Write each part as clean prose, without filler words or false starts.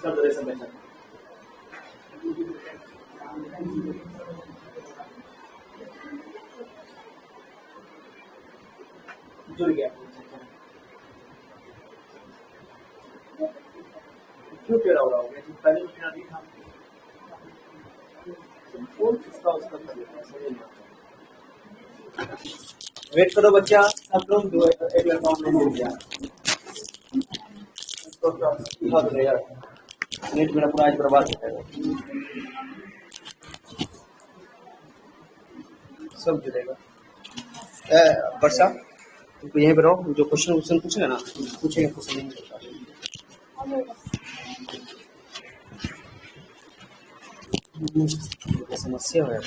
कर दो सब बेटा। जुड़ गया। क्यों टेढ़ा हो रहा हो गया? पहले टेढ़ा नहीं था। उसका वेट करो बच्चा, सब लोग दो एक लड़का ऑनलाइन मिल गया। यार नेट मेरा पूरा आज बर्बाद हो जाएगा। सब जुड़ेगा। वर्षा तो यहीं पर रहो, जो क्वेश्चन पूछेगा ना पूछेगा, क्वेश्चन नहीं समस्या है।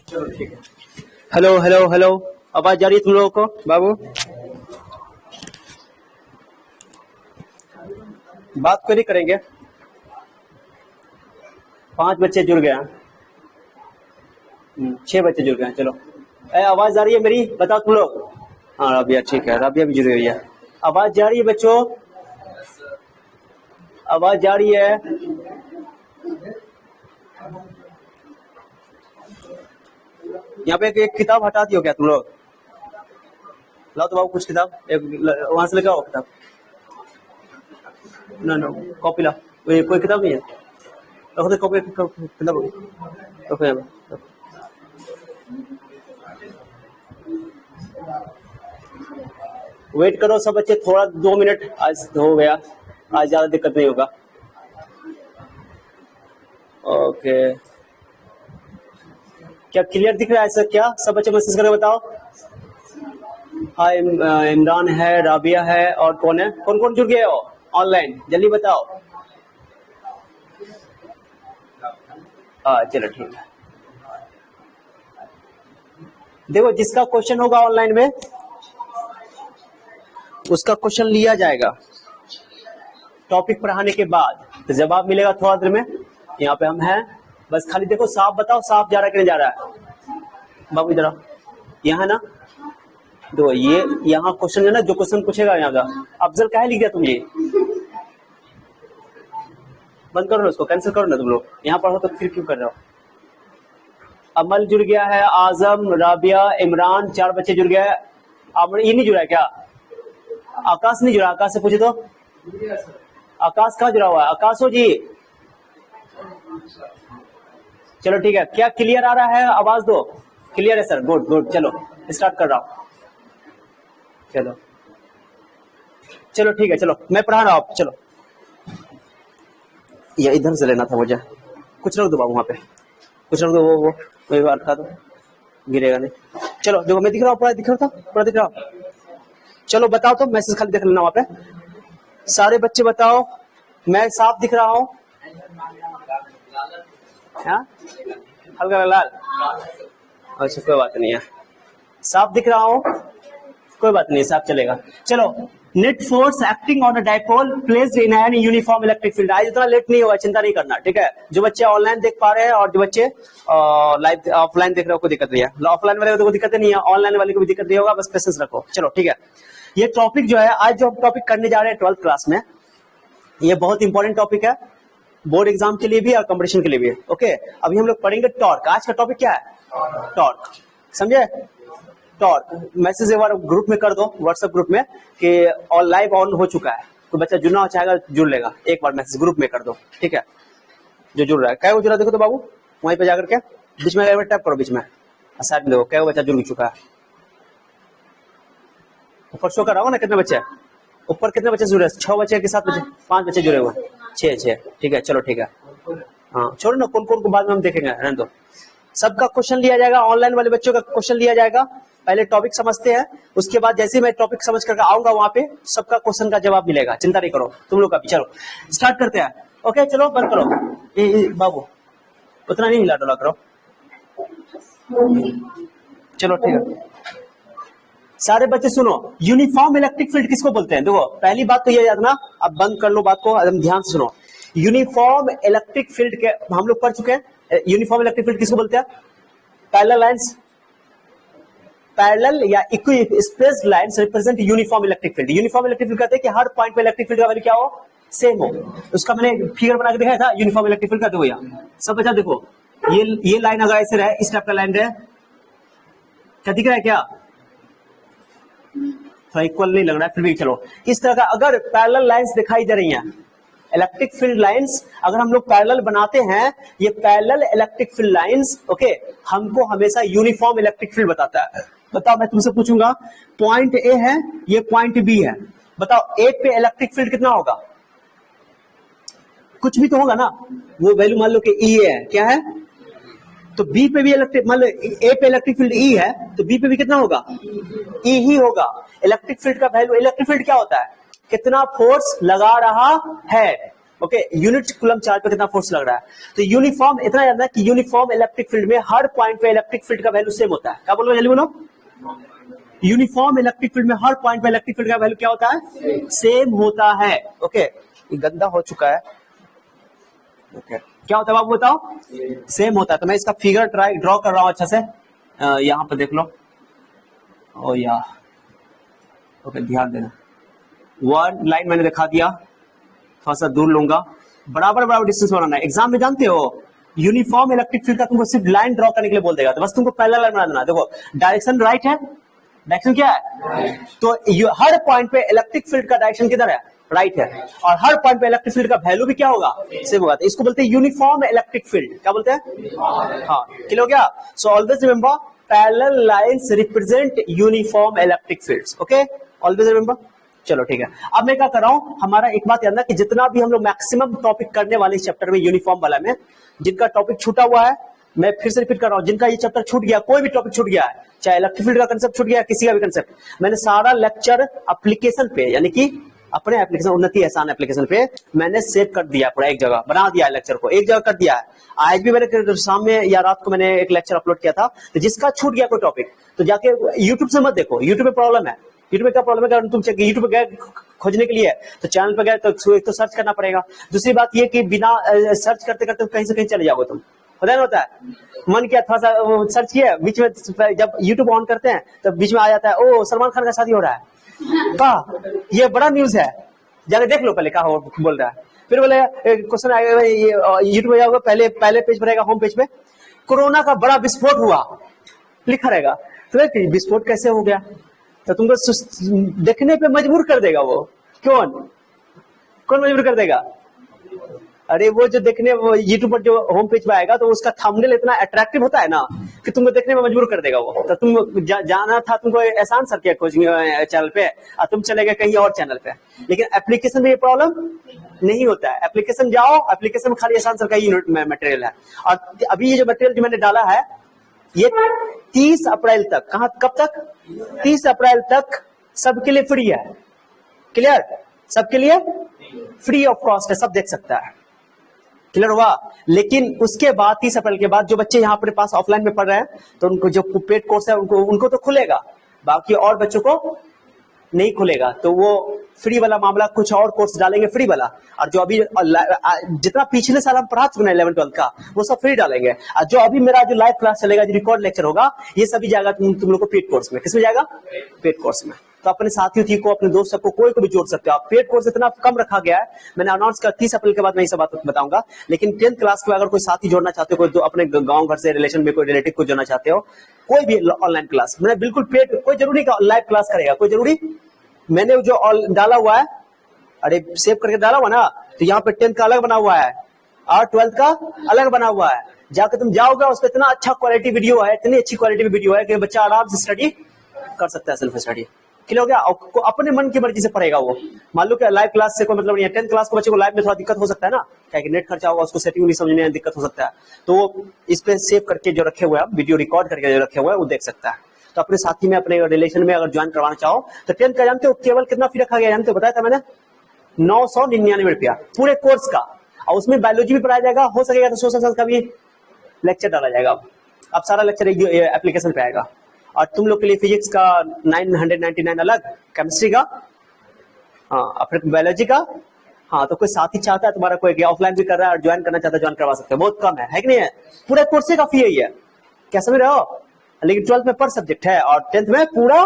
चलो ठीक है। हेलो हेलो हेलो, आवाज जा रही है तुम लोगों को? बाबू बात करी करेंगे। 5 बच्चे जुड़ गए हैं, 6 बच्चे जुड़ गए हैं। चलो आवाज आ रही है मेरी? बताओ तुम लोग। हाँ राबिया ठीक है, राबिया भी जुड़ी हुई है। आवाज जा रही है बच्चों? आवाज जा रही है? यहाँ पे एक किताब हटा दियो क्या तुम लोग? लाओ तो बाबू कुछ किताब, एक वहां से लेके आओ किताब। ना ना कॉपी ला, कोई किताब नहीं है। कॉपी किताब वेट करो सब बच्चे, थोड़ा 2 मिनट आज हो गया, आज ज्यादा दिक्कत नहीं होगा। ओके क्या क्लियर दिख रहा है सर? क्या सब बच्चे मैसेज करके बताओ। हाँ इमरान है, राबिया है, और कौन है? कौन कौन जुड़ गए हो ऑनलाइन? जल्दी बताओ। चलो ठीक है। देखो जिसका क्वेश्चन होगा ऑनलाइन में उसका क्वेश्चन लिया जाएगा टॉपिक पढ़ाने के बाद, तो जवाब मिलेगा थोड़ा देर में। यहाँ पे हम हैं, बस खाली देखो साफ बताओ, साफ जा रहा है कि नहीं जा रहा है? बाबू इधर आओ, यहाँ ना दो ये यहाँ क्वेश्चन है ना, जो क्वेश्चन पूछेगा यहाँ का अफजल काहे लिख दिया तुम? ये बंद करो ना, उसको कैंसिल करो ना तुम लोग। यहाँ पढ़ो तो फिर क्यों कर रहे हो? अमल जुड़ गया है, आजम, राबिया, इमरान, 4 बच्चे जुड़ गए। ये नहीं जुड़ा है क्या? आकाश नहीं जुड़ा? आकाश से पूछे तो। आकाश कहाँ जुड़ा हुआ है? आकाशो जी चलो ठीक है। क्या क्लियर आ रहा है? आवाज दो। क्लियर है सर, गुड गुड। चलो स्टार्ट कर रहा हूँ। चलो चलो ठीक है, चलो मैं पढ़ा रहा हूँ। चलो ये इधर से लेना था मुझे, कुछ रख दो बाबू वहां पे, कुछ रख दो। वो वही बात था तो गिरेगा नहीं। चलो देखो मैं दिख रहा हूँ, पूरा दिख रहा था, पूरा दिख रहा हूँ। चलो बताओ तो, मैसेज खाली देख लेना वहां पे। सारे बच्चे बताओ, मैं साफ दिख रहा हूँ? हल्का लाल? अच्छा कोई बात नहीं है, साफ दिख रहा हूँ, कोई बात नहीं, साफ चलेगा। चलो net force acting on a dipole placed in an uniform electric field. आज इतना लेट नहीं होगा, चिंता नहीं करना, ठीक है? जो बच्चे ऑनलाइन देख पा रहे हैं और जो बच्चे लाइव ऑफलाइन देख रहे हो, कोई दिक्कत नहीं है। ऑफलाइन वाले को कोई दिक्कत नहीं है, ऑनलाइन वाले को भी दिक्कत नहीं होगा, बस पेशेंस रखो। चलो ठीक है। ये टॉपिक जो है आज जो हम टॉपिक करने जा रहे हैं 12th क्लास में, ये बहुत इंपॉर्टेंट टॉपिक है, बोर्ड एग्जाम के लिए भी और कंपटीशन के लिए भी। ओके अभी हम लोग पढ़ेंगे टॉर्क। आज का टॉपिक क्या है? टॉर्क, समझे? टॉर्क मैसेज एक बार ग्रुप में कर दो, व्हाट्सएप ग्रुप में, कि ऑन लाइव ऑन हो चुका है, तो बच्चा जुड़ना चाहेगा जुड़ लेगा। एक बार मैसेज ग्रुप में कर दो, ठीक है? जो जुड़ रहा है, क्या वो जुड़ रहा है देखो तो बाबू, वहीं पे जाकर के बीच में टैप करो, बीच में साइड में देखो क्या बच्चा जुड़ चुका है। ऊपर शो कर रहा हो ना कितने बच्चे? ऊपर कितने बच्चे जुड़े? 6 बच्चे के 7 बच्चे, 5 बच्चे जुड़े हुए, 6 ठीक है। चलो ठीक है, हाँ छोड़ो ना, कौन कौन को बाद में हम देखेंगे, रहने दो। सबका क्वेश्चन लिया जाएगा, ऑनलाइन वाले बच्चों का क्वेश्चन लिया जाएगा। पहले टॉपिक समझते हैं, उसके बाद जैसे मैं टॉपिक समझ करके आऊंगा वहां पे सबका क्वेश्चन का जवाब मिलेगा, चिंता नहीं करो तुम लोग का भी। चलो स्टार्ट करते हैं। ओके चलो बंद करो ये बाबू, उतना नहीं हिला डोला करो। चलो ठीक है, सारे बच्चे सुनो, यूनिफॉर्म इलेक्ट्रिक फील्ड किसको बोलते हैं? देखो पहली बात तो ये याद ना, अब बंद कर लो बात को, एकदम ध्यान से सुनो। यूनिफॉर्म इलेक्ट्रिक फील्ड के हम लोग पढ़ चुके हैं। यूनिफॉर्म इलेक्ट्रिक फील्ड किसको बोलते हैं? पैरेलल लाइंस, पैरेलल या equispaced lines represent uniform electric field. Uniform electric field कहते हैं कि हर पॉइंट पे इलेक्ट्रिक फील्ड का वैल्यू क्या हो, सेम हो। उसका मैंने फिगर बना के दिखाया था यूनिफॉर्म इलेक्ट्रिक फील्ड का। देखो यहाँ सब बच्चा देखो, ये लाइन अगर ऐसे रहे, इस टाइप का लाइन रहे, क्या दिख रहा है? क्या थोड़ा इक्वल नहीं लग रहा है, फिर भी चलो इस तरह का अगर पैरेलल लाइंस दिखाई दे रही हैं, इलेक्ट्रिक फील्ड लाइंस अगर हम लोग पैरेलल बनाते हैं, ये parallel electric field lines okay हमको हमेशा यूनिफॉर्म इलेक्ट्रिक फील्ड बताता है। बताओ मैं तुमसे पूछूंगा, पॉइंट ए है, ये पॉइंट बी है, बताओ ए पे इलेक्ट्रिक फील्ड कितना होगा? कुछ भी तो होगा ना, वो वैल्यू मान लो कि ई है, क्या है? तो बी पे भी इलेक्ट्रिक, मान लो ए पे इलेक्ट्रिक फील्ड ई है, तो बी पे भी कितना होगा? ई ही होगा। इलेक्ट्रिक फील्ड का वैल्यू, इलेक्ट्रिक फील्ड क्या होता है? कितना फोर्स लगा रहा है, ओके यूनिट कूलम चार्ज पे कितना फोर्स लग रहा है। तो यूनिफॉर्म इतना याद है कि यूनिफॉर्म इलेक्ट्रिक फील्ड में हर पॉइंट पे इलेक्ट्रिक फील्ड का वैल्यू सेम होता है। क्या बोलो जल्दी बोलो, यूनिफॉर्म इलेक्ट्रिक फील्ड में हर पॉइंट पे इलेक्ट्रिक फील्ड का वैल्यू क्या होता है? सेम होता है। ओके ये गंदा हो चुका है, ओके क्या होता है बाबू बताओ? सेम होता है। तो मैं इसका फिगर ड्रॉ कर रहा हूं अच्छा से, यहां पर देख लो, ओ या ओके ध्यान देना, वन लाइन मैंने दिखा दिया, थोड़ा सा दूर लूंगा, बराबर बराबर डिस्टेंस बनाना है। एग्जाम में जानते हो यूनिफॉर्म इलेक्ट्रिक फील्ड का तुमको सिर्फ लाइन ड्रॉ करने के लिए बोल देगा, तो बस तुमको पहला लाइन बना देना। देखो डायरेक्शन राइट है, डायरेक्शन क्या है? तो हर पॉइंट पे इलेक्ट्रिक फील्ड का डायरेक्शन किधर है? राइट है। और हर पॉइंट पे इलेक्ट्रिक फील्ड का वैल्यू भी क्या होगा? सेम होगा। तो इसको बोलते हैं यूनिफॉर्म इलेक्ट्रिक फील्ड। क्या बोलते हैं? हाँ क्लियर हो गया? So always remember parallel lines represent uniform electric fields. Okay always remember. चलो ठीक है, अब मैं क्या कर रहा हूं, हमारा एक बात याद ना कि जितना भी हम लोग मैक्सिमम टॉपिक करने वाले इस चैप्टर में यूनिफॉर्म वाला में, जिनका टॉपिक छूटा हुआ है मैं फिर से रिपीट कर रहा हूं, जिनका ये चैप्टर छूट गया, कोई भी टॉपिक छूट गया है, चाहे इलेक्ट्रिक फील्ड का कंसेप्ट छूट गया, किसी का भी कंसेप्ट, मैंने सारा लेक्चर एप्लीकेशन पे, यानी कि अपने एप्लीकेशन उन्नति एहसान एप्लीकेशन पे मैंने सेव कर दिया, पूरा एक जगह बना दिया है, लेक्चर को एक जगह कर दिया है। आज भी मैंने शाम में या रात को मैंने एक लेक्चर अपलोड किया था। तो जिसका छूट गया कोई टॉपिक तो जाके यूट्यूब से मत देखो, यूट्यूब में प्रॉब्लम है। यूट्यूब में क्या प्रॉब्लम है, तुम यूट्यूब पे गए खोजने के लिए तो चैनल पे गए तो एक तो सर्च करना पड़ेगा, दूसरी बात ये कि बिना सर्च करते करते कहीं से कहीं चले जाओगे तुम, होता है मन किया थोड़ा सा सर्च किया, बीच में जब यूट्यूब ऑन करते हैं तो बीच में आ जाता है ओ सलमान खान का शादी हो रहा है, वाह ये बड़ा न्यूज है, जाके देख लो पहले क्या बोल रहा है। फिर बोले क्वेश्चन आएगा यूट्यूब में जाओगे, पहले पेज पर रहेगा, होम पेज पे कोरोना का बड़ा विस्फोट हुआ लिखा रहेगा, तो विस्फोट कैसे हो गया, तो तुमको देखने पे मजबूर कर देगा वो। कौन मजबूर कर देगा? अरे वो जो देखने यूट्यूब पर जो होम पेज पे आएगा तो उसका थंबनेल इतना अट्रैक्टिव होता है ना कि तुमको देखने में मजबूर कर देगा वो। तो तुम जाना था तुमको एहसान सर के कोचिंग चैनल पे और तुम चले गए कहीं और चैनल पे। लेकिन एप्लीकेशन में ये प्रॉब्लम नहीं होता है, एप्लीकेशन जाओ, एप्लीकेशन में खाली एहसान सर का ही मटेरियल है। और अभी ये जो मटेरियल जो मैंने डाला है ये 30 अप्रैल तक, कब तक? 30 अप्रैल तक सबके लिए फ्री है, क्लियर? सबके लिए फ्री ऑफ कॉस्ट है, सब देख सकता है, क्लियर हुआ? लेकिन उसके बाद 30 अप्रैल के बाद जो बच्चे यहाँ अपने पास ऑफलाइन में पढ़ रहे हैं तो उनको जो पेड कोर्स है उनको तो खुलेगा, बाकी और बच्चों को नहीं खुलेगा। तो वो फ्री वाला मामला, कुछ और कोर्स डालेंगे फ्री वाला, और जो अभी जितना पिछले साल हम पढ़ा चुके हैं 11 12 का वो सब फ्री डालेंगे। और जो अभी मेरा जो लाइव क्लास चलेगा, जो रिकॉर्ड लेक्चर होगा, ये सभी जाएगा तुम लोग को पेड कोर्स में। किसमें जाएगा? पेड कोर्स में। तो अपने साथियों को, अपने दोस्त सबको, कोई को भी जोड़ सकते हो आप। पेड कोर्स इतना कम रखा गया है, मैंने अनाउंस कर 30 अप्रैल के बाद मैं ये सब बात बताऊंगा। लेकिन 10th क्लास को अगर कोई साथी जोड़ना चाहते हो, कोई अपने गांव घर से रिलेशन में कोई रिलेटिव को जोड़ना चाहते हो, कोई भी ऑनलाइन क्लास, मैंने बिल्कुल पेड, कोई जरूरी लाइव क्लास करेगा, कोई जरूरी, मैंने जो डाला हुआ है, अरे सेव करके डाला हुआ ना, तो यहाँ पे 10th का अलग बना हुआ है और 12th का अलग बना हुआ है। जाकर तुम जाओगे, उसका इतना अच्छा क्वालिटी वीडियो है, इतनी अच्छी क्वालिटी वीडियो है कि बच्चा आराम से स्टडी कर सकता है, सेल्फ स्टडी। क्लियर हो गया? अपने मन की मर्जी से पढ़ेगा वो। मान लो कि लाइव क्लास से कोई मतलब नहीं है, 10th क्लास के बच्चे को लाइव में थोड़ा दिक्कत हो सकता है ना, क्या कि नेट खर्चा होगा, उसको सेटिंग नहीं समझने में दिक्कत हो सकता है, तो इस पे सेव करके जो रखे हुए हैं, वीडियो रिकॉर्ड करके जो रखे हुए हैं वो देख सकता है। तो अपने साथी में, अपने रिलेशन में अगर ज्वाइन करवाना चाहो तो 10th का जानते हो केवल कितना फी रखा गया, जानते हो? बताया था मैंने, 999 रुपया पूरे कोर्स का। और उसमें बायोलॉजी भी पढ़ाया जाएगा, हो सकेगा तो सोशल साइंस का भी लेक्चर डाला जाएगा। अब सारा लेक्चर एप्लीकेशन पे आएगा। और तुम लोग के लिए फिजिक्स का 999 अलग, केमिस्ट्री का, हाँ, फिर बायोलॉजी का। हाँ, तो कोई साथी चाहता है तुम्हारा, कोई ऑफलाइन भी कर रहा है और ज्वाइन करना चाहता है, ज्वाइन करवा सकते हैं, बहुत कम है कि नहीं है? पूरे कोर्स का फी यही है, क्या समझ रहे हो? लेकिन 12th में पर सब्जेक्ट है और 10th में पूरा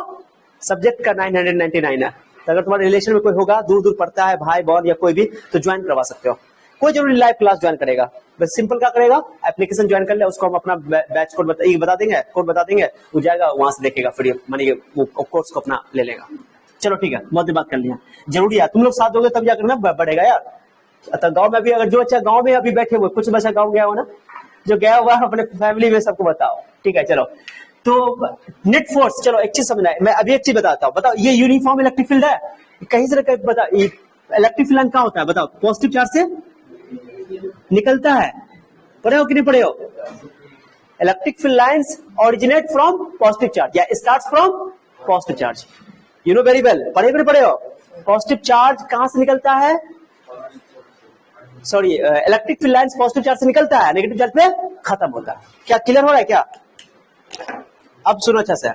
सब्जेक्ट का 999 है। तो अगर तुम्हारे रिलेशन में कोई होगा, दूर दूर पढ़ता है, भाई बहन या कोई भी, तो ज्वाइन करवा सकते हो। कोई जरूरी लाइव क्लास ज्वाइन करेगा, बस सिंपल क्या करेगा, एप्लीकेशन ज्वाइन कर ले, उसको हम अपना बैच कोड बता देंगे, कोड बता देंगे, वो जाएगा वहां से देखेगा, फ्री मानिए वो कोर्स को अपना ले लेगा। चलो ठीक है, बहुत बात कर लिया, जरूरी है, तुम लोग साथ दोगे तब जाकर ना बढ़ेगा यार। तो गांव में भी अगर जो अच्छा गांव में अभी बैठे हुए, कुछ बच्चा गांव गया हो ना, जो गया हुआ अपने फैमिली में सबको बताओ, ठीक है? चलो, तो नेट फोर्स, चलो एक चीज समझना है, मैं अभी एक चीज बताता हूँ। बताओ, ये यूनिफॉर्म इलेक्ट्रिक फील्ड है, कहीं से बता, इलेक्ट्रिक फील्ड क्या होता है बताओ? पॉजिटिव चार्ज से निकलता है, पढ़े हो कि नहीं पढ़े हो? Electric field lines originate from positive charge या start from positive charge, you know very well, पढ़े नहीं पढ़े हो? पॉजिटिव चार्ज कहां से निकलता है? Sorry, electric field lines positive charge से निकलता है, नेगेटिव चार्ज पे खत्म होता है। क्या क्लियर हो रहा है क्या? अब सुनो अच्छा से,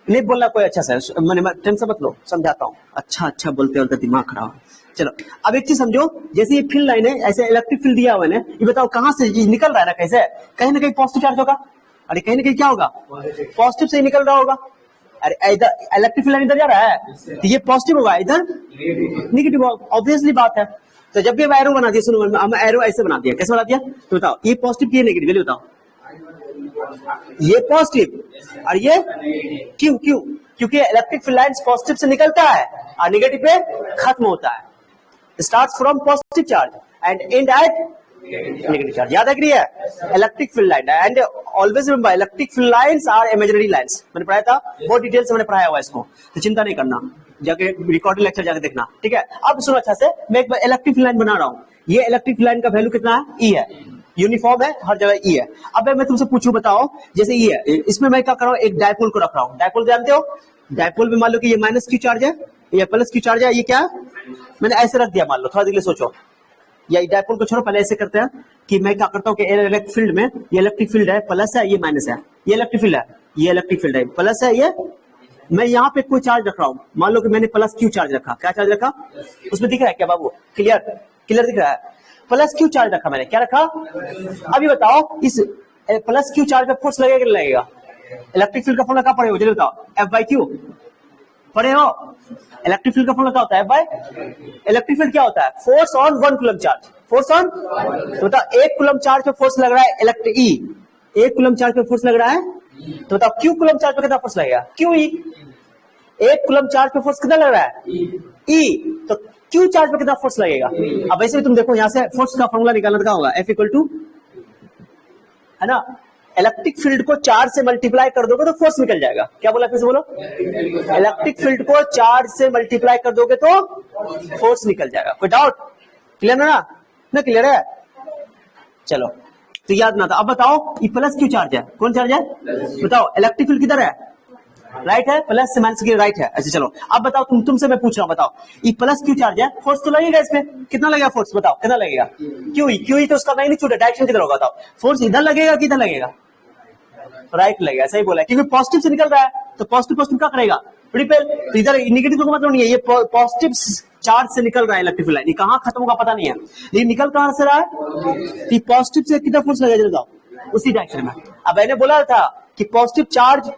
नहीं बोलना कोई अच्छा से, मैंने टेंशन मत लो, समझाता हूँ। अच्छा बोलते बोलते दिमाग खराब। चलो, अब एक चीज समझो, जैसे ये फील्ड लाइन है, ऐसे इलेक्ट्रिक फील्ड दिया हुआ है, ये बताओ कहां से निकल रहा है ना, कैसे? कहीं ना कहीं पॉजिटिव चार्ज होगा, अरे कहीं ना कहीं क्या होगा, पॉजिटिव से ही निकल रहा होगा। अरे इधर इलेक्ट्रिक फील्ड लाइन इधर जा रहा है, तो ये पॉजिटिव होगा, इधर निगेटिव होगा, ऑब्वियसली बात है। तो जब भी हम एरो बना दिया, सुनो, हम एरो ऐसे बना दिया, कैसे बना दिया? तो बताओ, ये पॉजिटिव की नेगेटिव, बताओ। ये पॉजिटिव और ये क्यों? क्योंकि इलेक्ट्रिक फील्ड लाइंस पॉजिटिव से निकलता है और नेगेटिव पे खत्म होता है। Start from positive charge and end at negative charge, याद रखिए electric field line. And always remember, electric field lines are imaginary lines, मैंने पढ़ाया था, बहुत डिटेल से मैंने पढ़ाया हुआ इसको, तो चिंता नहीं करना, जाके रिकॉर्डिंग लेक्चर जाके देखना, ठीक है? अब सुनो अच्छा से, मैं एक इलेक्ट्रिक फील्ड लाइन बना रहा हूँ, ये इलेक्ट्रिक फील्ड लाइन का वैल्यू कितना है? ई है, यूनिफॉर्म है, हर जगह ई है। अब मैं तुमसे पूछूं, बताओ, जैसे ई है, इसमें मैं क्या कर रहा हूँ, एक डायपोल को रख रहा हूँ। डायपोल जानते हो? डायपोल में मान लो कि ये माइनस क्यू चार्ज है, ये प्लस क्यू चार्ज है, ये क्या है? मैंने ऐसे रख दिया, मान लो, थोड़ा देर के लिए सोचो, या डायपोल को छोड़ो, पहले ऐसे करते हैं कि मैं क्या करता हूँ कि इलेक्ट्रिक फील्ड में, ये इलेक्ट्रिक फील्ड है, प्लस है, ये माइनस है, ये इलेक्ट्रिक फील्ड है, ये इलेक्ट्रिक फील्ड है, प्लस है, ये मैं यहाँ पे कोई चार्ज रख रहा हूँ, मान लो कि मैंने प्लस क्यू चार्ज रखा। क्या चार्ज रखा? उसमें दिख रहा है क्या बाबू? क्लियर दिख रहा है? प्लस क्यू चार्ज रखा मैंने, क्या रखा? अभी बताओ, इस प्लस क्यू चार्ज पे फोर्स लगेगा कि नहीं लगेगा? इलेक्ट्रिक फील्ड का फॉर्मूला क्या पढ़े हो, जल्दी बताओ। एफ बाई क्यू पढ़े हो? इलेक्ट्रिक फील्ड का फॉर्मूला क्या होता है? F by. इलेक्ट्रिक फील्ड क्या होता है? Force on 1 coulomb charge, force on, तो बताओ 1 कूलम चार्ज पे फोर्स लग रहा है इलेक्ट्रिक ई, 1 कूलम चार्ज पे फोर्स लग रहा है, तो बताओ क्यू कूलम चार्ज पे कितना फोर्स लगेगा? Q E. 1 कूलम चार्ज पे फोर्स कितना लग रहा है? ई। तो क्यू चार्ज पे कितना फोर्स लगेगा? अब वैसे भी तुम देखो, यहां से फोर्स का फॉर्मूला निकालना क्या होगा? F इक्वल टू, है ना, इलेक्ट्रिक फील्ड को चार्ज से मल्टीप्लाई कर दोगे तो फोर्स निकल जाएगा। क्या बोला, फिर से बोलो? इलेक्ट्रिक फील्ड को चार्ज से मल्टीप्लाई कर दोगे तो फोर्स निकल जाएगा। कोई डाउट? क्लियर ना क्लियर है? चलो, तो याद ना था। अब बताओ, ये प्लस क्यू चार्ज है, कौन चार्ज है? बताओ, इलेक्ट्रिक फील्ड किधर है? राइट है, प्लस से माइनस की राइट है। अच्छा चलो, अब बताओ, तुमसे मैं पूछ रहा हूं, बताओ, ये प्लस क्यू चार्ज है, फोर्स तो लगेगा इसमें, कितना लगेगा फोर्स? बताओ कितना लगेगा? क्यू तो उसका मैग्नीट्यूड है, डायरेक्शन किधर होगा? बताओ, फोर्स इधर लगेगा कि इधर लगेगा? राइट लगेगा, सही बोला, क्योंकि पॉजिटिव से निकल रहा है, तो पॉजिटिव क्या करेगा? रिपेल। तो इधर निगेटिव का मतलब नहीं है, ये पॉजिटिव चार्ज से निकल रहा है इलेक्ट्रिक फील्ड लाइन, ये कहां खत्म होगा पता नहीं है, लेकिन निकल कहां से रहा है? पॉजिटिव से कितना फोर्स लगेगा, बताओ, उसी डायरेक्शन में। अब मैंने बोला था कि पॉजिटिव चार्ज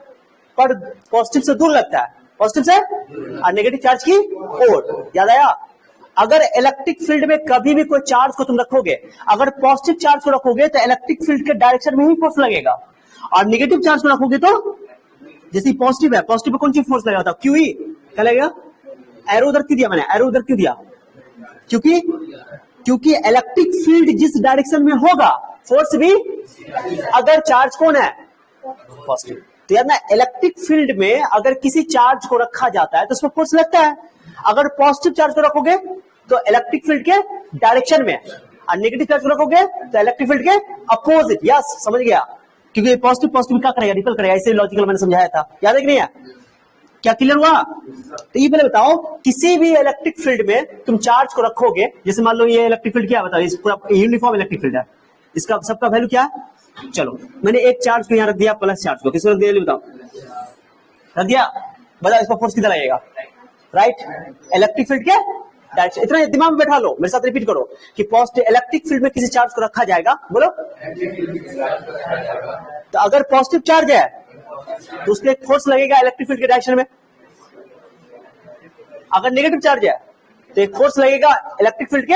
पर पॉजिटिव से दूर लगता है, पॉजिटिव से, और नेगेटिव चार्ज की ओर, याद आया? अगर इलेक्ट्रिक फील्ड में कभी भी कोई चार्ज को तुम रखोगे, अगर पॉजिटिव चार्ज को रखोगे तो इलेक्ट्रिक फील्ड के डायरेक्शन में ही फोर्स लगेगा, और नेगेटिव चार्ज को रखोगे तो, जैसे पॉजिटिव है, पॉजिटिव पे कौन सी फोर्स लगेगा? Q E. क्या लगेगा? एरो उधर क्यों दिया मैंने? एरो उधर क्यों दिया? क्योंकि इलेक्ट्रिक फील्ड जिस डायरेक्शन में होगा, फोर्स भी, अगर चार्ज कौन है? पॉजिटिव। तो यार ना इलेक्ट्रिक फील्ड में अगर किसी चार्ज को रखा जाता है तो उसमें फोर्स लगता है। अगर पॉजिटिव चार्ज को रखोगे तो इलेक्ट्रिक फील्ड के डायरेक्शन में, और नेगेटिव चार्ज को रखोगे तो इलेक्ट्रिक फील्ड के अपोजिट। यस, समझ गया, क्योंकि पॉजिटिव पॉजिटिव क्या करेगा, रिपल करेगा। ऐसे लॉजिकल मैंने समझाया था, याद है कि नहीं है? क्या क्लियर हुआ? तो ये पहले बताओ, किसी भी इलेक्ट्रिक फील्ड में तुम चार्ज को रखोगे, जैसे मान लो ये इलेक्ट्रिक फील्ड क्या है, बताओ, इस पूरा यूनिफॉर्म इलेक्ट्रिक फील्ड है, इसका सबका वैल्यू क्या है? चलो मैंने एक चार्ज को यहाँ रख दिया, प्लस चार्ज को, किसको रख दिया बताओ? रख दिया, बताओ इसका फोर्स कितना लगेगा? राइट, इलेक्ट्रिक फील्ड के डायरेक्शन। इतना दिमाग में बैठा लो, मेरे साथ रिपीट करो कि पॉजिटिव इलेक्ट्रिक फील्ड में किसी चार्ज को रखा जाएगा, बोलो। तो अगर पॉजिटिव चार्ज है तो उसमें एक फोर्स लगेगा इलेक्ट्रिक फील्ड के डायरेक्शन में। अगर नेगेटिव चार्ज है तो एक फोर्स लगेगा इलेक्ट्रिक फील्ड के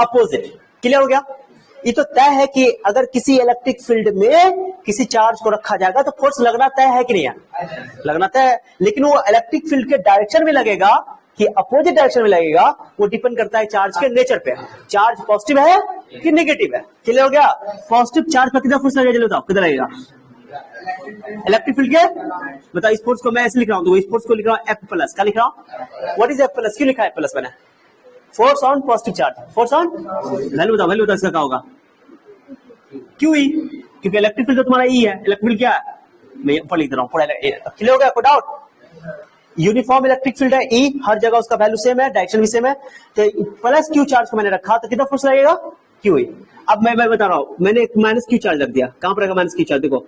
अपोजिट। क्लियर हो गया? ये तो तय है कि अगर किसी इलेक्ट्रिक फील्ड में किसी चार्ज को रखा जाएगा तो फोर्स लगना तय है कि नहीं है? लगना तय है, लेकिन वो इलेक्ट्रिक फील्ड के डायरेक्शन में लगेगा कि अपोजिट डायरेक्शन में लगेगा, वो डिपेंड करता है चार्ज के नेचर पे। चार्ज पॉजिटिव है कि नेगेटिव है। क्लियर हो गया? पॉजिटिव चार्ज पर कितना फोर्स लगेगा, चलो बताओ कितना लगेगा इलेक्ट्रिक फील्ड के? बताओ, इस फोर्स को मैं ऐसे लिख रहा हूं, तो इस फोर्स को लिख रहा हूं एफ प्लस। क्या लिख रहा हूं? What is F plus? क्यों लिखा है प्लस मैंने? Force on positive charge, force on value बताओ इसका क्या होगा? क्यों ई, क्योंकि इलेक्ट्रिक फील्ड तो तुम्हारा ई है। इलेक्ट्रिक फील्ड क्या है, मैं ऊपर लिख रहा हूं पूरा। क्लियर हो गया? कोई डाउट? यूनिफॉर्म इलेक्ट्रिक फील्ड है, ई, हर जगह उसका वैल्यू सेम है, डायरेक्शन भी सेम है। तो प्लस क्यू चार्ज को मैंने रखा तो कितना फोर्स लगेगा? Q E. अब मैं बता रहा हूं, मैंने एक माइनस क्यू चार्ज रख दिया। कहां पर रहेगा माइनस क्यू चार्ज? देखो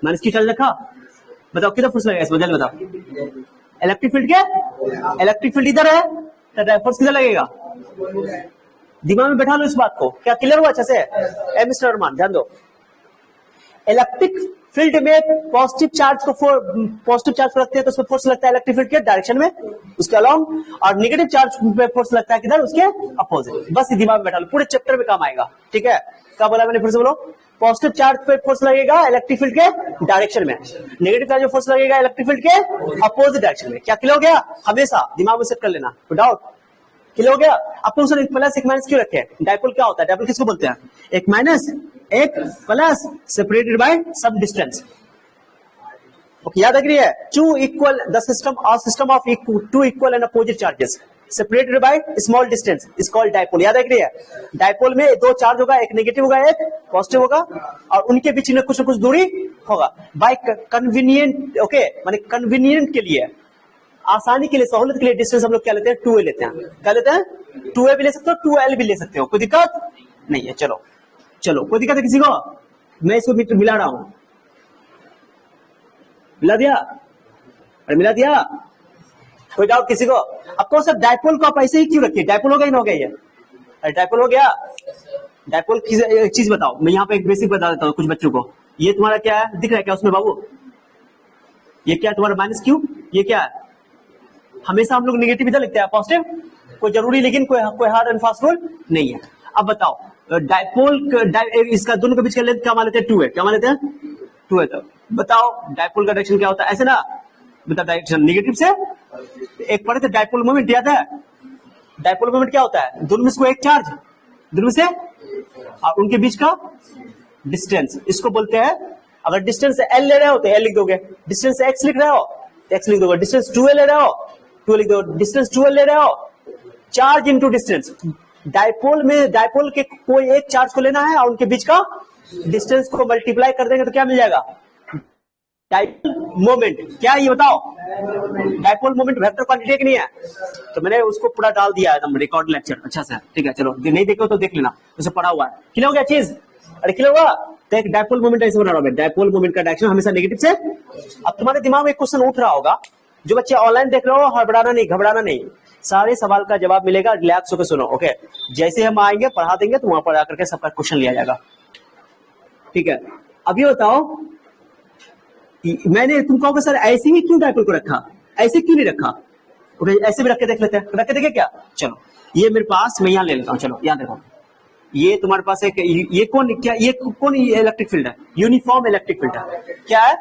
माइनस क्यू चार्ज रखा, बताओ कितना फोर्स लगेगा इसमें, बताओ। इलेक्ट्रिक फील्ड क्या, इलेक्ट्रिक फील्ड इधर है तो फोर्स किधर लगेगा? दिमाग में बैठा लो इस बात को। क्या क्लियर हुआ अच्छे से? ए मिस्टर अरमान ध्यान दो, इलेक्ट्रिक फील्ड में पॉजिटिव चार्ज को रखते हैं तो उसमें फोर्स लगता है इलेक्ट्रिक फील्ड के डायरेक्शन में, उसके अलोंग, और नेगेटिव चार्ज पे फोर्स लगता है किधर? उसके अपोजिट। बस ये दिमाग में बैठा लो, पूरे चैप्टर में काम आएगा। ठीक है? क्या बोला मैंने, फिर से बोलो। पॉजिटिव चार्ज पे फोर्स लगेगा इलेक्ट्रिक फील्ड के डायरेक्शन में, नेगेटिव चार्ज पे फोर्स लगेगा इलेक्ट्रिक फील्ड के अपोजिट डायरेक्शन में। क्या क्लियर हो गया? हमेशा दिमाग में सेट कर लेना, डाउट? क्लियर हो गया? अब तुम एक प्लस एक माइनस क्यों रखे? डायपोल क्या होता है? डायपोल किसको बोलते हैं? एक माइनस एक plus separated by some distance. Okay, याद रखिए, टू इक्वल द सिस्टम और system of two equal and opposite charges separated by small distance is called dipole. याद रखिए, डायपोल में दो चार्ज होगा, एक नेगेटिव होगा एक पॉजिटिव होगा, और उनके बीच में कुछ न कुछ दूरी होगा। बाय कन्वीनियंट, ओके, माने कन्वीनियंट के लिए, आसानी के लिए, सहूलियत के लिए डिस्टेंस हम लोग क्या लेते हैं? 2a लेते हैं। क्या लेते हैं? 2a भी ले सकते हो, 2l भी ले सकते हो, कोई दिक्कत नहीं है। चलो चलो, कोई दिक्कत है किसी को? मैं इसको मिला रहा हूं, मिला दिया? अरे मिला दिया? कोई डाउट किसी को? अब कौन सा डायपोल को आप ऐसे ही क्यों रखिए? डायपोल हो गया, हो गया ये? अरे डायपोल हो गया। डायपोल की एक चीज बताओ, मैं यहाँ पे एक बेसिक बता देता हूँ कुछ बच्चों को। ये तुम्हारा क्या है, दिख रहा है क्या उसमें बाबू? ये क्या है तुम्हारा माइनस क्यू? ये क्या है? हमेशा हम लोग नेगेटिव इधर लिखते हैं, पॉजिटिव कोई जरूरी, लेकिन कोई हार्ड एंड फास्ट रूल नहीं है। अब बताओ, डायपोल इसका दोनों के बीच का लेंथ क्या मान लेते हैं? 2 है। क्या मान लेते हैं? 2 है। तो बताओ डायपोल का डायरेक्शन क्या होता है? ऐसे ना, बताओ डायरेक्शन नेगेटिव से एक पढ़े थे डायपोल मोमेंट, याद है? डायपोल मोमेंट क्या होता है? दोनों में से एक चार्ज, दोनों में से, और उनके बीच का डिस्टेंस, इसको बोलते हैं। अगर डिस्टेंस एल ले रहे हो तो एल लिख दोगे, डिस्टेंस एक्स लिख रहे हो एक्स लिख दोगे, डिस्टेंस 2 ले रहे हो 2 लिख दो, डिस्टेंस 12 ले रहे हो, चार्ज इनटू डिस्टेंस। डायपोल में डायपोल के कोई एक चार्ज को लेना है और उनके बीच का डिस्टेंस को मल्टीप्लाई कर देंगे तो क्या मिल जाएगा? Dipole moment. क्या ये बताओ? डायपोल मोमेंट वेक्टर क्वांटिटी की नहीं है? तो मैंने उसको पूरा डाल दिया है रिकॉर्ड लेक्चर अच्छा से। ठीक है, चलो नहीं देखो तो देख लेना, उसे पढ़ा हुआ है। क्लियर हो गया चीज? अरे क्लियर हुआ? तो एक डायपोल मोमेंट ऐसे बना रहा हूं, डायपोल मोमेंट का डायरेक्शन हमेशा नेगेटिव से। अब तुम्हारे दिमाग में एक क्वेश्चन उठ रहा होगा, जो बच्चे ऑनलाइन देख रहे हो, हड़बड़ाना नहीं, घबराना नहीं, सारे सवाल का जवाब मिलेगा, रिलैक्स होकर सुनो। ओके, जैसे हम आएंगे पढ़ा देंगे तो वहां पर आकर के सबका क्वेश्चन लिया जाएगा। ठीक है, अब ये बताओ, मैंने तुम कहोगे सर ऐसे ही क्यों डायपोल को रखा, ऐसे क्यों नहीं रखा? ओके, ऐसे भी रख के देख लेते हैं, रख के देखे क्या? चलो ये मेरे पास, मैं यहाँ ले लेता हूँ। चलो यहाँ देखो, ये तुम्हारे पास एक, ये कौन इलेक्ट्रिक फील्ड है? यूनिफॉर्म इलेक्ट्रिक फील्ड है। क्या है?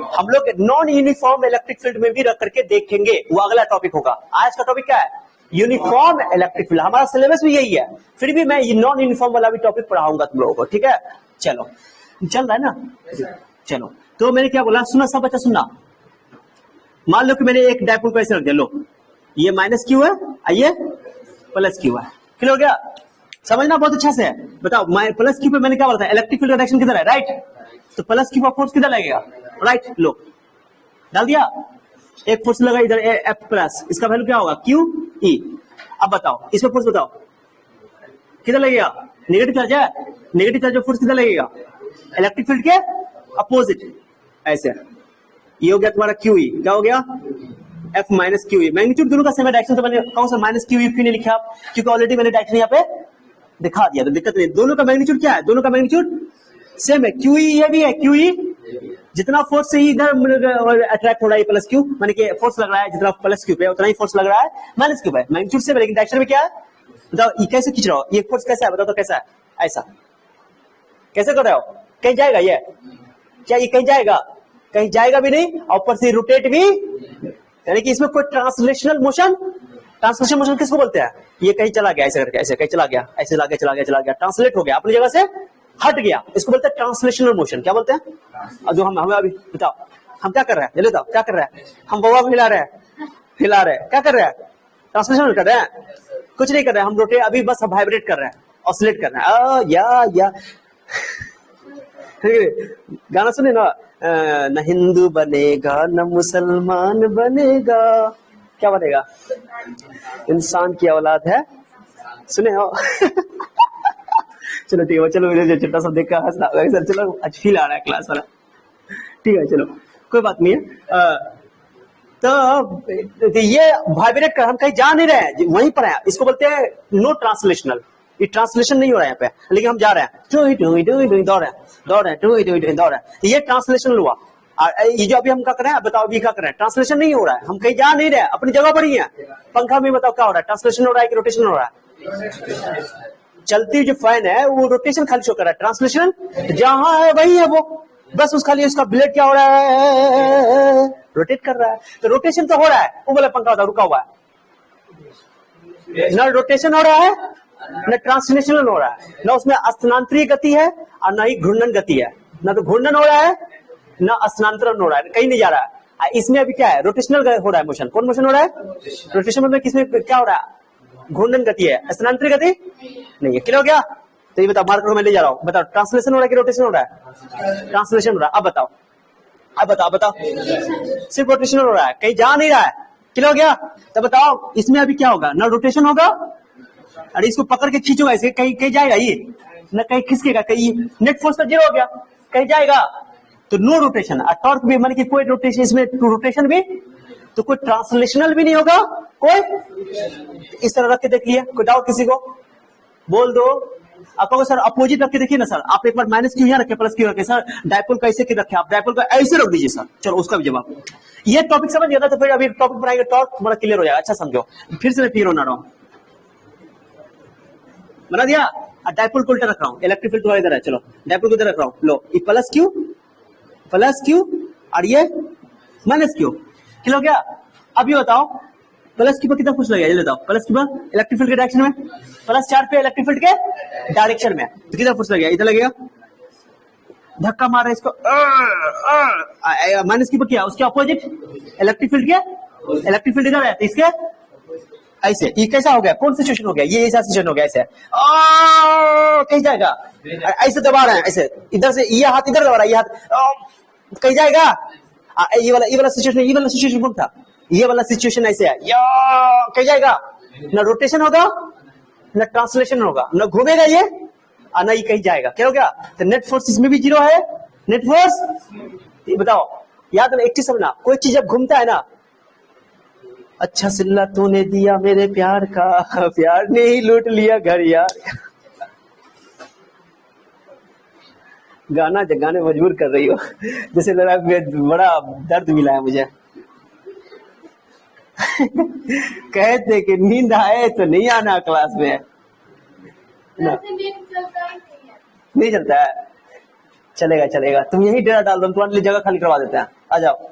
हम लोग नॉन यूनिफॉर्म इलेक्ट्रिक फील्ड में भी रख करके देखेंगे, वो अगला टॉपिक होगा। आज का टॉपिक क्या है? Uniform electric field. हमारा सिलेबस भी यही है, फिर भी मैं ये नॉन यूनिफॉर्म वाला भी टॉपिक पढ़ाऊंगा तुम लोगों को। ठीक है, चलो चल रहा है ना? चलो, तो मैंने क्या बोला, सुना सब बच्चा सुनना। मान लो कि मैंने एक डायपोल को ऐसे रख दिया, लो ये माइनस क्यू है, आइए प्लस क्यू है, क्लियर हो गया? समझना बहुत अच्छा से है। बताओ प्लस क्यू पे मैंने क्या बोला था, इलेक्ट्रिक फील्ड का डायरेक्शन किधर है, राइट। तो प्लस क्यू का फोर्स किधर लगेगा, राइट। लो डाल दिया, एक फोर्स लगा इधर एफ प्लस, इसका वैल्यू क्या होगा, क्यू ई। अब बताओ इसमें फोर्स बताओ किधर लगेगा, नेगेटिव चार्ज है, नेगेटिव चार्ज फोर्स किधर लगेगा, इलेक्ट्रिक फील्ड के अपोजिट, ऐसे। ये हो गया तुम्हारा क्यू ई, क्या हो गया, F minus Q E. Magnitude दोनों का सेम है, डायरेक्शन तो मैंने कौन सा माइनस क्यू ई क्यों नहीं लिखा, क्योंकि ऑलरेडी मैंने डायरेक्शन यहाँ पे दिखा दिया, तो दिक्कत नहीं। दोनों का मैग्नीट्यूड क्या है, दोनों का मैग्नीट्यूड सेम है, क्यू ई ये भी है, क्यू ई जितना फोर्स से ही इधर अट्रैक्ट हो रहा है प्लस क्यू, माने कि फोर्स लग रहा है जितना प्लस क्यू पे उतना ही फोर्स लग रहा है माइनस क्यू पे, मैग्नीट्यूड सेम है, लेकिन डायरेक्शन में क्या है बताओ, ये कैसे खींच रहा हो, ये फोर्स कैसा है बताओ, तो कैसा है, ऐसा कैसे कर रहे हो, कहीं जाएगा ये, क्या ये कहीं जाएगा, कहीं जाएगा भी नहीं, और ऊपर से रोटेट भी, यानी कि इसमें कोई ट्रांसलेशनल मोशन, ट्रांसलेशनल मोशन किसको बोलते हैं, ये कहीं चला गया ऐसे करके, ऐसे कहीं चला गया, ऐसे चला गया चला गया चला गया, ट्रांसलेट हो गया, अपनी जगह से हट गया, इसको बोलते हैं ट्रांसलेशनल मोशन। क्या बोलते हैं, और जो हमें अभी बताओ हम क्या कर रहे हैं, जल्दी बताओ क्या कर रहे हैं, हम बवा हिला रहे हैं, हिला रहे हैं, क्या कर रहे हैं, ट्रांसलेशन कर रहे हैं, कुछ नहीं कर रहे हैं, हम रोटेट अभी बस वाइब्रेट कर रहे हैं, ऑसिलेट कर रहे हैं, या गाना सुने ना, न हिंदू बनेगा न मुसलमान बनेगा, क्या बनेगा, इंसान की औलाद है, सुने हो चलो ठीक है, चलो मुझे छोटा सा देख कर हंसना सर, चलो आज फील आ रहा है क्लास वाला, ठीक है चलो कोई बात नहीं है। तो ये वाइब्रेट कर, हम कहीं जा नहीं रहे, वहीं पर है, इसको बोलते हैं नो ट्रांसलेशनल, ये ट्रांसलेशन नहीं हो रहा है यहाँ पे, लेकिन हम जा रहे हैं, दौड़ रहे हैं, ये ट्रांसलेशन हुआ। और ये जो अभी हम क्या कर रहे हैं, बताओ अभी क्या कर रहे हैं, ट्रांसलेशन नहीं हो रहा है, हम कहीं जा नहीं रहे, अपनी जगह पर ही है। पंखा में बताओ क्या हो रहा है, ट्रांसलेशन हो रहा है कि रोटेशन हो रहा है, चलती जो फैन है वो रोटेशन खाली शो कर रहा है, ट्रांसलेशन जहां है वही है वो, बस उस खाली उसका ब्लेड क्या हो रहा है, रोटेट कर रहा है, तो रोटेशन तो हो रहा है, वो बोला पंखा होता रुका हुआ है, न रोटेशन हो रहा है न ट्रांसलेशन हो रहा है, न उसमें स्थानांतरीय गति है और न ही घूर्णन गति है, न तो घूर्णन हो रहा है न स्थानांतरण हो रहा है, कहीं नहीं जा रहा है। इसमें अभी क्या है, रोटेशनल हो रहा है मोशन, कौन मोशन हो रहा है, रोटेशन में किसमें क्या हो रहा है, घूर्णन गति है, स्थानांतरित गति नहीं है, क्लियर हो गया। तो ये बताओ मार्कर मैं ले जा रहा हूं, बताओ ट्रांसलेशन हो रहा है कि रोटेशन हो रहा है, ट्रांसलेशन हो रहा है। अब बताओ सिर्फ रोटेशन हो रहा है, कहीं जा नहीं रहा है, क्लियर हो गया। तो बताओ इसमें अभी क्या होगा, ना रोटेशन होगा, अरे इसको पकड़ के खींचोगा इसे, कहीं कहीं जाएगा ये, न कहीं खिसकेगा, कहीं नेट फोर्स तो जीरो हो गया, कहीं जाएगा, तो नो रोटेशन। और टॉर्क भी मान कि कोई रोटेशन, इसमें रोटेशन भी, तो कोई ट्रांसलेशनल भी नहीं होगा, कोई इस तरह रख के देख लिया, कोई डाउट किसी को बोल दो। आप कहो सर अपोजिट रख के देखिए ना सर, आप एक बार माइनस क्यू यहाँ रखे प्लस क्यू रखे, सर डायपोल का ऐसे रखे, आप डायपोल का ऐसे रख दीजिए सर, चलो उसका भी जवाब। ये टॉपिक समझ गया ना, तो फिर अभी टॉपिक बनाएंगे, टॉर्क तुम्हारा क्लियर हो जाएगा, अच्छा समझो। फिर से मैं क्लियर होना रहा हूं, बना दिया। डायपोल को उल्टा रख रहा हूँ, इलेक्ट्रिक फील्ड इधर है, चलो डायपोल को इधर रख रहा हूँ, लो ये प्लस क्यू और ये माइनस क्यू, क्लियर हो गया। अब ये बताओ प्लस क्यू पर कितना फोर्स लगेगा, ये बताओ, प्लस क्यू पर इलेक्ट्रिक फील्ड के डायरेक्शन में, प्लस चार्ज पे इलेक्ट्रिक फील्ड के डायरेक्शन में, तो कितना फोर्स लगेगा, इधर लगेगा, धक्का मार रहा है इसको, माइनस क्यू पर क्या, उसके अपोजिट इलेक्ट्रिक फील्ड के, इलेक्ट्रिक फील्ड इधर है तो इसके ऐसे, ये कैसा हो गया, कौन सिचुएशन हो गया, ये ऐसा सिचुएशन हो गया, ऐसे कहीं जाएगा, ऐसे दबा रहे हैं, ऐसे इधर से ये हाथ इधर दबा रहा है, ये हाथ कहीं जाएगा, ये वाला सिचुएशन कौन था, ये वाला सिचुएशन ऐसे है, कहीं जाएगा, न रोटेशन होगा न ट्रांसलेशन होगा, न घूमेगा ये और न ये कहीं जाएगा, क्या हो गया। तो नेट फोर्स इसमें भी जीरो है, नेट फोर्स। ये बताओ याद में एक चीज समझना, कोई चीज जब घूमता है ना, अच्छा सिल्ला तूने दिया मेरे प्यार का, प्यार ने ही लूट लिया घर यार, गाना जगाने मजबूर कर रही हो, जैसे लगा बड़ा दर्द मिला है मुझे। कहते कि नींद आए तो नहीं आना क्लास में, नहीं चलता है, चलेगा, तुम यही डेरा डाल दो, तुम्हारे लिए जगह खाली करवा देते हैं, आ जाओ,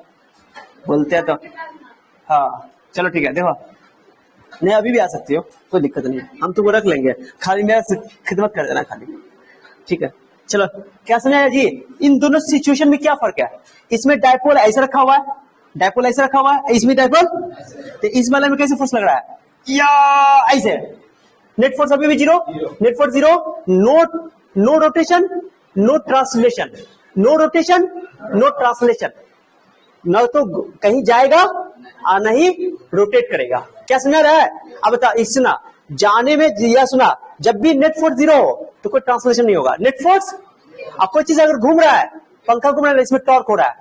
बोलते हैं तो हाँ चलो ठीक है। देखो नहीं अभी भी आ सकती हो, कोई दिक्कत नहीं है, हम तुमको रख लेंगे, खाली मेरा खिदमत कर देना खाली, ठीक है। चलो क्या समझाया जी, इन दोनों सिचुएशन में क्या फर्क है? इसमें डायपोल ऐसे रखा हुआ है, डायपोल ऐसे रखा हुआ है, इसमें डायपोल, तो इस वाले में कैसे फोर्स लग रहा है? या ऐसे। नेट फोर्स अभी भी zero, net force zero, no rotation, no translation, no rotation, no translation, न तो कहीं जाएगा और नहीं रोटेट करेगा। क्या समझ रहा है? अब बता, इस सुना जाने में या सुना, जब भी नेट फोर्स जीरो हो तो कोई ट्रांसलेशन नहीं होगा। नेट फोर्स, अब कोई चीज अगर घूम रहा है, पंखा घूम रहा है, इसमें टॉर्क हो रहा है,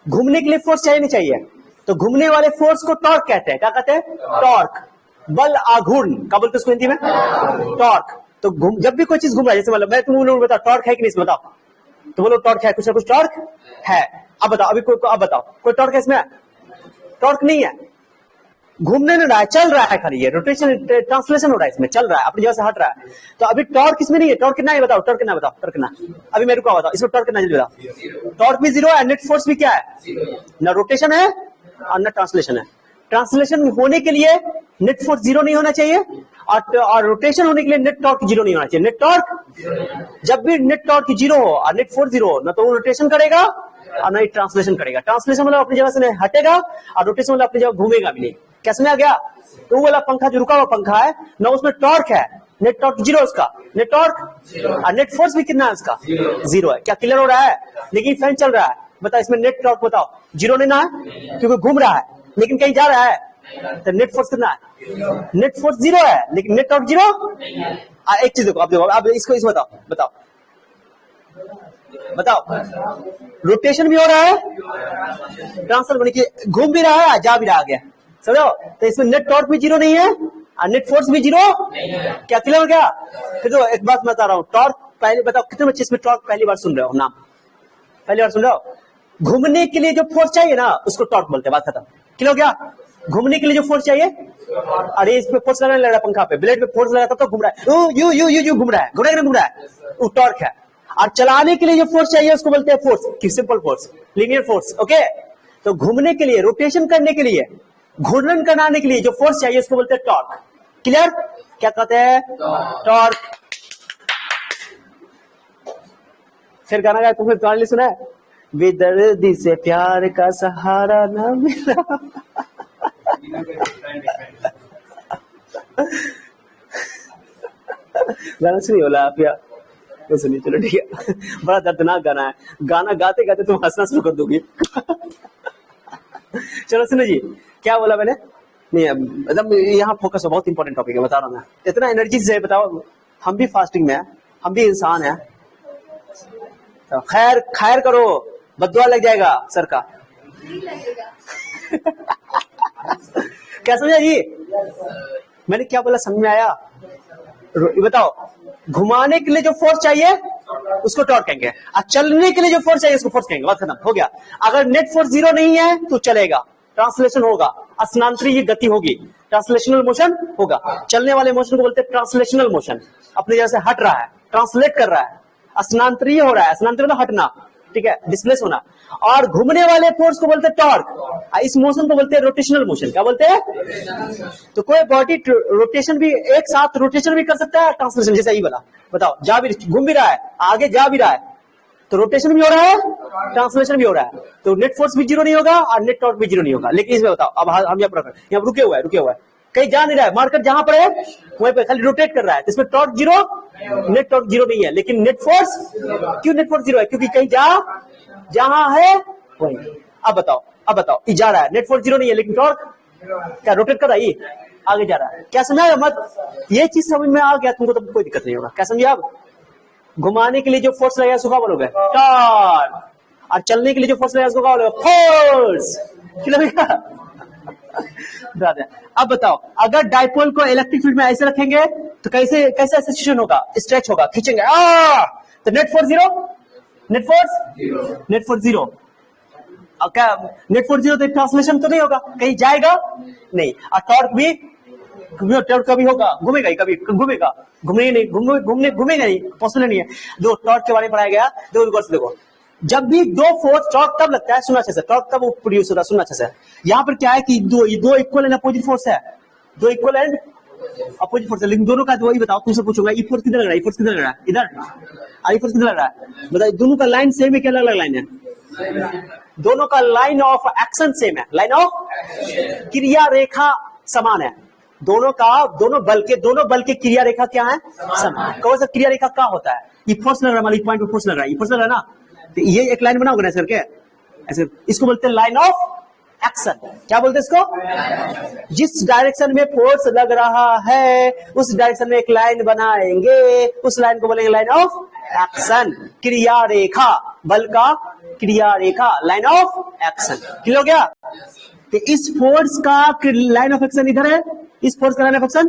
घूमने के लिए फोर्स चाहिए नहीं चाहिए? तो घूमने वाले फोर्स को टॉर्क कहते हैं। क्या कहते हैं? टॉर्क। बल आघूर्ण क्या बोलते हैं उसको हिंदी में? टॉर्क। तो जब भी कोई चीज घूम रहा है, जैसे मतलब मैं तुम लोग बताओ टॉर्क है कि नहीं इसमें, बताओ तो बोलो टॉर्क है, कुछ ना कुछ टॉर्क है। अब बताओ, अभी अब बताओ कोई टॉर्क है इसमें? टॉर्क नहीं है, घूमने नहीं रहा है, चल रहा है खाली, ये रोटेशन ट्रांसलेशन हो रहा है, इसमें चल रहा है, अपनी जगह से हट रहा है। तो अभी टॉर्क इसमें नहीं है। टॉर्क कितना है बताओ? टॉर्क कितना बताओ? टॉर्क कितना? अभी मेरे को बताओ, इसमें टॉर्क कितना जल्दी बताओ? टॉर्क भी जीरो है, नेट फोर्स भी क्या है? ना रोटेशन है और ना ट्रांसलेशन है। ट्रांसलेशन होने के लिए नेट फोर्स जीरो नहीं होना चाहिए, और रोटेशन होने के लिए नेट टॉर्क जीरो नहीं होना चाहिए। नेट टॉर्क, जब भी नेट टॉर्क जीरो हो और नेट फोर्स जीरो हो, ना तो वो रोटेशन करेगा और ना ही ट्रांसलेशन करेगा। ट्रांसलेशन मतलब अपनी जगह से हटेगा, और रोटेशन मतलब अपनी जगह घूमेगा भी नहीं। क्या समझ आ गया? तो वो वाला पंखा जो रुका हुआ पंखा है ना, उसमें टॉर्क है, नेट टॉर्क जीरो उसका, नेट टॉर्क, और नेट फोर्स भी कितना है उसका? जीरो है। क्या क्लियर हो रहा है? लेकिन फैन चल रहा है, बताओ इसमें नेट टॉर्क बताओ जीरो नहीं ना है, क्योंकि घूम रहा है लेकिन कहीं जा रहा है, तो नेट फोर्स कितना है? नेट फोर्स जीरो है लेकिन नेट टॉर्क जीरो। एक चीज देखो, आप देखो, आप इसको इस बताओ, बताओ बताओ, रोटेशन भी हो रहा है, ट्रांसफर होने की, घूम भी रहा है, जा भी रहा है, समझो? तो इसमें नेट टॉर्क भी जीरो नहीं है और नेट फोर्स भी जीरो। क्या क्लियर हो गया? फिर तो एक बात बता रहा हूँ, टॉर्क पहले बताओ, कितने बच्चे इसमें टॉर्क पहली बार सुन रहे हो? नाम पहली बार सुन रहे हो? घूमने के लिए जो फोर्स चाहिए ना, उसको टॉर्क बोलते हैं। बात खत्म। क्लियर हो गया? घूमने के लिए जो फोर्स चाहिए, अरे इस पे फोर्स लगाने लग रहा है, पंखा पे ब्लेड पे फोर्स लगा तब तो घूम रहा है, यू घूम रहा है, घूम रहा है, वो टॉर्क है। और चलाने के लिए जो फोर्स चाहिए उसको बोलते हैं force, simple force, linear force. Okay, तो घूमने के लिए, रोटेशन करने के लिए, घूर्णन कराने के लिए जो फोर्स चाहिए उसको बोलते हैं टॉर्क। क्लियर? क्या कहते हैं? टॉर्क। फिर गाना गाया तुमने तुम्हारे लिए सुना है, बेदर्दी से प्यार का सहारा ना मिला। गाना सुनिए बोला आप या सुनिए? चलो ठीक है, बड़ा दर्दनाक गाना है, गाना गाते गाते तुम हंसना शुरू कर दोगी। चलो सुनो जी, क्या बोला मैंने? नहीं मतलब यहाँ फोकस हो, बहुत इंपॉर्टेंट टॉपिक है, बता रहा हूँ मैं। इतना एनर्जी से बताओ, हम भी फास्टिंग में है, हम भी इंसान है, तो खैर खैर करो, बदुआ लग जाएगा सर का। क्या समझा जी? मैंने क्या बोला, समझ में आया? बताओ, घुमाने के लिए जो फोर्स चाहिए उसको टॉर्क कहेंगे, और चलने के लिए जो फोर्स चाहिए उसको फोर्स कहेंगे। बात खत्म हो गया। अगर नेट फोर्स जीरो नहीं है तो चलेगा, ट्रांसलेशन होगा, स्थानांतरीय गति होगी, ट्रांसलेशनल मोशन होगा। चलने वाले मोशन को बोलते हैं ट्रांसलेशनल मोशन, अपनी जगह से हट रहा है, ट्रांसलेट कर रहा है, स्थानांतरीय हो रहा है, स्थानांतरीय मतलब हटना, ठीक है, डिस्प्लेस होना। और घूमने वाले फोर्स को बोलते हैं टॉर्क, इस मोशन को बोलते हैं रोटेशनल मोशन। क्या बोलते हैं? तो कोई बॉडी रोटेशन भी, एक साथ रोटेशन भी कर सकता है, ट्रांसलेशन, जैसा ही बोला। बताओ, जा भी, घूम भी रहा है, आगे जा भी रहा है, तो रोटेशन भी हो रहा है, ट्रांसलेशन भी हो रहा है, तो नेट फोर्स भी जीरो नहीं होगा और नेट टॉर्क भी जीरो नहीं होगा। लेकिन इसमें बताओ, अब हम यहाँ रुके हुआ है, कहीं जा नहीं रहा है, मार्कर जहां पर है वहीं पे खाली रोटेट कर रहा है, इसमें torque zero, net torque zero नहीं है। लेकिन नेट फोर्स, क्यों नेट फोर्स जीरो है? क्योंकि कहीं जहां है वहीं। अब बताओ, जा रहा है, नेट फोर्स जीरो नहीं है, लेकिन टॉर्क क्या रोटेट कर रहा है, आगे जा रहा है। क्या समझा? मत ये चीज समझ में आ गया तुमको तो कोई दिक्कत नहीं होगा। क्या समझे? आप घुमाने के लिए जो फोर्स लगेगा उसको क्या बोलोगे? टॉर्क। और चलने के लिए जो फोर्स लगेगा उसको क्या बोलोगे? फोर्स। अब बताओ, अगर डाइपोल को इलेक्ट्रिक फील्ड में ऐसे रखेंगे तो कैसे सिचुएशन होगा? स्ट्रेच होगा, खींचेंगे, तो net force zero, net force zero. क्या नेट फोर्स जीरो? तो ट्रांसलेशन तो नहीं होगा, कहीं जाएगा नहीं। और टॉर्क भी, टॉर्क कभी होगा, घूमेगा ही, कभी घूमेगा, घूमेगा नहीं, पॉसिबल नहीं है। दो टॉर्क के बारे में पढ़ाया गया, देखो, जब भी दो फोर्स, टॉर्क तब लगता है, सुना अच्छे से, टॉर्क तब प्रोड्यूस होता है, सुना अच्छे से। यहाँ पर क्या है कि दो इक्वल एंड अपोजिट फोर्स है, दो इक्वल एंड अपोजिट फोर्स है, लेकिन दोनों का वही बताओ, तुमसे पूछूंगा ई फोर्स किधर लग रहा है, ई फोर्स किधर लग रहा है, इधर, आई फोर्स किधर लग रहा है, बताओ। दोनों का लाइन सेम है क्या अलग अलग लाइन है? दोनों का लाइन ऑफ एक्शन सेम है, लाइन ऑफ क्रिया रेखा समान है। दोनों बल के क्रिया रेखा क्या है? समान। कौन सा क्रिया रेखा क्या होता है? ये फोर्स लग रहा है, मान लो पॉइंट पे फोर्स लग रहा है, ये फोर्स लग रहा है ना, तो ये एक लाइन बनाओगे ना सर के ऐसे, इसको बोलते हैं लाइन ऑफ एक्शन। क्या बोलते हैं इसको? जिस डायरेक्शन में फोर्स लग रहा है उस डायरेक्शन में एक लाइन बनाएंगे, उस लाइन को बोलेंगे लाइन ऑफ एक्शन। क्रिया रेखा, बल का क्रिया रेखा, लाइन ऑफ एक्शन। क्लियर हो गया? तो इस फोर्स का लाइन ऑफ एक्शन इधर है, इस फोर्स का line of action,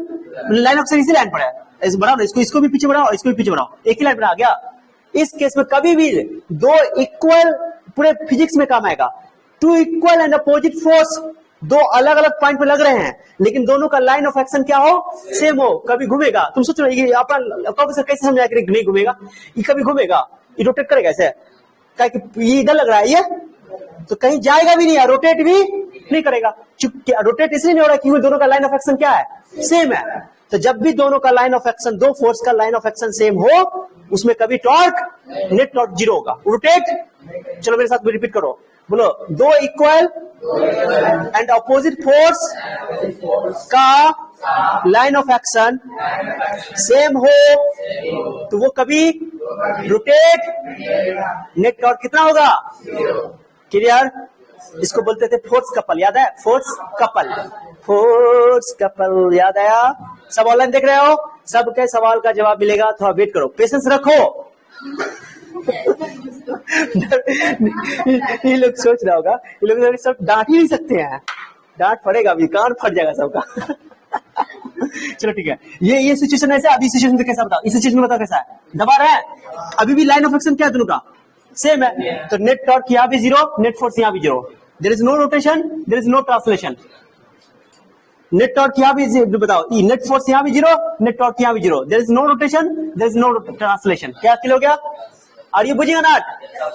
line of action इसी लाइन पर है। इस बढ़ाओ ना, इसको भी पीछे बढ़ाओ, इसको भी पीछे बढ़ाओ, एक ही लाइन पर आ गया। इस केस में कभी भी दो इक्वल, पूरे फिजिक्स में काम आएगा, two equal and opposite force दो अलग अलग पॉइंट पे लग रहे हैं, लेकिन दोनों का लाइन ऑफ एक्शन क्या हो? सेम हो, कभी घूमेगा। तुम सोच रहे हो अपन कैसे समझाया कि नहीं घूमेगा, ये कभी घूमेगा, ये रोटेट करेगा ऐसे, ये इधर लग रहा है, ये तो कहीं जाएगा भी नहीं, रोटेट भी नहीं करेगा। रोटेट इसलिए नहीं हो रहा क्योंकि दोनों का लाइन ऑफ एक्शन क्या है? सेम है। तो जब भी दोनों का लाइन ऑफ एक्शन, दो फोर्स का लाइन ऑफ एक्शन सेम हो, उसमें कभी टॉर्क, नेट टॉर्क जीरो होगा। रोटेट, चलो मेरे साथ रिपीट करो, बोलो, दो इक्वल एंड अपोजिट फोर्स का लाइन ऑफ एक्शन सेम हो तो वो कभी रोटेट, नेट टॉर्क कितना होगा? क्लियर? इसको बोलते थे फोर्स कपल, याद है? फोर्स कपल, फोर्स कपल याद आया? सब ऑनलाइन देख रहे हो? सबके सवाल का जवाब मिलेगा, थोड़ा वेट करो, पेशेंस रखो। ये लोग सोच रहा होगा, ये लोग सब डांट ही नहीं सकते हैं, डांट पड़ेगा, अभी कान फट जाएगा सबका। चलो ठीक है, ये सिचुएशन ऐसे, अभी सिचुएशन में कैसा बताओ, इस सिचुएशन में बताओ कैसा है? दबा रहा है, अभी भी लाइन ऑफ एक्शन क्या है दोनों का? सेम है। तो नेट टॉर्क यहाँ भी जीरो, नेट फोर्स यहाँ भी zero, there is no rotation, there is no translation. Net torque यहाँ भी बताओ, नेट फोर्स यहाँ भी जीरो, नेट टॉर्क यहाँ भी zero, there is no rotation, there is no translation. क्या क्लियर हो गया? और ये बुझेगा ना?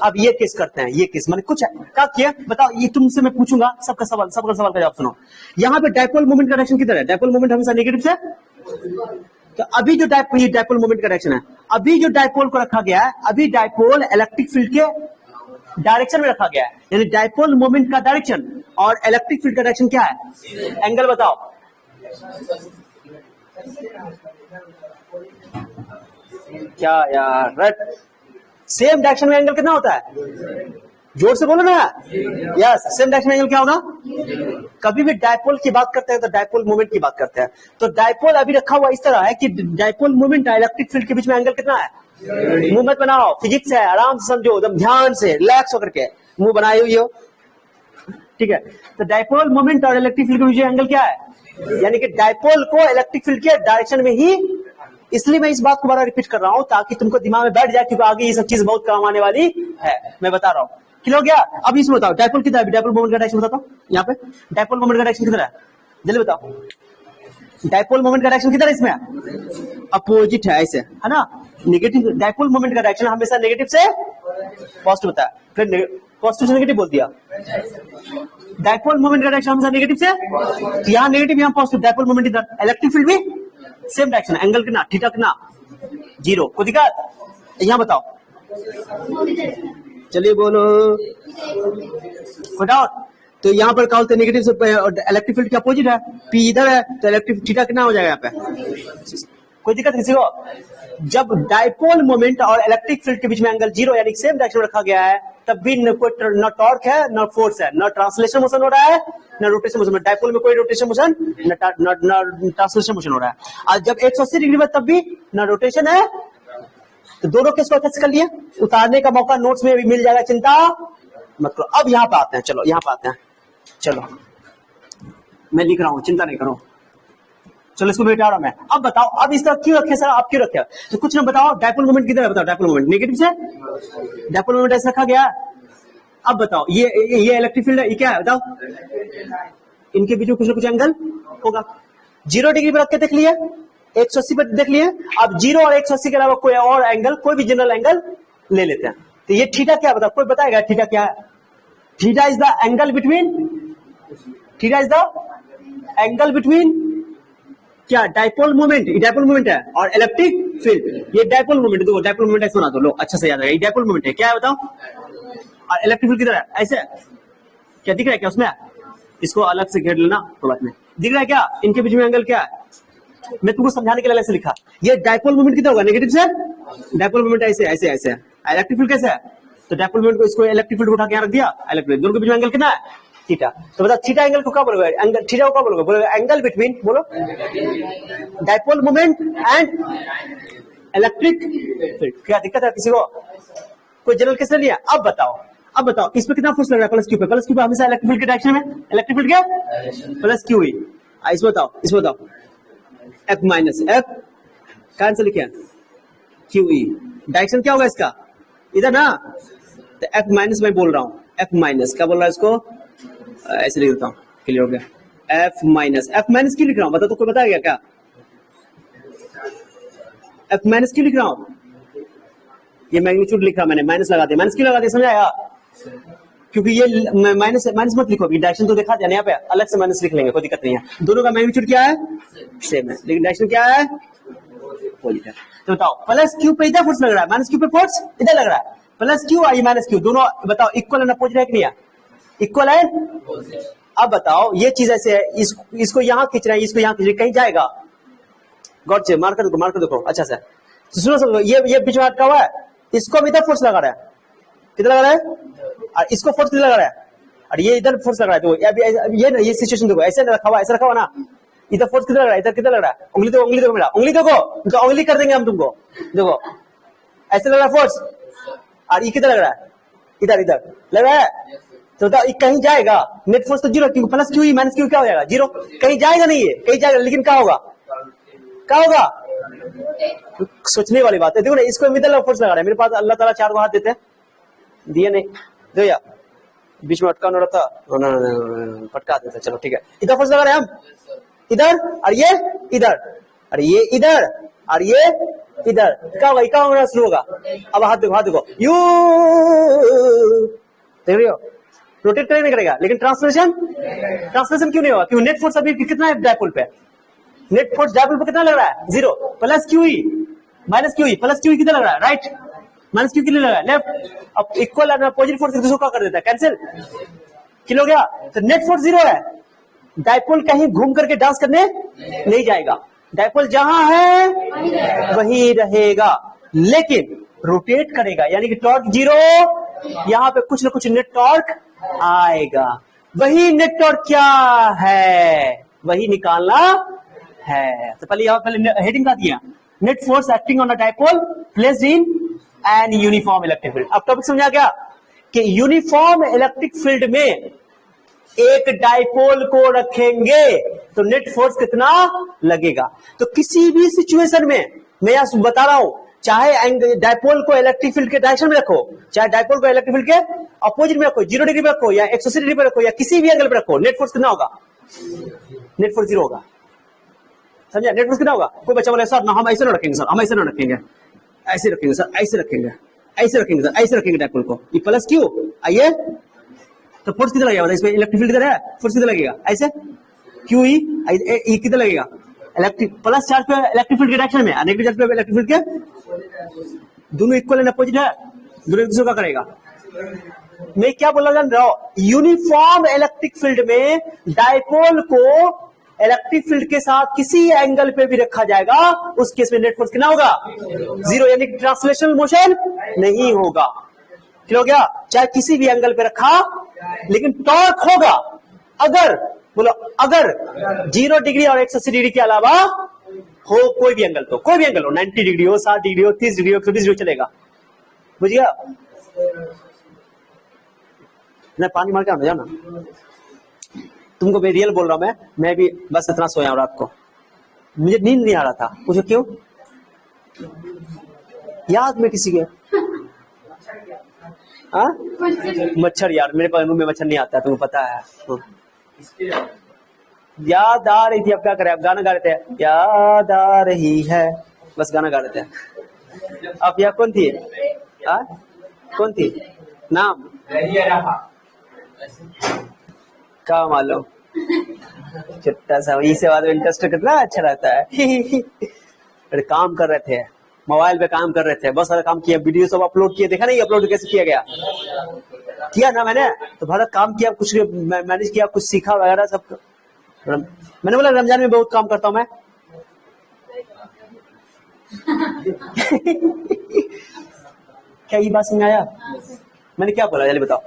अब ये केस करते हैं, ये केस मैंने कुछ क्या किया बताओ, ये तुमसे मैं पूछूंगा, सबका सवाल का जवाब सुनो। यहाँ पे डायपोल मोमेंट का डायरेक्शन किधर है? डायपोल मोमेंट हमेशा नेगेटिव से, तो अभी जो डायपोल मोमेंट का डायरेक्शन है, अभी जो डायपोल को रखा गया है, अभी डायपोल इलेक्ट्रिक फील्ड के डायरेक्शन में रखा गया है, यानी डायपोल मोमेंट का डायरेक्शन और इलेक्ट्रिक फील्ड का डायरेक्शन क्या है? एंगल बताओ। क्या यार, रट, सेम डायरेक्शन में एंगल कितना होता है? जोर से बोलो ना। यस, सेम डायरेक्शन में एंगल क्या होगा? कभी भी डायपोल की बात करते हैं तो डायपोल मोमेंट की बात करते हैं, तो डायपोल अभी रखा हुआ इस तरह है कि डायपोल मोमेंट इलेक्ट्रिक फील्ड के बीच में एंगल कितना है? मूवमेंट बनाओ, फिजिक्स है, आराम से समझो, एकदम ध्यान से रिलैक्स होकर के मुंह बनाए हुई हो, ठीक है? तो डायपोल मोमेंट और इलेक्ट्रिक फील्ड के बीच में एंगल क्या है? यानी कि डायपोल को इलेक्ट्रिक फील्ड के डायरेक्शन में ही, इसलिए मैं इस बात को बार रिपीट कर रहा हूं ताकि तुमको दिमाग में बैठ जाए, क्योंकि आगे ये सब चीज बहुत काम आने वाली है, मैं बता रहा हूं। क्लियर हो गया? अब इसमें बताओ डायपोल किधर है? डायपोल मोमेंट का डायरेक्शन बताओ, यहाँ पे डायपोल मोमेंट का डायरेक्शन किधर है? जल्दी बताओ, डायपोल मोमेंट का डायरेक्शन किधर है? इसमें अपोजिट है, ऐसे है ना? नेगेटिव, डायपोल मोमेंट का डायरेक्शन हमेशा नेगेटिव से पॉजिटिव होता है, फिर पॉजिटिव से नेगेटिव बोल दिया। डायपोल मोमेंट का डायरेक्शन हमेशा नेगेटिव से, तो यहाँ नेगेटिव, यहाँ पॉजिटिव, डायपोल मोमेंट इधर, इलेक्ट्रिक फील्ड भी सेम डायरेक्शन, एंगल कितना? थीटा कितना? जीरो। कोई दिक्कत? यहाँ बताओ, चलिए बोलो, फटाफट। तो यहाँ पर क्या बोलते हैं? नेगेटिव से इलेक्ट्रिक फील्ड के अपोजिट है, पी इधर है, तो इलेक्ट्रिक थीटा कितना हो जाएगा यहाँ पे? कोई दिक्कत किसी को? जब डायपोल मोमेंट और इलेक्ट्रिक फील्ड के बीच में एंगल जीरो यानी सेम डायरेक्शन रखा गया है, तब भी न टॉर्क है, न फोर्स है, न ट्रांसलेशन मोशन हो रहा है, न रोटेशन मोशन। डायपोल में कोई रोटेशन मोशन, न ट्रांसलेशन मोशन हो रहा है। और जब 180 डिग्री में, तब भी न रोटेशन है। तो दोनों केस को अच्छे कर लिए, उतारने का मौका नोट्स में भी मिल जाएगा, चिंता मत करो। अब यहाँ पे आते हैं, चलो यहाँ पे आते हैं, चलो मैं लिख रहा हूँ, चिंता नहीं करो, चलो इसको बैठा रहा हूं मैं। अब बताओ, अब इस तरह क्यों रखे सर? आप क्यों रखे? तो कुछ ना बताओ, डायपोल मोमेंट किधर है? बताओ, डायपोल मोमेंट नेगेटिव से, डायपोल मोमेंट ऐसे रखा गया। अब बताओ, ये इलेक्ट्रिक फील्ड है, ये क्या है बताओ? इनके बीच में कुछ ना कुछ एंगल होगा। 0 डिग्री पर रख के देख लिए, 180 पर देख लिए। अब 0 और 180 के अलावा कोई और एंगल, कोई भी जनरल एंगल ले लेते हैं। तो ये थीटा क्या बताओ? कोई बताएगा थीटा क्या है? Theta is the angle between, theta is the angle between क्या डाइपोल मोमेंट, डाइपोल मोमेंट है, और इलेक्ट्रिक फील्ड, ये डाइपोल मोमेंट, देखो डाइपोल मोमेंट ऐसे बना दो, लो अच्छा से याद रहे, डाइपोल मोमेंट है, क्या है बताओ, और इलेक्ट्रिक फील्ड किधर है, ऐसे क्या दिख रहा है क्या उसमें, इसको अलग से घेर लेना तो बात नहीं, दिख रहा है क्या इनके बीच में एंगल क्या है, मैं तुमको समझाने के लिए ऐसे लिखा, ये डाइपोल मोमेंट कितना होगा, नेगेटिव से, डाइपोल मोमेंट ऐसे ऐसे ऐसे, इलेक्ट्रिक फील्ड कैसे है, तो डाइपोल मोमेंट को, इसको इलेक्ट्रिक फील्ड को उठा के यहाँ रख दिया, इलेक्ट्रिक, दोनों के बीच में एंगल कितना है, थीटा, तो बता थीटा एंगल को क्या बोलोगे, एंगल थीटा को क्या बोलोगे, बोलोगे एंगल बिटवीन, बोलो dipole moment and electric field, क्या दिक्कत है किसी को, कोई जनरल केस नहीं है, अब बताओ इसमें कितना फोर्स लग रहा है, प्लस क्यू पे, प्लस क्यू पे हमेशा इलेक्ट्रिक फील्ड के डायरेक्शन में, इलेक्ट्रिक फील्ड क्या प्लस क्यू ही, इसमें बताओ एफ माइनस एफ कैंसिल लिखे क्यू ई, डायरेक्शन क्या होगा इसका, इधर ना, तो एफ माइनस मैं बोल रहा हूँ, एफ माइनस क्या बोल रहा है इसको, ऐसे लिख देता हूँ, क्लियर हो गया, एफ माइनस क्यों लिख रहा हूँ, बता तो कोई बताएगा क्या, एफ माइनस क्यों लिख रहा हूँ, ये मैग्नीट्यूड लिख रहा मैंने, माइनस लगा दिया, माइनस क्यों लगा दिया समझाया, क्योंकि ये माइनस मत लिखो, अभी डायरेक्शन तो दिखा दिया, यहाँ पे अलग से माइनस लिख लेंगे, कोई दिक्कत नहीं है, दोनों का मैग्नीट्यूड क्या है सेम है, लेकिन डायरेक्शन क्या है पॉजिटिव, तो बताओ प्लस क्यू पे इधर फोर्स लग रहा है, माइनस क्यू पे फोर्स इधर लग रहा है, प्लस क्यू और माइनस क्यू दोनों बताओ इक्वल है ना अपोजिट है कि नहीं है, इक्वल है, अब बताओ ये चीज ऐसे है, इसको यहाँ खींच रहे हैं, इसको यहाँ खींच रहे हैं, कहीं जाएगा, गॉड से मार कर देखो अच्छा से, तो सुनो ये बीच में अटका हुआ है, इसको भी इधर फोर्स लगा रहा है, किधर लगा रहा है, और इसको फोर्स किधर लगा रहा है, और ये इधर फोर्स लगा रहा है, तो ये सिचुएशन देखो, ऐसे रखा हुआ ना, इधर फोर्स किधर लग रहा है, इधर किधर लग रहा है, उंगली देखो मेरा, उंगली देखो, तो उंगली कर देंगे हम तुमको, देखो ऐसे लग रहा है फोर्स, और ये किधर लग रहा है, इधर लग रहा है, तो बताओ कहीं जाएगा, नेट फोर्स तो जीरो, क्योंकि प्लस क्यू माइनस क्यू क्या हो जाएगा जीरो, कहीं जाएगा नहीं है, कहीं जाएगा, लेकिन क्या होगा, सोचने वाली बात है, देखो ना इसको मिडल फोर्स लगा रहा है, मेरे पास अल्लाह ताला चार हाथ देते हैं, दिए नहीं, दो या बीच में अटका रहा था, पटका देता, चलो ठीक है, इधर फोर्स लगा रहे हैं हम, इधर और ये इधर, और ये इधर और ये इधर, क्या होगा शुरू होगा, अब हाथ देखो यू, देख रहे हो रोटेट नहीं करेगा, लेकिन ट्रांसलेशन क्यों नहीं होगा, क्यों नेट फोर्स अभी कितना है डाइपोल पे, नेट फोर्स डाइपोल पे कितना लग रहा है zero, plus Q E minus Q E, plus Q E कितना लग रहा है राइट, माइनस क्यू कितने लग रहा है लेफ्ट, अब इक्वल है पॉजिटिव फोर्स एक दूसरे को क्या कर देता है कैंसिल, किल हो गया, तो नेट फोर्स जीरो है, डाइपोल कहीं घूम करके डांस करने नहीं जाएगा, डाइपोल जहां है वही रहेगा, लेकिन रोटेट करेगा, यानी कि टॉर्क जीरो, यहां पे कुछ न कुछ नेट टॉर्क आएगा, वही नेट टॉर्क क्या है वही निकालना है, तो पहले हेडिंग का दिया, net force acting on a dipole placed in an uniform electric field, अब टॉपिक समझा क्या कि यूनिफॉर्म इलेक्ट्रिक फील्ड में एक डाइपोल को रखेंगे तो नेट फोर्स कितना लगेगा, तो किसी भी सिचुएशन में मैं यहां बता रहा हूं, चाहे डाइपोल को इलेक्ट्रिक फील्ड के डायरेक्शन में रखो, चाहे डाइपोल को इलेक्ट्रिक फील्ड के अपोजिट में रखो, 0 डिग्री पे रखो या 180 डिग्री पे रखो या किसी भी एंगल पे रखो, नेट फोर्स कितना होगा, नेट फोर्स जीरो होगा, समझा, नेट फोर्स कितना होगा, कोई बच्चा बोले सर ना हम ऐसे ना रखेंगे, सर हम ऐसे ना रखेंगे, ऐसे रखेंगे सर, ऐसे रखेंगे, ऐसे रखेंगे सर, ऐसे रखेंगे डाइपोल को, ये प्लस क्यू आइए, तो फोर्स कितना लगेगा, इसमें इलेक्ट्रिक फील्ड किधर है, फोर्स कितना लगेगा, ऐसे क्यू ई कितना लगेगा, इलेक्ट्रिक प्लस चार्ज पे इलेक्ट्रिक फील्ड के डायरेक्शन में, नेगेटिव चार्ज पे इलेक्ट्रिक फील्ड के, दोनों इक्वल एंड अपोजिट है, दोनों एक दूसरे का करेगा, मैं क्या बोल रहा हूं, यूनिफॉर्म इलेक्ट्रिक फील्ड में डाइपोल को इलेक्ट्रिक फील्ड के साथ किसी एंगल पे भी रखा जाएगा, उस केस में नेट फोर्स कितना होगा जीरो, यानी ट्रांसलेशनल मोशन नहीं होगा, ठीक हो गया, चाहे किसी भी एंगल पे रखा, लेकिन टॉर्क होगा, अगर बोलो अगर 0 डिग्री और 180 डिग्री के अलावा हो कोई भी एंगल, तो कोई भी एंगल हो, 90 डिग्री हो, 60 डिग्री हो, 30 डिग्री हो, 30 डिग्री चलेगा, बुझ गया, नहीं पानी मार के आना जाना, तुमको मैं रियल बोल रहा हूं, मैं भी बस इतना सोया हूं रात को, मुझे नींद नहीं आ रहा था, पूछो क्यों, याद में किसी के मच्छर, यार मेरे पास रूम में मच्छर नहीं आता, तुम्हें पता है, याद आ रही थी, अब क्या करें, अब गाना गा रहे थे, याद आ रही है, बस गाना गा रहे थे, अब यह कौन थी, कौन थी नाम, क्या मालूम, छोटा सा वही से बाद में इंटरेस्ट कितना अच्छा रहता है। अरे काम कर रहे थे, मोबाइल पे काम कर रहे थे, बहुत सारा काम किया, वीडियो सब अपलोड किए, देखा नहीं अपलोड कैसे किया गया? किया ना मैंने, तो भारत काम किया, कुछ मैनेज किया, कुछ सीखा वगैरह सब। मैंने बोला रमजान में बहुत काम करता हूँ मैं। क्या ये बात समझ आया? मैंने क्या बोला जल्दी बताओ,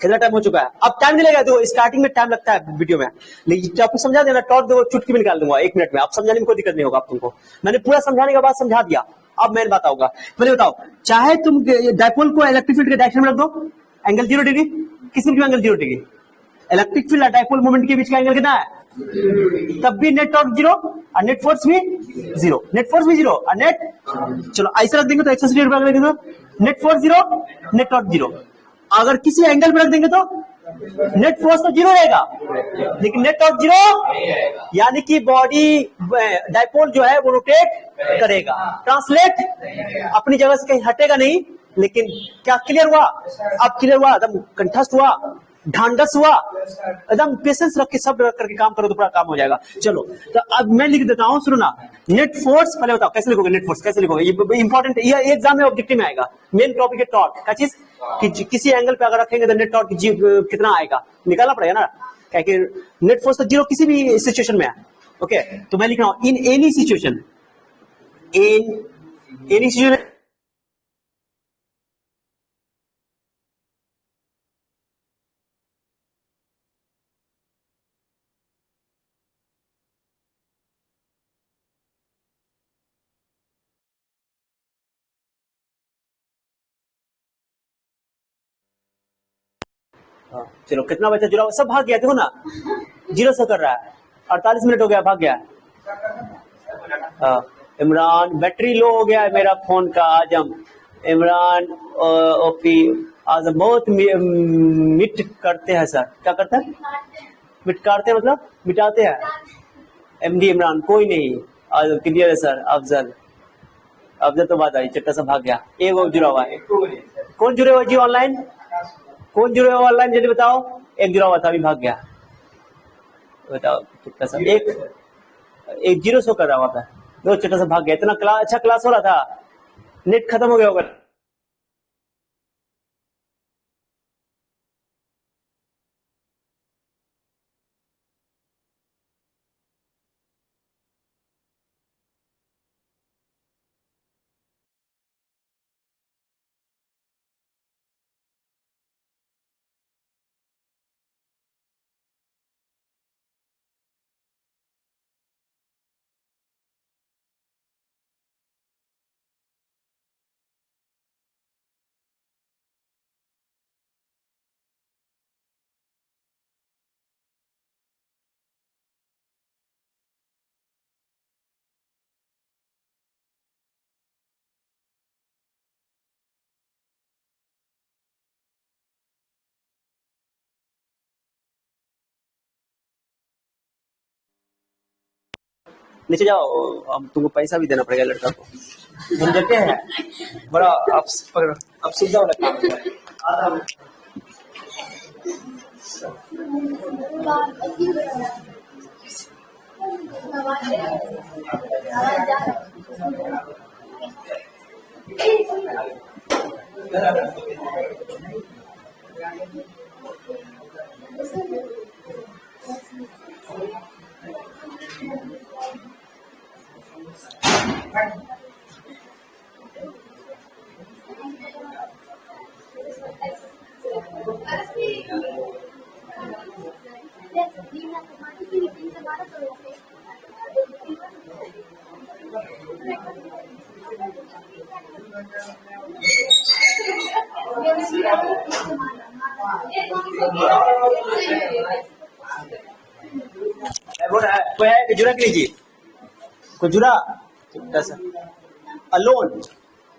कितना टाइम हो चुका है? अब टाइम नहीं लगेगा, तो स्टार्टिंग में टाइम लगता है वीडियो में, लेकिन आपको समझा देना, टॉर्क दो चुटकी में निकाल दूंगा 1 मिनट में। आप समझाने में कोई दिक्कत नहीं होगा आप तुमको, मैंने पूरा समझाने के बाद समझा दिया। अब मैं बात आऊंगा, मैंने बताओ, चाहे तुम डायपोल को इलेक्ट्रिक फील्ड के डायरेक्शन में रख दो, एंगल 0 डिग्री, किसी भी एंगल 0 डिग्री, इलेक्ट्रिक फील्ड और डायपोल मोमेंट के बीच का एंगल कितना है? तब भी नेट टॉर्क 0 और नेट फोर्स भी 0, नेट फोर्स भी 0 और नेट, चलो ऐसा रख देंगे तो एक्सेस नेट फोर्स 0, नेट टॉर्क 0। अगर किसी एंगल पे रख देंगे तो नेट फोर्स तो 0 रहेगा, लेकिन नेट टॉर्क 0, यानी कि बॉडी डायपोल जो है वो रोटेट करेगा, ट्रांसलेट अपनी जगह से कहीं हटेगा नहीं। लेकिन क्या क्लियर हुआ? अब क्लियर हुआ, एकदम कंठस्थ हुआ, ढांढस हुआ, एकदम पेशेंस रख के सब रख करके काम करो तो पूरा काम हो जाएगा। चलो तो अब मैं लिख देता हूं, सुनो ना। नेट फोर्स, पहले बताओ कैसे लिखोगे नेट फोर्स, कैसे लिखोगे? ये इंपॉर्टेंट, ये एग्जाम में ऑब्जेक्टिव में आएगा। मेन टॉपिक है टॉर्क का चीज, कि किसी एंगल पे अगर रखेंगे तो नेट टॉर्क कितना आएगा निकालना पड़ेगा ना, क्या कि नेट फोर्स तो 0 किसी भी सिचुएशन में है। ओके, तो मैं लिख रहा हूं in any situation, in any situation. चलो कितना बचा जुड़ा हुआ? सब भाग गया, देखो ना 0 से कर रहा है, 48 मिनट हो गया, भाग गया। इमरान, बैटरी लो हो गया है मेरा फोन का। आजम इमरान ओपी आज बहुत मिट करते हैं सर, क्या करते हैं? मिट काटते हैं मतलब मिटाते हैं। एमडी इमरान कोई नहीं, आज क्लियर है सर। अफजल, अफजल तो बात आई, चट्टा सा भाग गया। एक वो जुड़ा हुआ है, कौन जुड़े हुआ जी ऑनलाइन? कौन जुड़े हुआ ऑनलाइन जल्दी बताओ? एक जुड़ा हुआ था, अभी भाग गया। बताओ चट्टा सा, एक 0 शो कर रहा हुआ था, दो चट्टा सा भाग गया। इतना अच्छा क्लास हो रहा था, नेट खत्म हो गया होगा। नीचे जाओ, अब तुमको पैसा भी देना पड़ेगा लड़का को। झंझटे हैं बड़ा, अब सुविधा वाला काम है। कोई है जुड़ा कि नहीं जी? कोई जुड़ा? अलोन,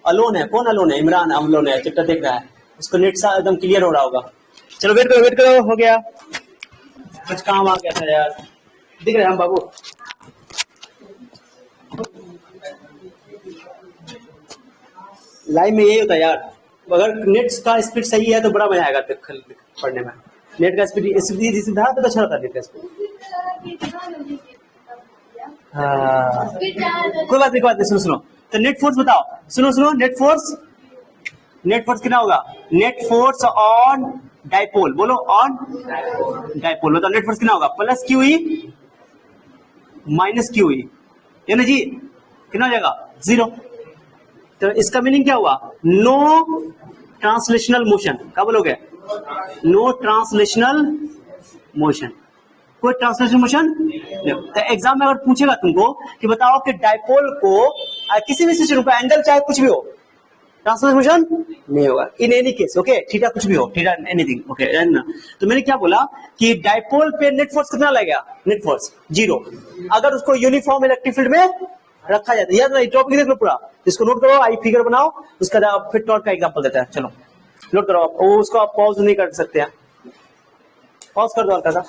अलोन है, कौन अलोन है? इमरान अलोन है, चिट्टा देख रहा है, उसको नेट सा एकदम क्लियर हो रहा होगा। चलो वेट करो, वेट करो, हो गया। कुछ काम आ गया था यार, दिख रहे हम बाबू। लाइव में यही होता है यार, अगर नेट का स्पीड सही है तो बड़ा मजा आएगा पढ़ने में। नेट का स्पीड सीधा तो अच्छा रहता है नेट का स्पीड। हाँ कोई बात नहीं सुनो सुनो। तो नेट फोर्स बताओ, सुनो नेट फोर्स कितना होगा? नेट फोर्स ऑन डाइपोल, बोलो ऑन डाइपोल बताओ नेट फोर्स कितना होगा? Plus Q E minus Q E, है ना जी? कितना हो जाएगा? 0। तो इसका मीनिंग क्या हुआ? No translational motion. क्या बोलोगे? नो ट्रांसलेशनल मोशन, कोई ट्रांसलेशनल मोशन नहीं। तो एग्जाम में अगर पूछेगा तुमको कि बताओ कि डाइपोल को किसी भी सिचुएशन का एंगल चाहे कुछ भी हो, ट्रांसलेशनल मोशन नहीं होगा in any case. Okay, theta कुछ भी हो, थीटा एनीथिंग। ओके, तो मैंने क्या बोला कि डाइपोल पे नेट फोर्स कितना लगेगा? नेट फोर्स 0 अगर उसको यूनिफॉर्म इलेक्ट्रिक फील्ड में रखा जाता है। याद नहीं, टॉपिक देख लो पूरा, इसको नोट करो, आई फिगर बनाओ, उसका फिर टॉर्क का एग्जांपल देता है। चलो नोट करो, वो उसको आप पॉज नहीं कर सकते हैं, पॉज कर दो हल्का सा,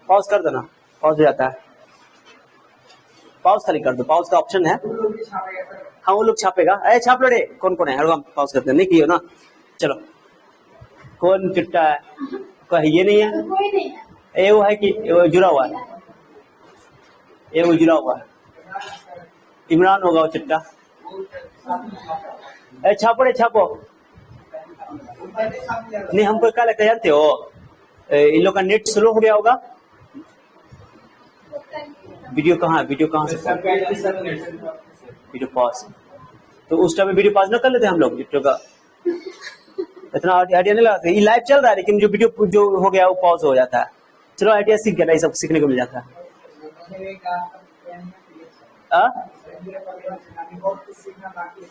पॉज कर देना, पॉज हो जाता है, पॉज खाली कर दो, पॉज का ऑप्शन है। हाँ वो लोग छापेगा, अरे छाप लो रे, कौन कौन है? हर हम पॉज करते हैं, नहीं किए ना। चलो कौन चिट्टा है? कोई ये नहीं है, ये वो है कि वो जुड़ा हुआ है, ये वो जुड़ा हुआ है, इमरान होगा वो चिट्टा। अरे छापो रे छापो। नहीं हमको क्या लगता है जानते हो, इन लोग का नेट स्लो हो गया होगा। वीडियो कहाँ है? वीडियो कहाँ से? वीडियो पॉज, तो उस टाइम में वीडियो पॉज न कर लेते हम लोग, वीडियो का इतना आइडिया नहीं लगाते। ये लाइव चल रहा है लेकिन जो वीडियो जो हो गया वो पॉज हो जाता है। चलो आइडिया सीख गया, ये सब सीखने को मिल जाता है।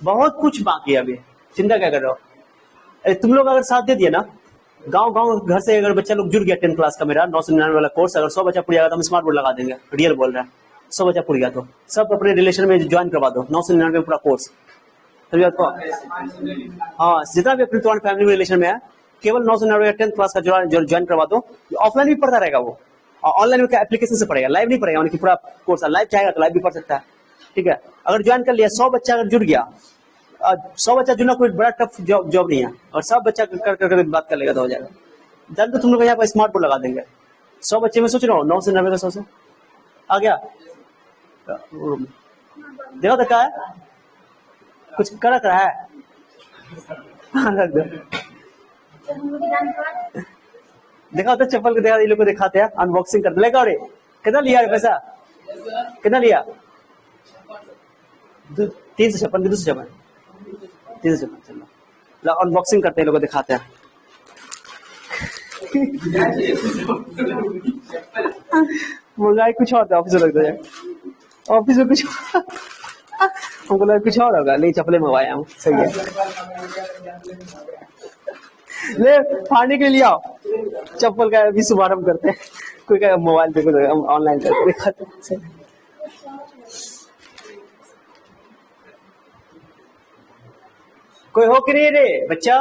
बहुत कुछ बाकी है अभी, चिंता क्या कर रहे हो? अरे तुम लोग अगर साथ दे दिए ना, गांव घर से अगर बच्चा लोग जुड़ गया 10th क्लास का मेरा 999 वाला कोर्स, अगर 100 बच्चा पूरी जाएगा तो हम स्मार्ट बोर्ड लगा देंगे। रियल बोल रहा है, 100 बच्चा पूरी गया तो सब अपने रिलेशन में ज्वाइन करवा दो 999 पूरा कोर्स। हाँ जितना भी अपने तुम्हारे फैमिली में रिलेशन में है, केवल 999 10th क्लास का ज्वाइन करवा दो। ऑफलाइन भी पढ़ता रहेगा वो, ऑनलाइन में एप्लीकेशन से पढ़ेगा, लाइव नहीं पढ़ेगा, उनकी पूरा कोर्स लाइव चाहेगा तो लाइव भी पढ़ सकता है। ठीक है, अगर ज्वाइन कर लिया 100 बच्चा अगर जुड़ गया, 100 बच्चा जुड़ना कोई बड़ा टफ जॉब नहीं है, और सब बच्चा कर बात कर लेगा तो हो जाएगा। जब तो तुम लोग यहाँ पर स्मार्ट बोर्ड लगा देंगे। 100 बच्चे में सोच रहा हूँ 9 से 90 का 100 से आ गया। देखो तो क्या है, कुछ कड़क रहा है। देखा तो चप्पल को देखा, ये लोग को दिखाते हैं, अनबॉक्सिंग करते लेगा। अरे कितना लिया है पैसा? कितना लिया? 356 की 256 356। चलो अनबॉक्सिंग करते हैं, लोगों को दिखाते हैं। मंगाई कुछ और था, ऑफिस में लगता है, ऑफिस में कुछ हमको लगा कुछ और होगा, नहीं चप्पलें मंगवाया हूँ। सही है, ले फाड़ने के लिए आओ, चप्पल का अभी शुभारंभ करते हैं। कोई का मोबाइल पे कुछ ऑनलाइन करके दिखाते हैं। कोई हो कि नहीं रे बच्चा?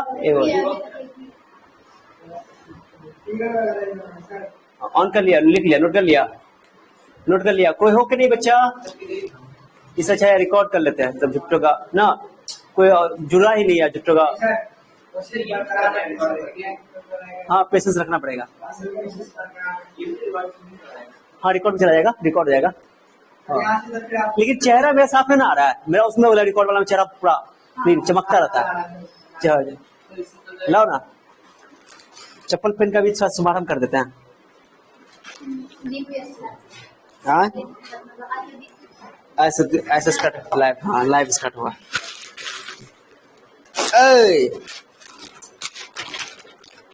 ऑन कर लिया, लिख लिया, नोट कर लिया। कोई हो कि नहीं बच्चा? इस अच्छा है रिकॉर्ड कर लेते हैं, तब जुट्टो का ना कोई जुड़ा ही नहीं है जुट्टो का। हाँ पेशेंस रखना पड़ेगा। हाँ रिकॉर्ड चला जाएगा, रिकॉर्ड हो जाएगा। हाँ। लेकिन चेहरा मेरा साफ नहीं आ रहा है, मेरा उसमें वाला रिकॉर्ड वाला में चेहरा पूरा चमकता रहता है। लाओ ना, चप्पल पहन का भी शुभारंभ कर देते हैं। हाँ ऐसे स्टार्ट लाइव, हाँ लाइव स्टार्ट हुआ।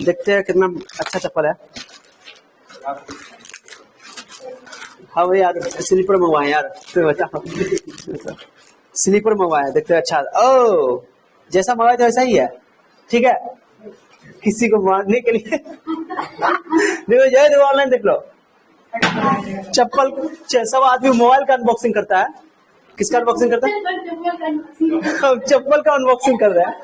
देखते हैं कितना अच्छा चप्पल है। हाँ भाई यार स्लीपर मंगवाए यार, तो बचा स्लीपर मंगवाया, देखते हैं। अच्छा ओ जैसा मंगाया था वैसा ही है, ठीक है। किसी को मारने के लिए देखो जाए तो ऑनलाइन देख लो। चप्पल सब आदमी मोबाइल का अनबॉक्सिंग करता है, किसका अनबॉक्सिंग करता है? चप्पल का अनबॉक्सिंग कर रहा है।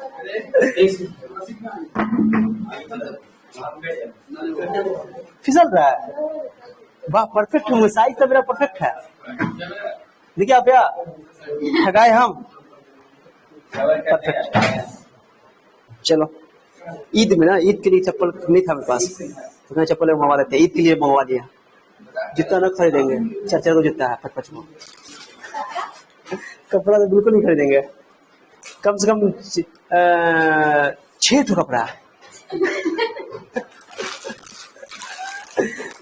फिसल रहा है, वाह परफेक्ट हूँ, साइज तो मेरा परफेक्ट है। देखिए आप यार ठगाए हम, परफेक्ट। चलो ईद में ना, ईद के लिए चप्पल नहीं था मेरे पास, तो मैं चप्पल मंगवा लेते, ईद के लिए मंगवा लिया। जूता न खरीदेंगे, 4-4 को जूता है 5-5 को, कपड़ा तो बिल्कुल नहीं खरीदेंगे। कम से कम 6 ठो कपड़ा है।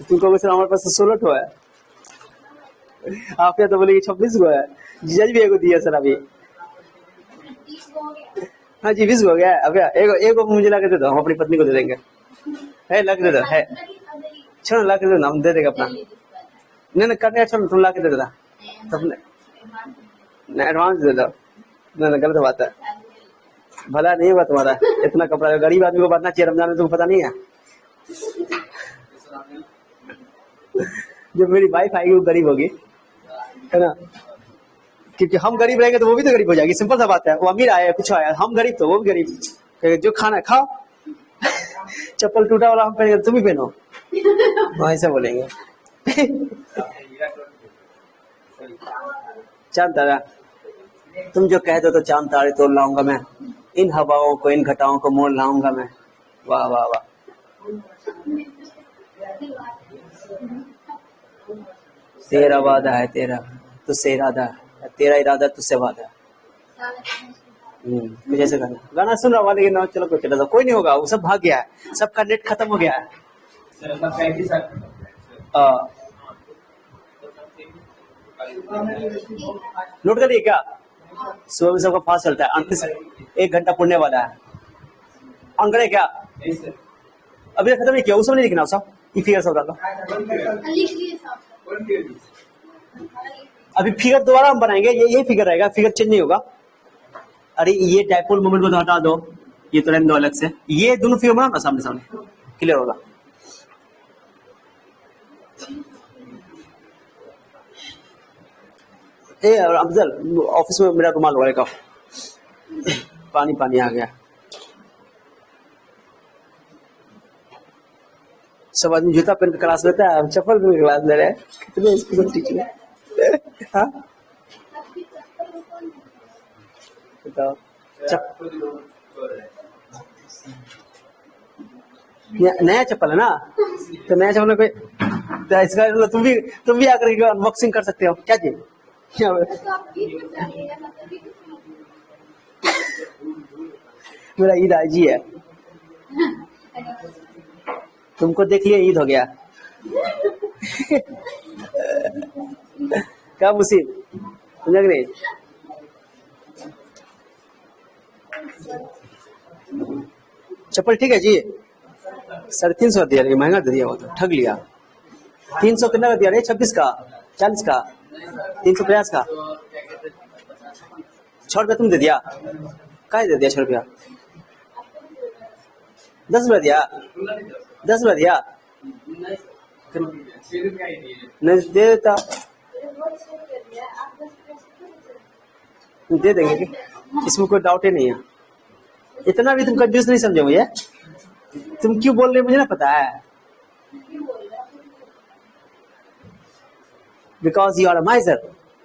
तुमको सर हमारे पास 16 ठो है, आप क्या तो बोले 26 को है। जीजा जी भी एगो दिया सर अभी। हाँ जी 20 हो गया है। अब एगो मुझे ला के दे दो, हम अपनी पत्नी को दे देंगे। है ला के दे दो, है छोड़ ला के दे दो, हम दे देंगे अपना। नहीं करने छोड़, तुम ला के दे देना नहीं, एडवांस दे दो। नहीं गलत बात है, भला नहीं हुआ तुम्हारा। इतना कपड़ा गरीब आदमी को बांटना चाहिए रमजान में, तुमको पता नहीं है। जब मेरी वाइफ आएगी वो गरीब होगी, है ना, क्योंकि हम गरीब रहेंगे तो वो भी तो गरीब हो जाएगी। सिंपल सा बात है। वो अमीर आया कुछ आया, हम गरीब तो वो भी गरीब। जो खाना है खाओ, चप्पल टूटा वाला हम पहनेंगे तुम भी पहनो, ऐसा बोलेंगे। चांद तारा, तुम जो कह दो तो चांद तारे तोड़ लाऊंगा मैं, इन हवाओं को इन घटाओं को मोड़ लाऊंगा मैं। वाह वाह वाह। तेरा वादा है, तेरा तुझसे इरादा है, तेरा इरादा तुझसे वादा। कुछ ऐसे गाना गाना सुन रहा हुआ, लेकिन ना चलो चला था, कोई नहीं होगा, वो सब भाग गया है, सबका नेट खत्म हो गया है। नोट करिए क्या, सुबह में सबका फास्ट चलता है, 1 घंटा पुड़ने वाला है। अंकड़े क्या अभी खत्म नहीं किया, उस समय नहीं लिखना सब, ये फिगर सब डालो। अभी फिगर दोबारा हम बनाएंगे, ये फिगर रहेगा, फिगर चेंज नहीं होगा। अरे ये डाइपोल मोमेंट को तो हटा दो, ये तो रहने दो अलग से, ये दोनों फिगर बनाओ ना सामने सामने, क्लियर होगा। ए अफजल, ऑफिस में मेरा रुमाल वाले का पानी पानी आ गया। सब आदमी जूता पहन के क्लास लेता है, हम चप्पल पहन के क्लास ले रहे हैं। कितने स्कूल टीचर है। हाँ बताओ, नया चप्पल है ना, तो नया चप्पल कोई तो इसका तुम भी आकर अनबॉक्सिंग कर सकते हो। क्या चीज मेरा ईद आज ही है, तुमको देख लिया ईद हो गया। क्या मुसीब समझ रही। चप्पल ठीक है जी, 350 दिया, लेकिन महंगा दे दिया, वो तो ठग लिया। 300 कितना का दिया रे, 26 का 40 का 350 का 6 रुपया तुम दे दिया, क्या दे दिया 6 रुपया, 10 रुपया दिया, 10 रुपया दिया नहीं दे देता, दे देंगे, इसमें कोई डाउट ही नहीं है। इतना भी तुम कंफ्यूज नहीं समझो मुझे, तुम क्यों बोल रहे मुझे ना पता है। Because you are a miser,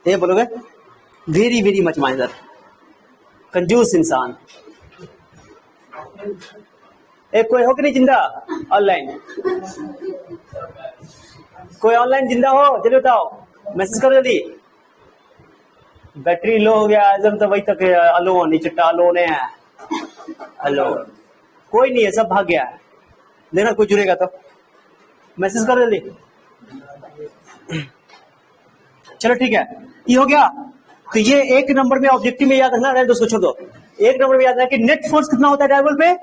ये बोलोगे वेरी वेरी मच माइजर, कंजूस इंसान। एक कोई हो कि नहीं जिंदा ऑनलाइन, कोई ऑनलाइन जिंदा हो जल्दी बताओ, मैसेज करो जल्दी। बैटरी लो हो गया, आजम तो वही तक अलोन ही चिट्टा अलोन है, अलोन कोई नहीं है, सब भाग गया है। देखना कोई जुड़ेगा तो मैसेज करो जल्दी। चलो ठीक है, ये हो गया। तो ये एक नंबर में ऑब्जेक्टिव में याद रखना, रहने दो उसको छोड़ दो। एक नंबर में याद रखना कि नेट फोर्स कितना होता है डायपोल पे,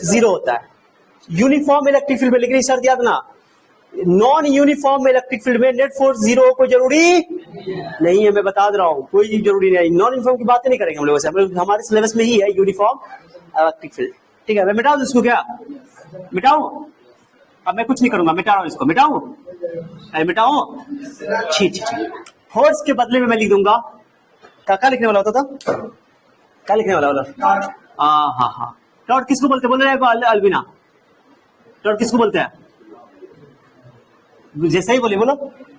0 होता है। यूनिफॉर्म इलेक्ट्रिक फील्ड में, लेकिन शर्त याद ना, नॉन यूनिफॉर्म इलेक्ट्रिक फील्ड में नेट फोर्स 0 कोई जरूरी नहीं है, मैं बता दे रहा हूँ, कोई जरूरी नहीं। नॉन यूनिफॉर्म की बातें नहीं करेंगे हम लोग, हमारे सिलेबस में ही है यूनिफॉर्म इलेक्ट्रिक फील्ड। ठीक है, मैं मिटा दूं इसको, क्या मिटाऊं? अब मैं कुछ नहीं करूंगा, मिटा रहा हूं इसको, मिटाऊं? अरे मिटाऊं? ठीक, फोर्स के बदले में मैं लिख दूंगा, क्या लिखने वाला होता था, क्या लिखने वाला होता? हाँ, टॉर्क किसको बोलते, बोल रहे हैं अलविना, टॉर्क किसको बोलते हैं? जैसे ही बोलो,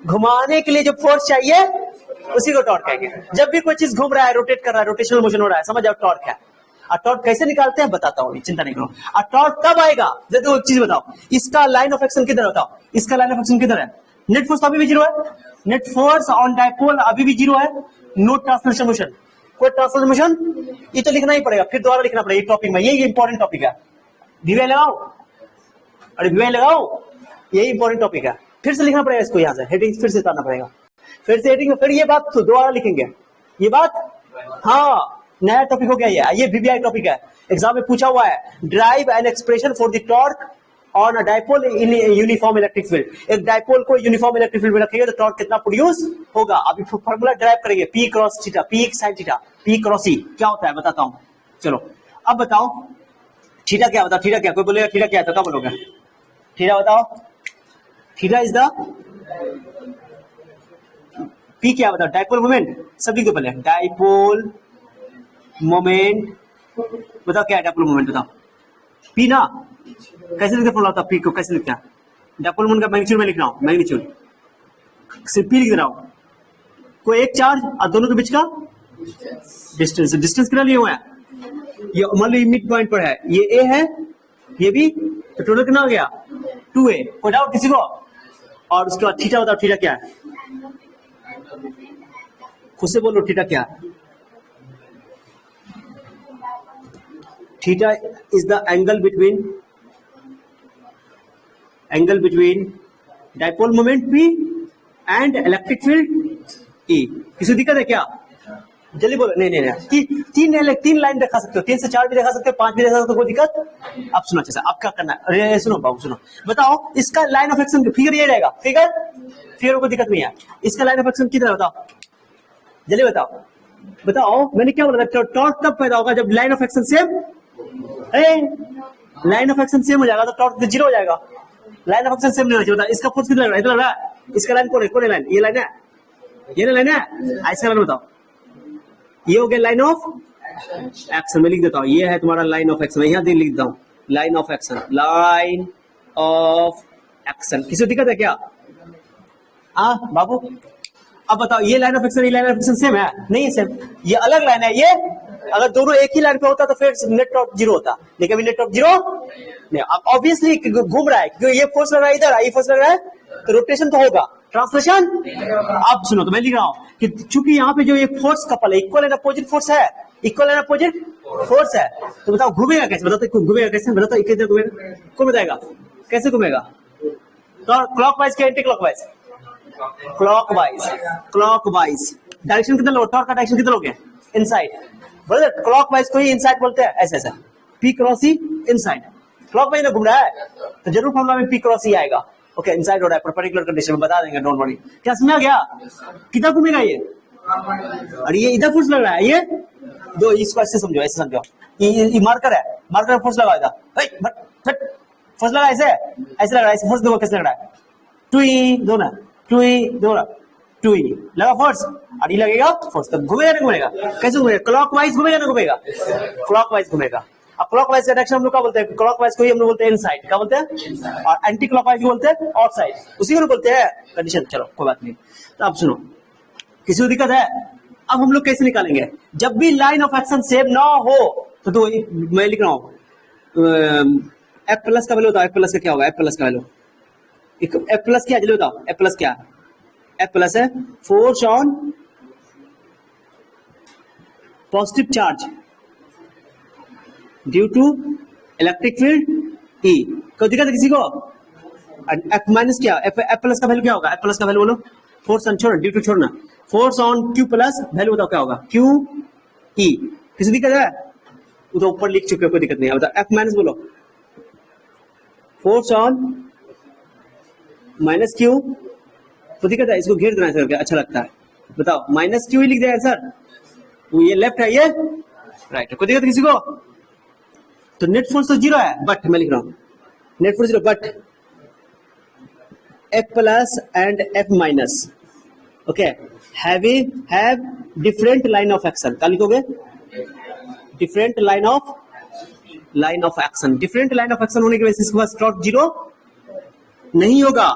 घुमाने के लिए जो फोर्स चाहिए उसी को टॉर्क कहेंगे। जब भी कोई चीज घूम रहा है, रोटेट कर रहा है, रोटेशनल मोशन हो रहा है, समझ जाओ टॉर्क है। और टॉर्क कैसे निकालते हैं बताता हूँ, चिंता नहीं करो। और टॉर्क कब आएगा, देखो एक चीज बताओ, इसका लाइन ऑफ एक्शन किधर बताओ, इसका लाइन ऑफ एक्शन किधर है, नेट फोर्स अभी भी जीरो है, नेट फोर्स ऑन डायपोल अभी भी जीरो है, नो ट्रांसलेशन मोशन, कोई ट्रांसलेशन मोशन, ये तो लिखना ही पड़ेगा, फिर दोबारा लिखना पड़ेगा टॉपिक में, ये इंपॉर्टेंट टॉपिक है, वीवाई लगाओ, अरे वीवाई लगाओ, यही इंपॉर्टेंट टॉपिक है, फिर से लिखना पड़ेगा इसको, यहाँ से हेडिंग फिर से उतारना पड़ेगा, फिर से हेडिंग, फिर ये बात तो दोबारा लिखेंगे, ये बात, हाँ नया टॉपिक हो गया ये वीवीआई टॉपिक है, एग्जाम में पूछा हुआ है, derive an expression for the torque on a dipole in uniform electric field, एक डायपोल को यूनिफॉर्म इलेक्ट्रिक फील्ड में रखेंगे तो टॉर्क कितना प्रोड्यूस होगा, अभी फॉर्मूला ड्राइव करेंगे, P cross theta, P sine theta, P cross E क्या होता है बताता हूं, चलो अब बताओ थीटा क्या बताओ, थीटा क्या, कोई बोलेगा थीटा क्या है तो क्या बोलोगे, थीटा बताओ, थीटा इज द पी क्या बताओ, डायपोल मोमेंट, सभी को पहले डायपोल मोमेंट बताओ क्या है, डायपोल मोमेंट बताओ, पी ना, कैसे लिखते फॉर्मूला होता है, पी को कैसे लिखते हैं, डायपोल मोमेंट का मैग्नीट्यूड में लिख रहा हूं, मैग्नीट्यूड सिर्फ पी लिख रहा हूं, कोई एक चार्ज और दोनों के बीच का डिस्टेंस, डिस्टेंस कितना लिए हुआ है, ये मान लो मिड पॉइंट पर है, ये ए है, ये भी, तो टोटल कितना हो गया 2a, कोई डाउट किसी को, और उसके बाद थीटा बताओ, थीटा क्या है, खुद से बोलो थीटा क्या है, theta is the angle between dipole moment P and electric field E, किसी दिक्कत है क्या, जल्दी बोलो, नहीं तीन लाइन दिखा सकते हो, 3 से 4 भी दिखा सकते हो, 5 भी दिखा सकते हो, कोई दिक्कत, अब सुनो अच्छा, अब क्या करना है, अरे सुनो बाबू सुनो, बताओ इसका लाइन ऑफ एक्शन फिगर ये रहेगा, फिगर कोई दिक्कत नहीं है, इसका लाइन ऑफ एक्शन किधर बताओ, जल्दी बताओ मैंने क्या बोला था, टॉर्क तब पैदा होगा जब line of action same, line of action same हो जाएगा तो टॉर्क जीरो हो जाएगा, लाइन ऑफ एक्शन सेम नहीं होना चाहिए, बताओ इसका फोर्स कितना लग रहा है, इसका लाइन कौन है लाइन, ये लाइन है, ये लाइन है, इसका लाइन बताओ, ये हो गया लाइन ऑफ एक्शन, मैं लिख देता हूं, ये है तुम्हारा लाइन ऑफ एक्शन, यहां लिख देता हूं line of action, line of action, किसी दिक्कत है क्या, हाँ बाबू, अब बताओ ये लाइन ऑफ एक्शन, ये लाइन ऑफ एक्शन सेम है, नहीं है सेम, ये अलग लाइन है, ये अगर दोनों एक ही लाइन पे होता तो फिर नेट टॉर्क जीरो होता, लेकिन अभी नेट टॉर्क जीरो नहीं, अब ऑब्वियसली घूम रहा है क्योंकि ये फोर्स लग रहा है इधर, ये फोर्स लग रहा है तो रोटेशन तो होगा, ट्रांसलेशन, अब सुनो तो मैं लिख रहा हूं कि चूंकि यहाँ पे जो ये फोर्स कपल है, इक्वल एंड अपोजिट फोर्स है, इक्वल एंड अपोजिट फोर्स है, तो बताओ घूमेगा कैसे, बताओ घूमेगा कैसे, बताओ किधर घूमेगा, कौन बताएगा कैसे घूमेगा, तो क्लॉकवाइज क्या एंटी क्लॉकवाइज, क्लॉकवाइज डायरेक्शन कितना लो, टॉर्क का डायरेक्शन कितना लोगे, इनसाइड, बोले क्लॉकवाइज को ही इनसाइड बोलते हैं, ऐसा ऐसा पी क्रॉस ई इनसाइड, क्लॉकवाइज में घूम रहा है तो जरूर फॉर्मूला में पी क्रॉस ई आएगा, ओके इनसाइड हो रहा है, पर्टिकुलर कंडीशन में बता देंगे, डोंट वरी, क्या समझ आ गया, कितना घूमेगा ये, और ये इधर फोर्स लग रहा है, ये दो, इसको ऐसे समझो, ऐसे समझो, ये मार्कर है, मार्कर फोर्स लगा इधर, फोर्स लगा ऐसे, ऐसे लग रहा है, ऐसे फोर्स देखो कैसे लग रहा है, टुई दो ना, टुई दो ना, टुई लगा फोर्स, और ये लगेगा फोर्स, तब घूमेगा नहीं घूमेगा, कैसे घूमेगा, क्लॉकवाइज घूमेगा ना घूमेगा, क्लॉकवाइज घूमेगा, अब क्लॉकवाइज का डायरेक्शन हम लोग क्या बोलते हैं, क्लॉकवाइज को ही हम लोग बोलते हैं इनसाइड, क्या बोलते हैं, और एंटी क्लॉकवाइज को बोलते हैं आउटसाइड, उसी को बोलते हैं कंडीशन, चलो कोई बात नहीं, तो अब सुनो, किसी को दिक्कत है, अब हम लोग कैसे निकालेंगे, जब भी लाइन ऑफ एक्शन सेम ना हो तो मैं लिख रहा हूं एफ प्लस का वैल्यू होता है, एफ प्लस का क्या होगा, एफ प्लस का वैल्यू, एफ प्लस क्या जल्दी बताओ, एफ प्लस क्या, एफ प्लस है force on positive charge due to electric field E, कोई दिक्कत है किसी को, एफ माइनस क्या, एफ प्लस का वैल्यू क्या होगा, एफ प्लस का वैल्यू बोलो, फोर्स ऑन छोड़ना, ड्यू टू छोड़ना, force on Q plus value बताओ क्या होगा, क्यू ई, किसी दिक्कत है, वो तो ऊपर लिख चुके हो, कोई दिक्कत नहीं है, बताओ एफ माइनस बोलो, फोर्स ऑन माइनस क्यू, तो दिक्कत है, इसको घेर देना सर, अच्छा लगता है, बताओ माइनस क्यू ही लिख दिया सर, ये लेफ्ट है, ये राइट है, कोई दिक्कत किसी को, तो नेट फोर्स तो जीरो है, बट मैं लिख रहा हूं net force zero, but F plus and F minus, okay, have different line of action, क्या लिखोगे, different line of action, different line of action होने की वजह से इसके पास टॉर्क जीरो नहीं होगा,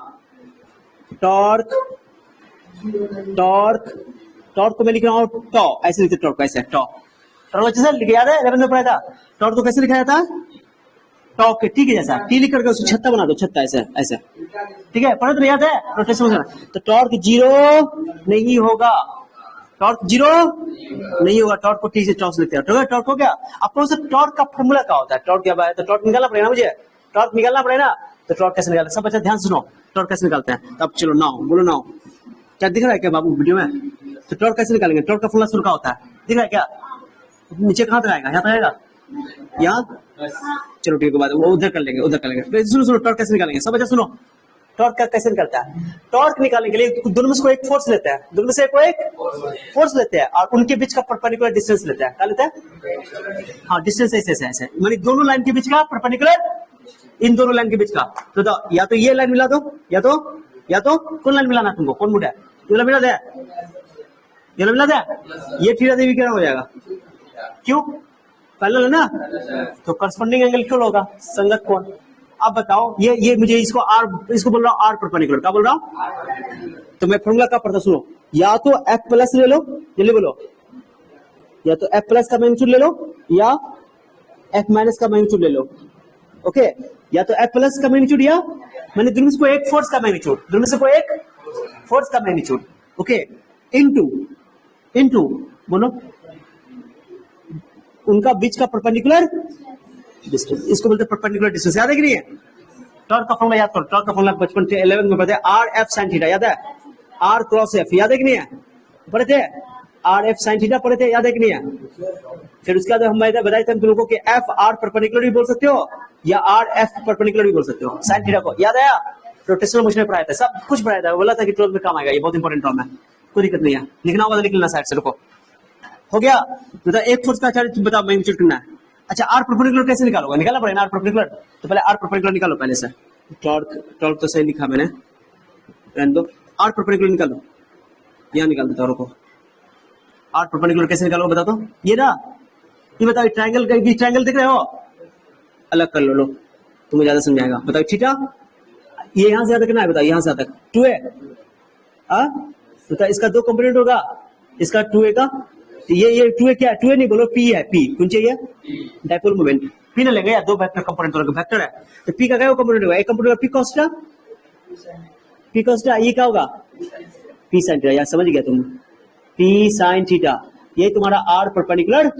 टॉर्क को मैं लिख रहा हूं टॉ, ऐसे लिखते टॉर्क, ऐसे टॉ, टॉर्क अच्छे से याद है 11 में पढ़ा था। टॉर्क को कैसे लिखा जाता है? टॉर्क के टी के जैसा, टी लिख करके उसको छत्ता बना दो, छत्ता ऐसे ऐसे, ठीक है, पढ़े तो याद है रोटेशन। तो टॉर्क 0 नहीं होगा, टॉर्क 0 नहीं होगा, टॉर्क को टी से टॉर्क लिखते हैं, ठीक है। टॉर्क हो गया। आपको से टॉर्क का फॉर्मूला क्या होता है? टॉर्क क्या है? तो टॉर्क निकालना पड़ेगा मुझे, टॉर्क निकालना पड़ेगा ना। तो टॉर्क कैसे निकालते हैं? सब बच्चा ध्यान सुनो, टॉर्क कैसे निकालते हैं। अब चलो नाउ बोलो, नाउ क्या दिख रहा है क्या बाबू वीडियो में? तो टॉर्क कैसे निकालेंगे? टॉर्क का फॉर्मूला शुरू का होता है, दिख रहा है क्या? नीचे कहाँ तक आएगा? यहाँ तक आएगा, यहाँ। चलो ठीक है, बाद वो उधर कर लेंगे, उधर कर लेंगे। सुनो सुनो, टॉर्क कैसे निकालेंगे? सब बच्चा सुनो, टॉर्क का कैसे निकलता है? टॉर्क निकालने के लिए दोनों में से कोई एक फोर्स लेते हैं, दोनों में से कोई एक फोर्स लेते हैं और उनके बीच का परपेंडिकुलर डिस्टेंस लेते हैं। क्या लेते हैं? हाँ, डिस्टेंस ऐसे ऐसे ऐसे, मानी दोनों लाइन के बीच का परपेंडिकुलर, इन दोनों लाइन के बीच का। तो या तो ये लाइन मिला दो, या तो कौन लाइन मिलाना तुमको? कौन मुड़ा है? ये मिला दे, ये मिला दे, ये थीटा देवी क्या हो जाएगा? क्यों? पैरेलल है ना, तो करस्पॉन्डिंग एंगल क्यों होगा? संगत कोण। अब बताओ, ये मुझे इसको आर, इसको बोल रहा हूँ आर परपेंडिकुलर, क्या बोल रहा हूँ? तो मैं फॉर्मूला क्या पढ़ता सुनो, या तो एफ प्लस ले लो, जल्दी बोलो, या तो एफ प्लस का मैग्नीट्यूड ले लो या एफ माइनस का मैग्नीट्यूड ले लो। ओके, या तो एफ प्लस का मैग्नीट्यूड या मैंने दोनों में से कोई एक फोर्स का मैग्नीट्यूड, दोनों में से कोई एक फोर्स का मैग्नीट्यूड। ओके, इनटू बोलो उनका बीच का परपेंडिकुलर डिस्टेंस, इसको बोलते हैं परपेंडिकुलर डिस्टेंस। याद है कि नहीं है? टॉर्क का फॉर्मूला याद करो, टॉर्क का फॉर्मूला बचपन 11 में पढ़ते हैं, आर एफ साइन थीटा, याद है? आर क्रॉस एफ, याद है कि नहीं है? पढ़े थे आर एफ साइन थीटा, पढ़े थे, याद है कि नहीं है? फिर उसके बाद हम बताए थे तुम लोगों को एफ आर परपेंडिकुलर भी बोल सकते हो या आर एफ परपेंडिकुलर भी बोल सकते हो साइन थीटा को, याद आया? रोटेशनल मोशन में पढ़ाया था, सब कुछ पढ़ाया था, बोला था कि 12 में काम आएगा, ये बहुत इंपॉर्टेंट टर्म है, कोई दिक्कत नहीं है, लिखना होगा तो लिख लेना साइड से। रुको, हो गया? बता एक फोर्स का चार्ज बताओ मैग्नीट्यूड कितना है। अच्छा, आर परपेंडिकुलर कैसे निकालोगे? निकालना पड़ेगा आर परपेंडिकुलर, तो पहले आर परपेंडिकुलर निकालो पहले से। टॉर्क तो सही लिखा मैंने, रहने दो। आर परपेंडिकुलर निकालो, यहाँ निकाल देता हूँ, रुको। आर परपेंडिकुलर कैसे निकालो बता दो। ये ना, ये बताओ, ट्रायंगल का ट्रायंगल दिख रहे हो? अलग कर लो, तुम्हें ज्यादा समझाएगा। बताओ थीटा, ये यहाँ से यहाँ तक कितना है? बताओ यहाँ से तक 2 है। बताओ इसका 2 कंपोनेंट होगा, इसका 2a का, ये 2a क्या है? 2a नहीं बोलो, p है, p कौन चाहिए? डाइपोल मोमेंट, p ना लेंगे या 2 वेक्टर कंपोनेंट होगा, वेक्टर है तो p का क्या कंपोनेंट होगा? एक component p cos theta, p cos theta, ये क्या होगा? p sin theta. यार समझ गया तुम? p sin थीटा, ये तुम्हारा r परपेंडिकुलर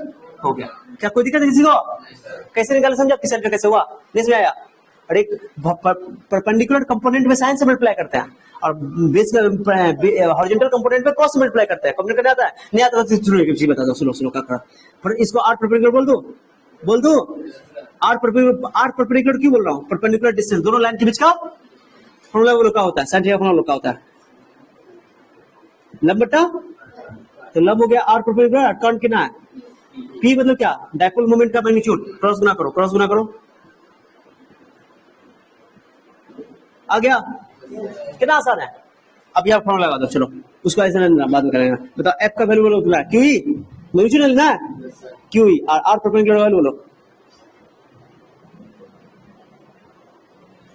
हो गया। क्या कोई दिक्कत है किसी को? कैसे निकाला समझा? p sin थीटा कैसे हुआ? नहीं समझ आया? और एक परपेंडिकुलर कंपोनेंट में साइन से मल्टीप्लाई करते हैं और बेस हॉरिजॉन्टल कंपोनेंट पे कॉस से मल्टीप्लाई करते हैं। कंपोनेंट करने आता है? नहीं आता तो सुनो बता दो, सुनो क्या करा। पर इसको आर परपेंडिकुलर बोल दो। आर परपेंडिकुलर क्यों बोल रहा हूँ? परपेंडिकुलर डिस्टेंस, दोनों लाइन के बीच का फॉर्मूला बोलो क्या होता है? साइन थीटा फॉर्मूला क्या होता है? लंब बटा, तो लंब हो गया आर परपेंडिकुलर, टर्न कितना है? पी मतलब क्या? डाइपोल मोमेंट का मैग्नीट्यूड, क्रॉस गुना करो, आ गया? कितना आसान है। अब यह फॉर्मूला लगा दो, चलो उसको ऐसे बाद में करेंगे। बताओ एफ का वैल्यू बोलो कितना है? क्यू ई, मैग्नीट्यूड लेना है, क्यू ई, और आर परपेंडिकुलर वैल्यू बोलो।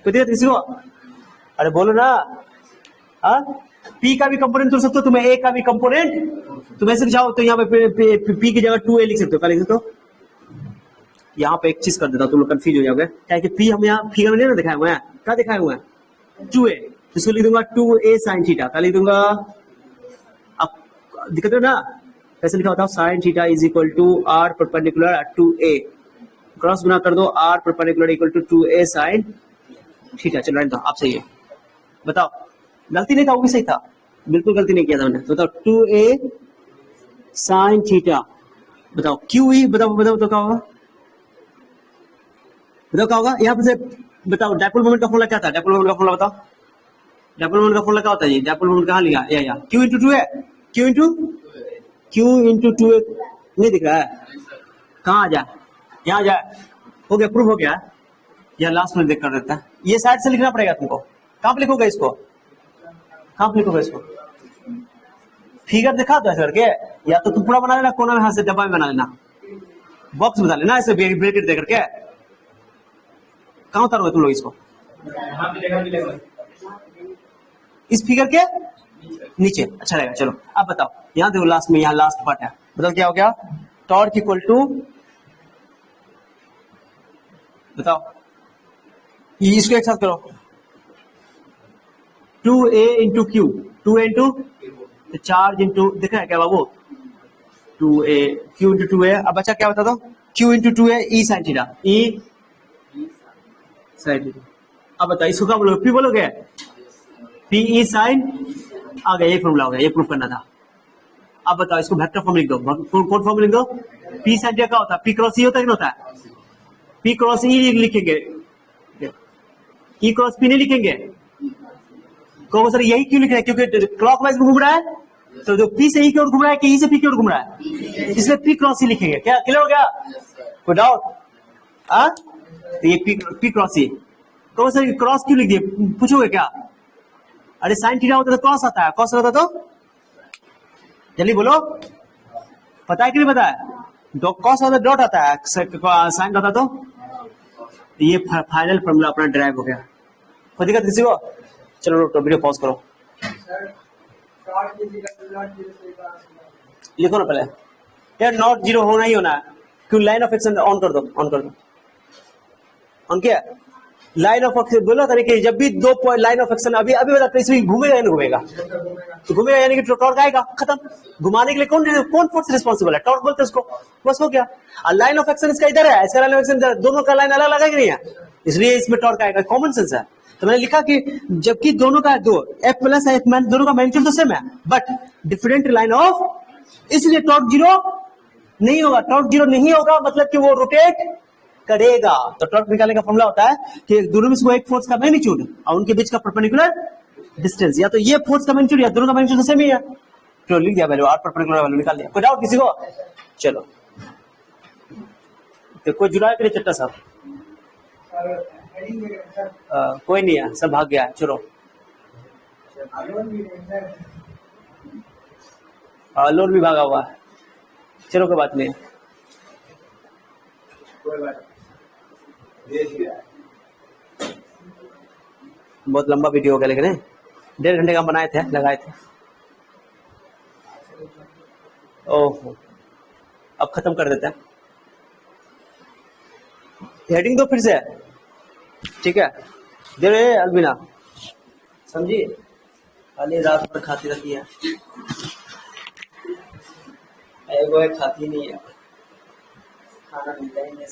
कोई दिक्कत किसी को? अरे बोलो ना। पी का भी कंपोनेंट तो सकते हो, तुम्हें ए का भी कंपोनेंट तुम ऐसे जाओ तो यहाँ पे पी की जगह 2a लिख सकते हो। क्या लिख सकते हो? यहाँ पे एक चीज कर देता हूँ, तुम लोग कंफ्यूज हो जाओगे, क्या कि पी हम यहाँ फिगर में नहीं ना दिखाए हुए हैं, क्या दिखाए हुए हैं? 2a, इसको लिख दूंगा 2a sin थीटा, क्या लिख दूंगा? अब दिक्कत है ना, कैसे लिखा होता है? sin theta is equal to r perpendicular 2a, cross गुना कर दो, r perpendicular equal to 2a sin theta. चलो रहने दो, आप सही है। बताओ, गलती नहीं था, वो भी सही था, बिल्कुल गलती नहीं किया था मैंने। तो बताओ 2a sin थीटा, बताओ QE, बताओ क्या होगा? बताओ क्या होगा? यहाँ पे से बताओ डाइपोल मोमेंट का फॉर्मूला क्या था? डाइपोल मोमेंट का फॉर्मूला बताओ। डाइपोल मोमेंट का फॉर्मूला क्या होता है? ये डाइपोल मोमेंट कहाँ लिया? या Q इंटू 2 है, Q इंटू 2 नहीं दिख रहा है, कहाँ आ जाए? यहाँ जाए, हो गया, प्रूफ हो गया। यह लास्ट में देख कर देता है, ये साइड से लिखना पड़ेगा तुमको। कहाँ पे लिखोगे इसको? कहाँ पे लिखोगे इसको? फिगर दिखा दो ऐसे करके, या तो तुम पूरा बना लेना, कोना में हाथ से डब्बा में बना लेना, बॉक्स बना लेना ऐसे ब्रैकेट दे करके। कहाँ उतारोगे तुम लोग इसको? इस फिगर के नीचे, अच्छा रहेगा। चलो अब बताओ, यहाँ देखो लास्ट में, यहाँ लास्ट पार्ट है, बताओ क्या हो गया? टॉर्क इक्वल टू, बताओ, इसको एक साथ करो, 2a into Q, 2a into charge into, दिख रहा है क्या बाबू, 2a q इंटू 2a। अब बच्चा क्या बता दो, q इंटू 2a ई साइन थीटा, ई साइन थीटा। अब बताओ इसको क्या बोलोगे, p बोलोगे, p ई साइन, आ गया, ये फॉर्मूला हो गया, ये प्रूफ करना था। अब बताओ इसको वेक्टर फॉर्म लिख दो, कौन फॉर्म लिख दो, p साइन थीटा क्या होता है, p क्रॉस ई होता है कि नहीं होता है, p क्रॉस ई लिखेंगे, e क्रॉस p नहीं लिखेंगे, को सर यही क्यों लिख रहे हैं, क्योंकि क्लॉकवाइज में घूम रहा है, तो जो p से e की ओर घूम रहा है कि e से p की ओर घूम रहा है, इसलिए p क्रॉस e लिखेंगे। क्या क्लियर हो गया, कोई डाउट, हाँ, तो ये p क्रॉस e, तो सर क्रॉस क्यों लिख दिए, पूछोगे क्या, अरे साइन थीटा होता तो क्रॉस आता है, क्रॉस होता तो, जल्दी बोलो, पता है कि नहीं पता है, कॉस होता डॉट आता है, साइन होता तो, ये फाइनल फॉर्मूला अपना ड्राइव हो गया। कोई दिक्कत किसी को, चलो तो वीडियो पॉज करो, लिखो ना पहले यार, नॉट जीरो होना ही होना है, क्यों, लाइन ऑफ एक्शन ऑन कर दो, ऑन कर दो, ऑन किया, लाइन ऑफ एक्शन बोला था कि जब भी दो लाइन ऑफ एक्शन, अभी बताते इसमें घूमेगा या नहीं घूमेगा, तो घूमेगा यानी कि टॉर्क आएगा, खत्म, घुमाने के लिए कौन फोर्स रिस्पॉन्सिबल है, टॉर्क बोलते हैं उसको, बस हो गया। और लाइन ऑफ एक्शन इसका इधर है, इसका लाइन ऑफ एक्शन दोनों का लाइन अलग अलग नहीं है, इसलिए इसमें टॉर्क आएगा, कॉमन सेंस है। तो मैंने लिखा कि जबकि दोनों का दो एफ प्लस एफ मैन दोनों का मैग्नीट्यूड तो सेम है, बट डिफरेंट लाइन ऑफ, इसलिए टॉर्क जीरो नहीं होगा, टॉर्क जीरो नहीं होगा मतलब कि वो रोटेट करेगा। तो टॉर्क निकालने का फॉर्मूला होता है कि दोनों में से एक फोर्स का मैग्नीट्यूड और उनके बीच का परपेंडिकुलर डिस्टेंस, या तो ये फोर्स का मैग्नीट्यूड या दोनों का मैग्नीट्यूड सेम ही है, तो लिख दिया वैल्यू, और परपेंडिकुलर वैल्यू निकाल दिया। कोई डाउट किसी को, चलो तो कोई जुड़ा है कि नहीं चट्टा साहब, कोई नहीं है, सब भाग गया है, चलो लोन भी भागा हुआ है, चलो कोई बात नहीं, बहुत लंबा वीडियो हो गया, लेकिन 1.5 घंटे का बनाए थे, लगाए थे, ओहो अब खत्म कर देते हैं, हेडिंग दो फिर से, ठीक है, दे रहे अलबिना, समझिए, खाली रात भर खाती रहती है, वो खाती नहीं है, खाना मिलता ही नहीं।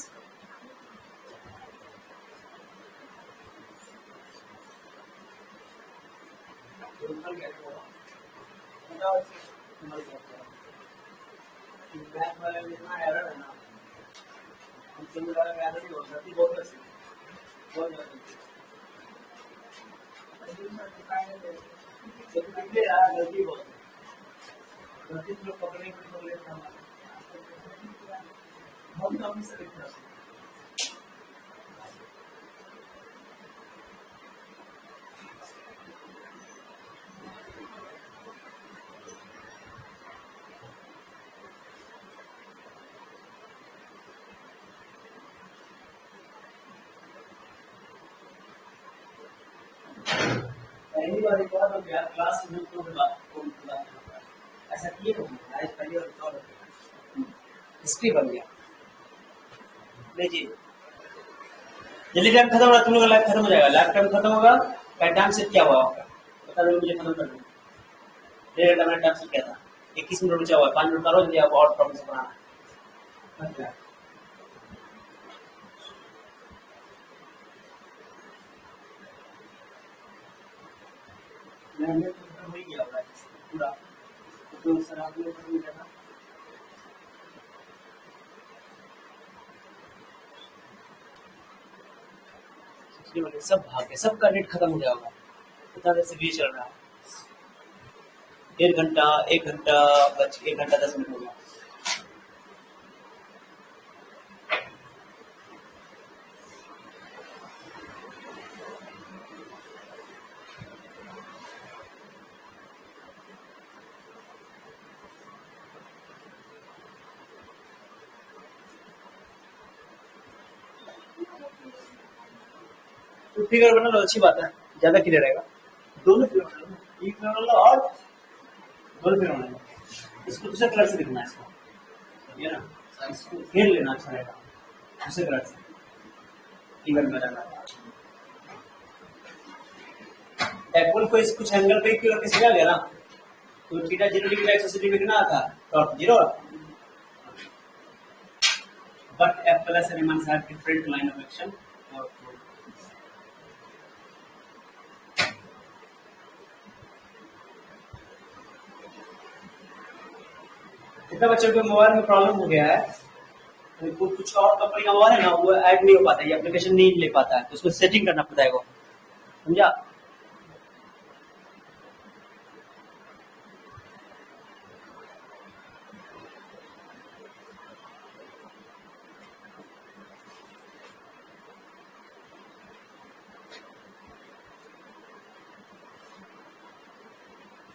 पहली बार एक बार क्लास में तो ऐसा किए पहली बार हिस्ट्री बन गया, लीजिए जल्दी, टाइम खत्म हो रहा, तुम लोग का लाइफ खत्म हो जाएगा, लाइफ टाइम खत्म होगा, टाइम सेट क्या हुआ आपका बता दो मुझे, खत्म कर दो, 1.5 घंटा मैंने टाइम सेट किया था, 21 मिनट बचा हुआ है, 5 मिनट करो जल्दी, आप और प्रॉब्लम बनाना, मैंने तो वही किया होगा पूरा, तो सर आपने नहीं करना, सब भाग गए, सबका नेट खत्म हो जाएगा, पता वैसे भी चल रहा है, 1.5 घंटा 1 घंटा 1 घंटा 10 मिनट हो गया, फिगर बना लो, अच्छी बात है, ज्यादा क्लियर रहेगा, दोनों फिगर बना लो, एक फिगर बना लो और दोनों फिगर बना लो, इसको दूसरे कलर से दिखना है, इसको ये ना इसको घेर लेना अच्छा रहेगा, उसे तरह से इवन में रहना। डायपोल को इस कुछ एंगल पे क्यों रखे सीधा गया ना, तो थीटा 0 डिग्री एक्स डिग्री कितना आता top 0, but F plus elements have different line of action. कितना बच्चों को मोबाइल में प्रॉब्लम हो गया है, तो कुछ और कंपनी का मोबाइल है ना, वो ऐड नहीं हो पाता है, ये एप्लीकेशन नहीं ले पाता है, तो उसको सेटिंग करना पड़ता है, समझा।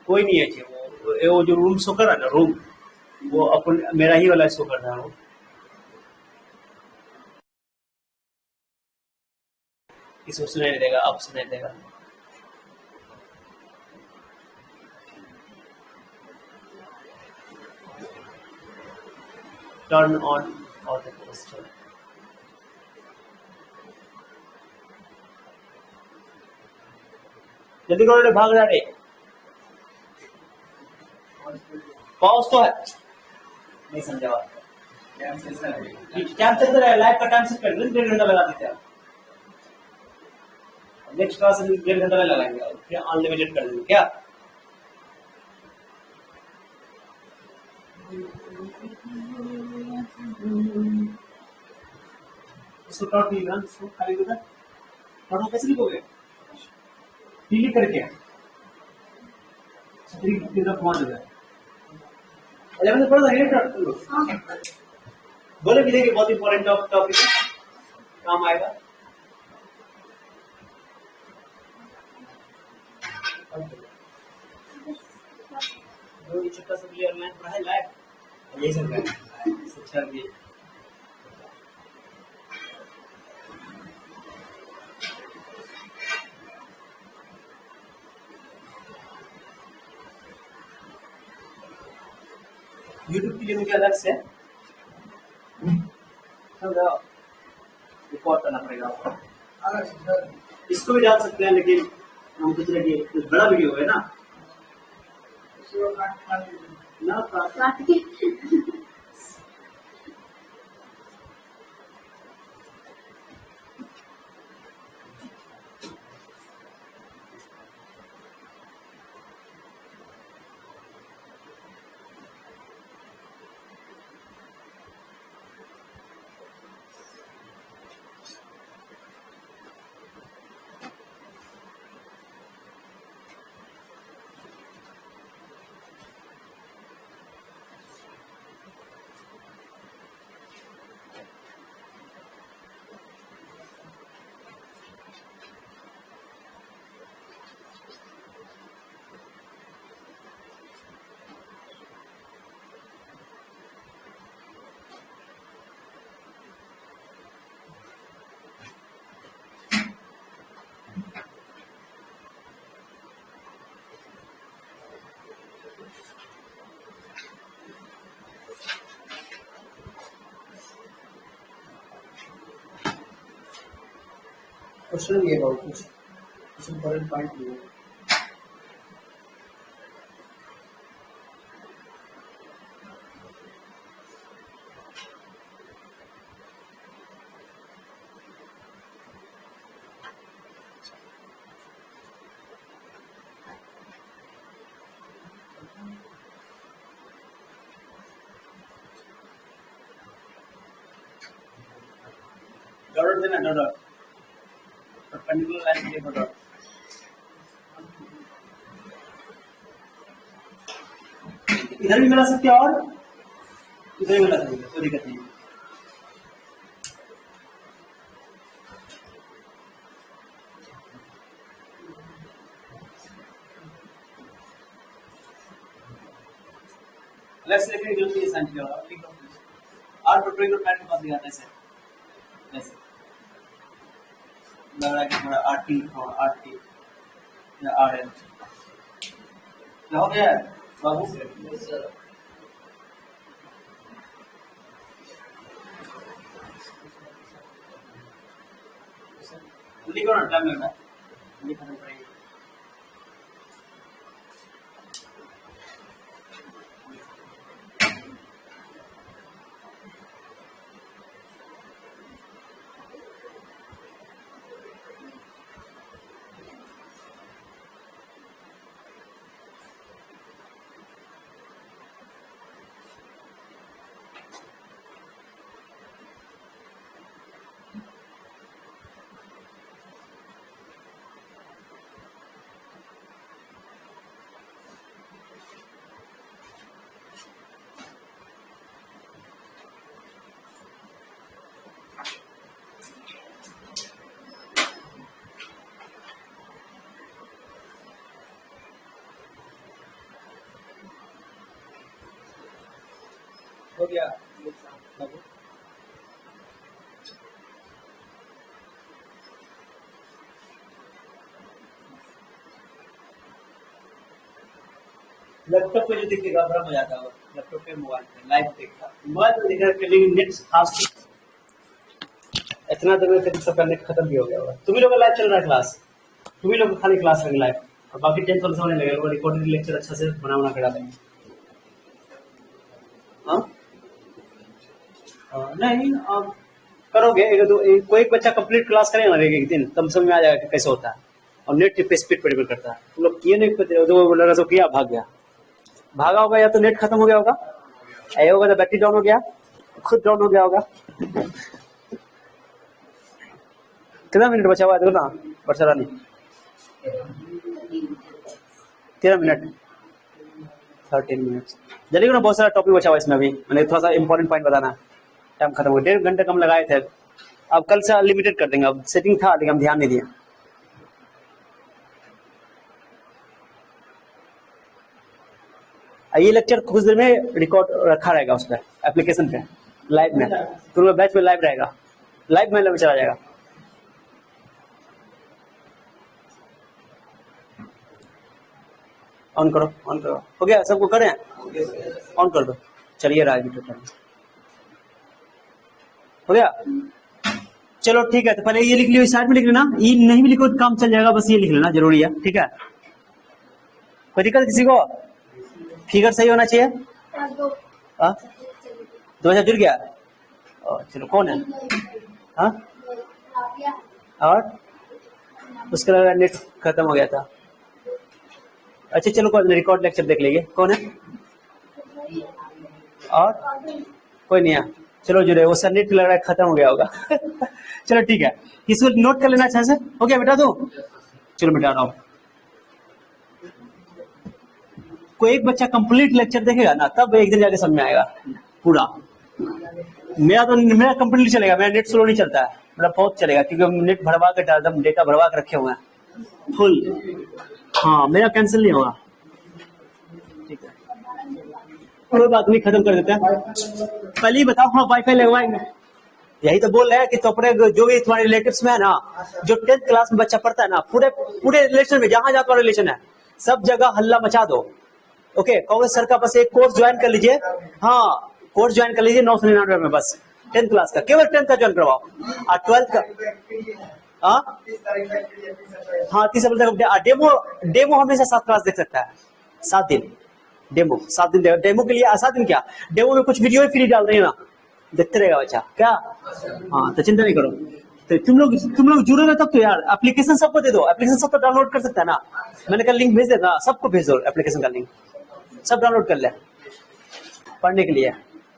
कोई नहीं है वो जो रूम शो कर रहा है ना, रूम वो अपन मेरा ही वाला शो कर रहा है, वो इसको सुनाई देगा, अब सुनाई देगा। Turn on all the poster, जल्दी करो रे, भाग रहा रे, पॉज तो है, नहीं समझा बात, टाइम चलता रहा, लाइव का टाइम सेट कर दो, 1.5 घंटा लगा देते हैं, नेक्स्ट क्लास में 1.5 घंटा लगाएंगे, फिर अनलिमिटेड कर देंगे क्या। इसको टॉट नहीं, इसको खाली उधर टॉट कैसे लिखोगे, टीली करके छतरी की तरफ पहुंच जाए, 11 पढ़ रहे हैं, बोले भी देखिए बहुत इंपॉर्टेंट टॉपिक है, काम आएगा। जो छोटा सा भी ऑनलाइन पढ़ा है लाइव, यही सब है शिक्षा भी। यूट्यूब की लिंक अलग से रिकॉर्ड करना पड़ेगा, इसको भी डाल सकते हैं, लेकिन हम सोच रहे कि बड़ा वीडियो है ना, काट के क्वेश्चन ये बहुत कुछ इंपॉर्टेंट पॉइंट नहीं है। डॉट देना, डॉट परपेंडिकुलर लाइन के लिए डॉट, इधर भी मिला सकते हैं और इधर भी मिला सकते हैं, कोई दिक्कत नहीं। लेट्स लेके जो भी साइन किया और परपेंडिकुलर लाइन के पास दिया था ऐसे ऐसे लग रहा है कि थोड़ा आरटी और आरटी या आरएल क्या हो गया बाबू। लिखो ना, टाइम लग रहा है, लिखना पड़ेगा। हो गया। लैपटॉप पे जो दिखेगा बड़ा मजा आता होगा, लैपटॉप पे मोबाइल पे लाइव देखता, मोबाइल पे देखा के लिए नेट फास्ट, इतना देर में सबका नेट खत्म भी हो गया होगा। तुम ही लोग का लाइव चल रहा है क्लास, तुम ही लोग खाली क्लास लगे लाइव, और बाकी 10 तो होने लगे, रिकॉर्डिंग लेक्चर अच्छा से बना के डालेंगे। हाँ नहीं, अब करोगे कोई एक बच्चा कंप्लीट क्लास करेगा ना एक दिन, तब समझ में आ जाएगा कि कैसे होता है, और नेट पे स्पीड पर डिपेंड करता है। तुम लोग किए नहीं, जो लगा सो किया, भाग गया, भागा होगा, या तो नेट खत्म हो गया होगा, ऐ होगा तो बैटरी डाउन हो गया, खुद डाउन हो गया होगा। कितना मिनट बचा हुआ है देखो ना वर्षा रानी, 13 मिनट 13 मिनट जल्दी ना, बहुत सारा टॉपिक बचा हुआ इसमें। अभी मैंने थोड़ा सा इंपॉर्टेंट पॉइंट बताना, टाइम खत्म हो गया, 1.5 घंटे कम लगाए थे, अब कल से अनलिमिटेड कर देंगे। अब सेटिंग था लेकिन हम ध्यान नहीं दिया। ये लेक्चर कुछ देर में रिकॉर्ड रखा रहेगा उस पर, एप्लीकेशन पे, लाइव में, पूरे बैच में लाइव रहेगा, लाइव में चला जाएगा। ऑन करो, ऑन करो, हो गया सबको, करें ऑन कर दो, चलिए राजनीति हो गया। चलो ठीक है, तो पहले ये लिख लियो, साइड में लिख लेना, ये नहीं भी लिखो तो काम चल जाएगा, बस ये लिख लेना जरूरी है, ठीक है। कोई दिक्कत किसी को? फिगर सही होना चाहिए। 2000 जुड़ गया, चलो कौन है? हाँ, और उसके अलावा नेट खत्म हो गया था। अच्छा चलो कोई रिकॉर्ड लेक्चर देख लेंगे, कौन है? और कोई नहीं है, चलो जुड़े, वो सर नेट लग रहा है खत्म हो गया होगा। चलो ठीक है, इसको नोट कर लेना अच्छा से, हो गया बेटा? दो, चलो बेटा आओ। कोई एक बच्चा कंप्लीट लेक्चर देखेगा ना, तब एक दिन जाके समझ में आएगा पूरा। मेरा कंप्लीट चलेगा, मेरा नेट स्लो नहीं चलता है, मेरा बहुत चलेगा, क्योंकि नेट भरवा के एकदम डेटा भरवा के रखे हुए हैं फुल। हाँ, मेरा कैंसिल नहीं होगा, ठीक है, कोई बात नहीं, खत्म कर देते हैं। पहले ही बताओ, हाँ वाईफाई लगवाएंगे, यही तो बोल रहे हैं कि तो अपने जो भी तुम्हारे रिलेटिव्स में है ना, जो 10th क्लास में बच्चा पढ़ता है ना, पूरे रिलेशन में जहां जहां तुम्हारा रिलेशन है, सब जगह हल्ला मचा दो। ओके, कांग्रेस सर का बस एक कोर्स ज्वाइन कर लीजिए, हाँ कोर्स ज्वाइन कर लीजिए 999 में, बस 10th क्लास का, केवल 10th का ज्वाइन करवाओ, और 12th का हाँ 30 अप्रैल तक डेमो हमेशा 7 क्लास देख सकता है, 7 दिन डेमो, 7 दिन डेमो के लिए, 7 दिन क्या, डेमो में कुछ वीडियो फ्री डाल रही है ना, देखते रहेगा बच्चा क्या। हाँ तो चिंता नहीं करो, तो तुम लोग जुड़े ना तब तो यार, एप्लीकेशन सबको दे दो, एप्लीकेशन सब तो डाउनलोड कर सकता है ना, मैंने कल लिंक भेज देता, सबको भेज दो एप्लीकेशन का लिंक, सब डाउनलोड कर ले पढ़ने के लिए,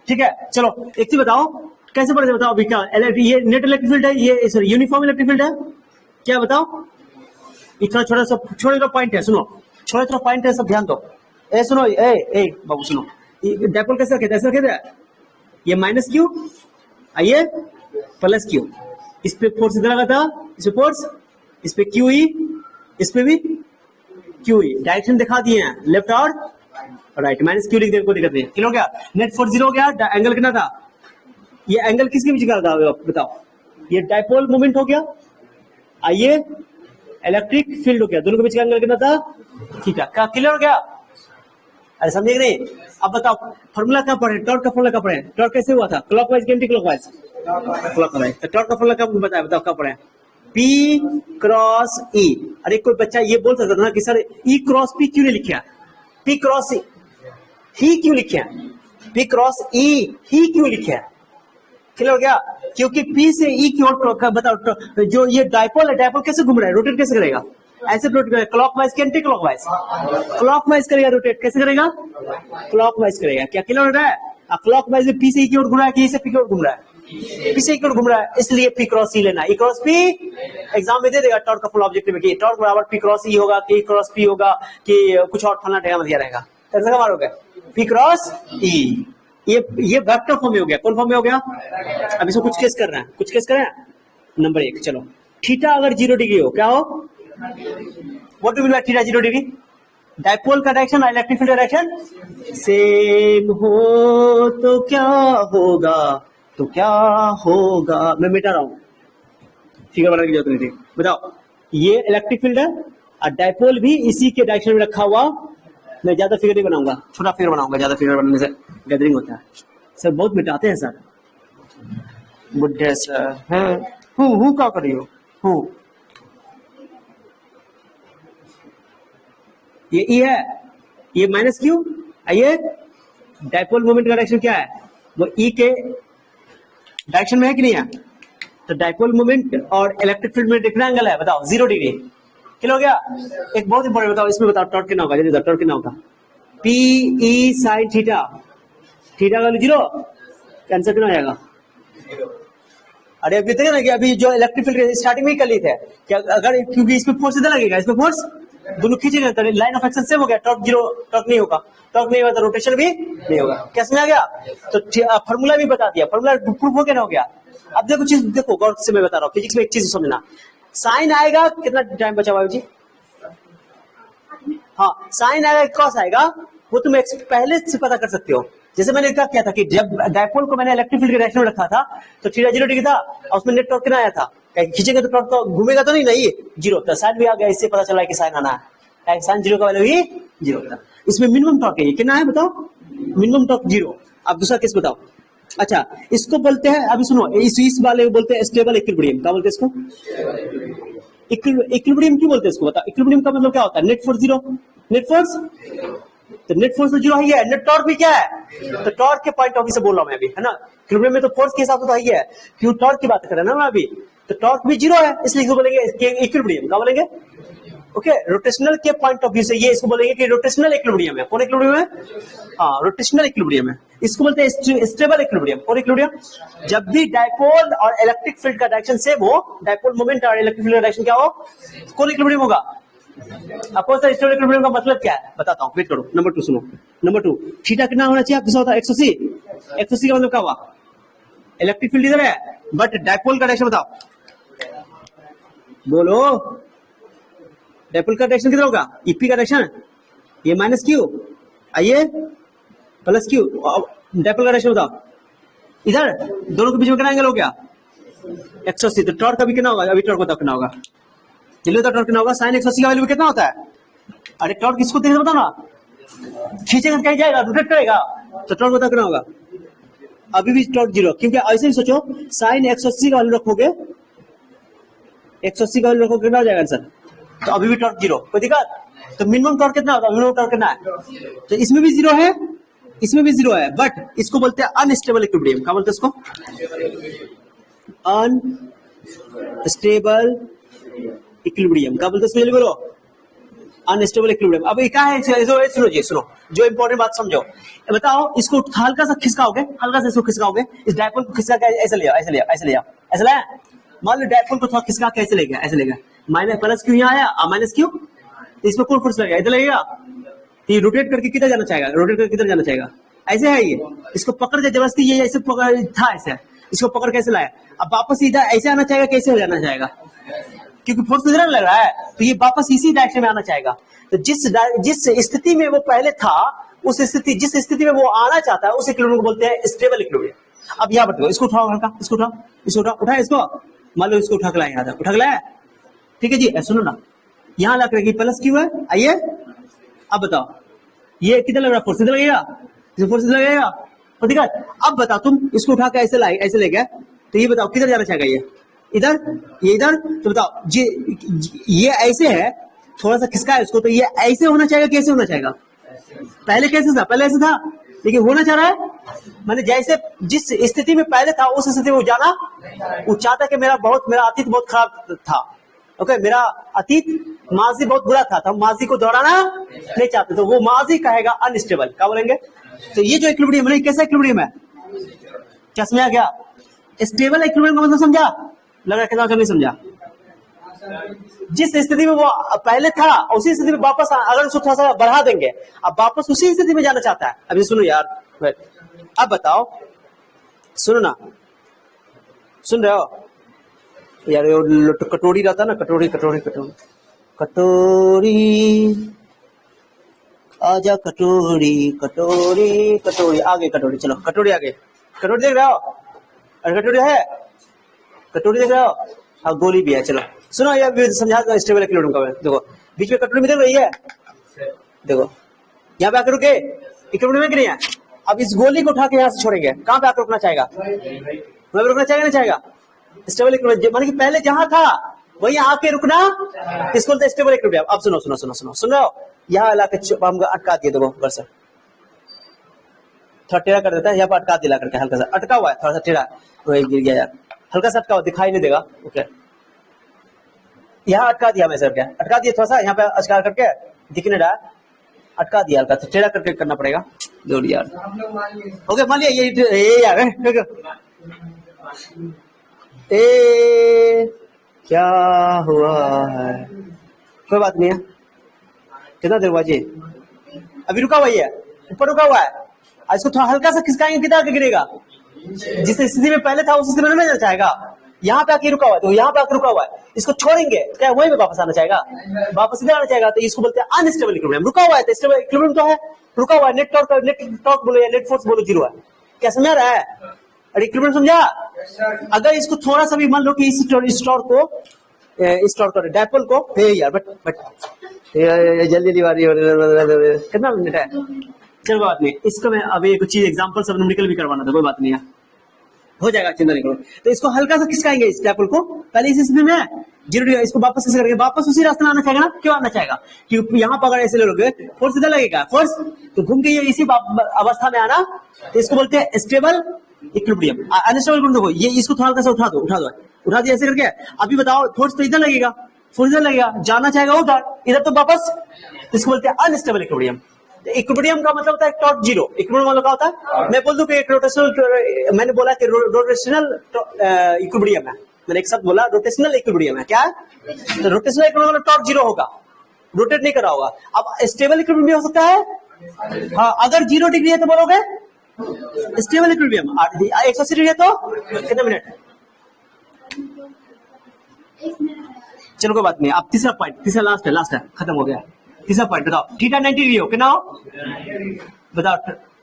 ठीक है। चलो एक चीज बताओ, कैसे पढ़ते बताओ अभी, क्या ये नेट इलेक्ट्रिक फील्ड है, ये सॉरी यूनिफॉर्म इलेक्ट्रिक फील्ड है, क्या बताओ? इतना छोटा पॉइंट है, सुनो, छोटा पॉइंट है, सब ध्यान दो। ए सुनो, ए बाबू सुनो, डायपोल कैसे रखे थे? ऐसे रखे थे, ये माइनस क्यू, ये प्लस क्यू, इस पे फोर्स इधर लगा था, इस पे फोर्स, इस पे क्यू ई, इस पे भी क्यू ई, डायरेक्शन दिखा दिए हैं, लेफ्ट और राइट, माइनस क्यू लिख दे, कोई दिक्कत नहीं, क्लियर हो गया। नेट फोर्स 0 हो गया, एंगल कितना था? ये एंगल किसके बीच का था बताओ? ये डायपोल मूवमेंट हो गया, आइए इलेक्ट्रिक फील्ड हो गया, दोनों के बीच का एंगल कितना था? थीटा। क्या क्लियर हो गया? अरे समझे नहीं? अब बताओ फॉर्मूला क्या पढ़े, टॉर्क का फॉर्मूला क्या पढ़े? टॉर्क कैसे हुआ था, क्लॉकवाइज कि एंटी क्लॉकवाइज? क्लॉकवाइज। तो टॉर्क का फॉर्मूला कब बताया, बताओ कब पढ़े? P cross E। अरे कोई बच्चा ये बोल सकता था ना कि सर E क्रॉस P क्यों नहीं लिखा, P क्रॉस E ही क्यों लिखा, P क्रॉस E ही क्यों लिखा, क्लियर हो गया? क्योंकि P से E की ओर बताओ, जो ये डायपोल है, डायपोल कैसे घूम रहा है, रोटेट कैसे करेगा, ऐसे रोटेट करेगा, क्लॉकवाइज कि एंटी क्लॉकवाइज, क्लॉकवाइज करेगा, रोटेट कैसे करेगा, क्लॉकवाइज करेगा। क्या क्लियर हो रहा है? क्लॉकवाइज में P से E की ओर घूम रहा है कि E से P की ओर घूम रहा है, P से E की ओर घूम रहा है, इसलिए P क्रॉस E लेना। E क्रॉस P एग्जाम में दे देगा, टॉर्क का फुल ऑब्जेक्टिव में कि टॉर्क बराबर P क्रॉस E होगा कि क्रॉस P होगा कि कुछ और फलना टेगा दिया रहेगा, कैसे मारोगे, P क्रॉस E। ये वेक्टर फॉर्म में हो गया, कौन फॉर्म में हो गया? अब इसको कुछ केस कर रहे हैं, कुछ केस कर रहे हैं। नंबर 1 चलो, थीटा अगर 0 डिग्री हो क्या हो, what do mean by theta 0 degree? Dipole का डायरेक्शन और इलेक्ट्रिक फील्ड डायरेक्शन सेम हो तो क्या होगा, तो क्या होगा, मैं मिटा रहा हूं, फिगर बनाने की जरूरत नहीं थी। बताओ, ये इलेक्ट्रिक फील्ड है और डायपोल भी इसी के डायरेक्शन में रखा हुआ। मैं ज्यादा फिगर नहीं बनाऊंगा, छोटा फिगर बनाऊंगा, ज्यादा फिगर बनाने से गैदरिंग होता है। सर बहुत मिटाते हैं सर, बुढ़े सर हैं। हूँ क्या कर रही हो, हूँ ये ई है, ये माइनस क्यू, आइए डायपोल मोमेंट का डायरेक्शन क्या है, वो ई के डायरेक्शन में है कि नहीं है? तो डायपोल मोमेंट और इलेक्ट्रिक फील्ड में कितना एंगल है बताओ, 0 डिग्री। क्लियर हो गया? एक बहुत इंपॉर्टेंट बताओ, इसमें बताओ टॉर्क कितना होगा, जल्दी टॉर्क कितना होगा, P E sine theta, theta का 0, आंसर कितना हो जाएगा? अरे अभी देखिए ना कि अभी जो इलेक्ट्रिक फील्ड स्टार्टिंग में ही कर ली थे क्या, अगर क्योंकि इसमें फोर्स इधर लगेगा, इसमें फोर्स दोनों खींचेंगे तो लाइन ऑफ एक्शन सेम हो गया, टॉर्क 0, टॉर्क नहीं होगा, टॉर्क नहीं होगा तो रोटेशन भी नहीं होगा। क्या समझ आ गया? तो फॉर्मूला भी बता दिया, फॉर्मूला प्रूफ हो गया ना, हो गया। अब देखो चीज देखो गौर से मैं बता रहा हूँ, फिजिक्स में एक चीज समझना, साइन आएगा, कितना टाइम बचा हुआ जी, हाँ साइन आएगा क्रॉस आएगा, वो तुम पहले से पता कर सकते हो। जैसे मैंने क्या किया था कि जब डायपोल को मैंने इलेक्ट्रिक फील्ड के डायरेक्शन में रखा था तो थीटा 0 डिग्री था और उसमें नेट टॉर्क कितना आया था, खींचेंगे तो टॉर्क तो घूमेगा तो नहीं 0, तो साइन भी आ गया, इससे पता चला है कि साइन आना है, साइन 0 का वैल्यू ही 0 था। इसमें मिनिमम टॉर्क है, ये कितना है बताओ, मिनिमम टॉर्क 0। अब दूसरा केस बताओ, अच्छा इसको बोलते हैं, अभी सुनो, इस वाले बोलते हैं स्टेबल इक्विलिब्रियम। क्या बोलते हैं इसको? इक्विलिब्रियम क्यों बोलते हैं इसको, बताओ। इक्विलिब्रियम का मतलब क्या होता है? नेट फोर्स 0, नेट फोर्स, तो नेट फोर्स तो 0 ही है, नेट टॉर्क भी क्या है, तो टॉर्क के पॉइंट ऑफ व्यू से बोल रहा हूं मैं अभी, है ना। इक्विलिब्रियम में तो फोर्स के हिसाब से तो ही है, क्यों टॉर्क की बात कर रहे हैं ना मैं अभी, तो टॉर्क भी 0 है, इसलिए इसको बोलेंगे इक्विलिब्रियम। क्या बोलेंगे? ओके, रोटेशनल के पॉइंट ऑफ व्यू से ये इसको बोलेंगे कि रोटेशनल इक्विलिब्रियम है। कौन इक्विलिब्रियम है? हाँ रोटेशनल इक्विलिब्रियम है, इसको बोलते हैं स्टेबल इक्विलिब्रियम। कौन इक्विलिब्रियम? जब भी डायपोल और इलेक्ट्रिक फील्ड का डायरेक्शन सेम हो, डायपोल मोमेंट और इलेक्ट्रिक फील्ड का डायरेक्शन क्या हो, कौन इक्विलिब्रियम होगा? आपको सर स्टेबल इक्विलिब्रियम का मतलब क्या है बताता हूँ, वेट करो। नंबर 2 सुनो, नंबर 2 थीटा कितना होना चाहिए आपको, होता है 180। 180 का मतलब क्या हुआ, इलेक्ट्रिक फील्ड इधर है बट डायपोल का डायरेक्शन बताओ, बोलो डायपोल का डायरेक्शन कितना होगा, ईपी का डायरेक्शन, ये माइनस क्यू, आइए प्लस क्यू, डायपोल का डायरेक्शन बताओ, इधर दोनों के बीच में कितना एंगल हो गया 180। तो टॉर्क का भी कितना होगा, अभी टॉर्क बताओ कितना होगा, जल्दी बताओ टॉर्क कितना होगा, साइन 180 का वैल्यू कितना होता है? अरे टॉर्क किसको देखते बताओ ना, खींचेगा कहीं जाएगा, रोटेट करेगा, तो टॉर्क बताओ कितना होगा। अभी भी टॉर्क 0, क्योंकि ऐसे ही सोचो, साइन 180 का वैल्यू रखोगे, 180 का वैल्यू रखोगे कितना हो जाएगा आंसर, तो अभी भी टॉर्क 0, कोई दिक्कत? तो मिनिमम टॉर्क कितना होगा, मिनिमम टॉर्क कितना है, तो इसमें भी 0 है, इसमें भी 0 है, बट इसको बोलते हैं अनस्टेबल इक्विलिब्रियम। क्या बोलते हैं इसको? Unstable equilibrium. क्या बोलते हैं इसको, बोलो अनस्टेबल इक्विलिब्रियम। अब क्या है, सुनो जी, सुनो जो इंपॉर्टेंट बात समझो, बताओ इसको हल्का सा खिसकाओगे, हल्का सा इसको खिसकाओगे, इस डायपोल को खिसका के ऐसे ले आओ, ऐसे ले आओ, ऐसे ले आओ, ऐसे लाया, मान लो डायपोल को थोड़ा खिसका के ऐसे ले गया, ऐसे ले गया, माइनस प्लस क्यू यहाँ आया और माइनस क्यू, इसमें कौन फोर्स लगेगा, इधर लगेगा, ये रोटेट करके किधर जाना चाहेगा, रोटेट करके किधर जाना चाहेगा, ऐसे है ये, इसको पकड़ के जबरदस्ती ये ऐसे था, ऐसे इसको पकड़ कैसे लाया, अब वापस इधर ऐसे आना चाहेगा, कैसे हो जाना चाहेगा, क्योंकि फोर्स इधर लग रहा है, तो ये वापस इसी डायरेक्शन में आना चाहेगा। तो जिस स्थिति में वो पहले था, उस स्थिति जिस स्थिति में वो आना चाहता है, उस इक्विलिब्रियम को बोलते हैं स्टेबल इक्विलिब्रियम। अब यहाँ बताओ, इसको उठाओ हल्का, इसको उठाओ, इसको उठाओ, उठाए इसको, मान लो इसको उठा के लाए, यहाँ उठा के लाया, ठीक है जी, सुनो ना, यहाँ लग रहा है प्लस क्यू है, आइए अब बताओ ये कितना लग रहा है, फोर्स इधर लगेगा, फोर्स इधर लगेगा, तो दिक्कत। अब बताओ तुम इसको उठा के ऐसे लाए, ऐसे ले गए, तो ये बताओ किधर जाना चाहेगा, ये इधर, ये इधर, तो बताओ ये ऐसे है, थोड़ा सा खिसका है उसको, तो ये ऐसे होना चाहिए, कैसे होना चाहिए? पहले कैसे था? पहले ऐसे था, लेकिन होना चाह रहा है मैंने जैसे जिस स्थिति में पहले था उस स्थिति में वो जाना, वो चाहता कि मेरा अतीत बहुत खराब था, ओके, मेरा अतीत माजी बहुत बुरा था, तो हम माजी को दोहराना नहीं चाहते, तो वो माजी कहेगा अनस्टेबल, क्या बोलेंगे? तो ये जो इक्विलिब्रियम है, कैसा इक्विलिब्रियम है? क्या समझा? क्या स्टेबल इक्विलिब्रियम का मतलब समझा? लग रहा है कि नहीं समझा? जिस स्थिति में वो पहले था उसी स्थिति में वापस, अगर उसको थोड़ा सा बढ़ा देंगे, अब वापस उसी स्थिति में जाना चाहता है। अभी सुनो यार, अब बताओ, सुनो ना, सुन रहे हो यार? कटोरी रहता ना, कटोरी कटोरी कटोरी कटोरी, आजा कटोरी कटोरी कटोरी, आगे कटोरी, चलो कटोरी आगे, कटोरी देख रहे हो? अरे कटोरी है, कटोरी देख रहे हो? हाँ, गोली भी है। चलो सुनो, ये समझा स्टेबल इक्विलिब्रियम का। देखो बीच में कटोरी में देख रही है, देखो यहाँ पे आकर रुके, इक्विलिब्रियम में कि नहीं है? अब इस गोली को उठा के यहाँ से छोड़ेंगे, कहाँ पे आकर रुकना चाहेगा? रुकना चाहेगा, नहीं चाहेगा? स्टेबल इक्विलिब्रियम, माने कि पहले जहां था वहीं आके रुकना, इसको बोलते हैं स्टेबल इक्विलिब्रियम। अब सुनो सुनो सुनो सुनो, सुन रहे हो? यहाँ लाके हम अटका दिए, देखो ऊपर से थोड़ा टेढ़ा कर देता है, यहाँ पर अटका दिला करके, हल्का सा अटका हुआ है, थोड़ा सा टेढ़ा, वही गिर गया यार, हल्का सा अटका हुआ, दिखाई नहीं देगा, ओके। यहाँ अटका दिया मैं सर, क्या अटका दिया? थोड़ा सा यहाँ पे अचकार करके, दिख नहीं रहा, अटका दिया, हल्का सा टेढ़ा करके करना पड़ेगा, जोड़ यार, ओके। मान लिया ये यार, ए क्या हुआ है? कोई बात नहीं है, कितना देर हुआ जी? अभी रुका हुआ है, ऊपर रुका हुआ है, इसको थोड़ा हल्का सा खिसकाएंगे, कितना आगे गिरेगा? जिस स्थिति में पहले था उस स्थिति में नहीं जाना चाहेगा, यहाँ पे आके रुका हुआ है, तो यहाँ पे आके रुका हुआ है, इसको छोड़ेंगे क्या वही में वापस आना चाहेगा? वापस इधर आना चाहेगा, तो इसको बोलते हैं अनस्टेबल इक्विलिब्रियम। रुका हुआ है तो स्टेबल इक्विलिब्रियम तो है, रुका हुआ है, नेट टॉर्क बोलो या नेट फोर्स बोलो, जीरो है। क्या समझ रहा है? अरे इक्विलिब्रियम समझा? अगर इसको थोड़ा सा भी मान लो कि इस टॉर्क को डायपोल को, यार बट जल्दी दीवारी, कितना मिनट है? चलो बात नहीं, इसको मैं अभी कुछ चीज एग्जांपल सब न्यूमेरिकल भी करवाना था, कोई बात नहीं है, हो जाएगा, चिंता नहीं करो। तो इसको हल्का सा खिसकाएंगे इस डायपोल को, पहले इस स्थिति में जीरो, इसको वापस कैसे करेंगे? वापस उसी रास्ते में आना चाहेगा ना, क्यों आना चाहेगा? क्योंकि यहाँ पर अगर ऐसे लोगे फोर्स इधर लगेगा, फोर्स तो घूम के ये इसी अवस्था में आना, तो इसको बोलते हैं स्टेबल इक्विलिब्रियम। अनस्टेबल इक्विलिब्रियम देखो, ये इसको थोड़ा हल्का सा उठा दो ऐसे करके, अभी बताओ फोर्स तो इधर लगेगा, फोर्स इधर लगेगा, जाना चाहेगा उधर, इधर तो वापस, इसको बोलते हैं अनस्टेबल इक्विलिब्रियम। इक्विलिब्रियम का मतलब होता है टॉर्क जीरो। इक्विलिब्रियम मतलब क्या होता है? मैं बोल दूं कि रोटेशनल, मैंने बोला कि रोटेशनल इक्विलिब्रियम है, मैंने एक शब्द बोला रोटेशनल इक्विलिब्रियम है, क्या है? तो रोटेशनल इक्विलिब्रियम मतलब टॉर्क जीरो होगा, रोटेट नहीं करा होगा। अब स्टेबल इक्विलिब्रियम भी हो सकता है, हाँ, अगर 0 डिग्री है तो बोलोगे स्टेबल इक्विलिब्रियम, 180 डिग्री है तो कितने मिनट? चलो कोई बात नहीं। अब तीसरा पॉइंट, तीसरा लास्ट है, खत्म हो गया। तीसरा पॉइंट बताओ, थीटा 90 डिग्री हो, कितना हो? बताओ,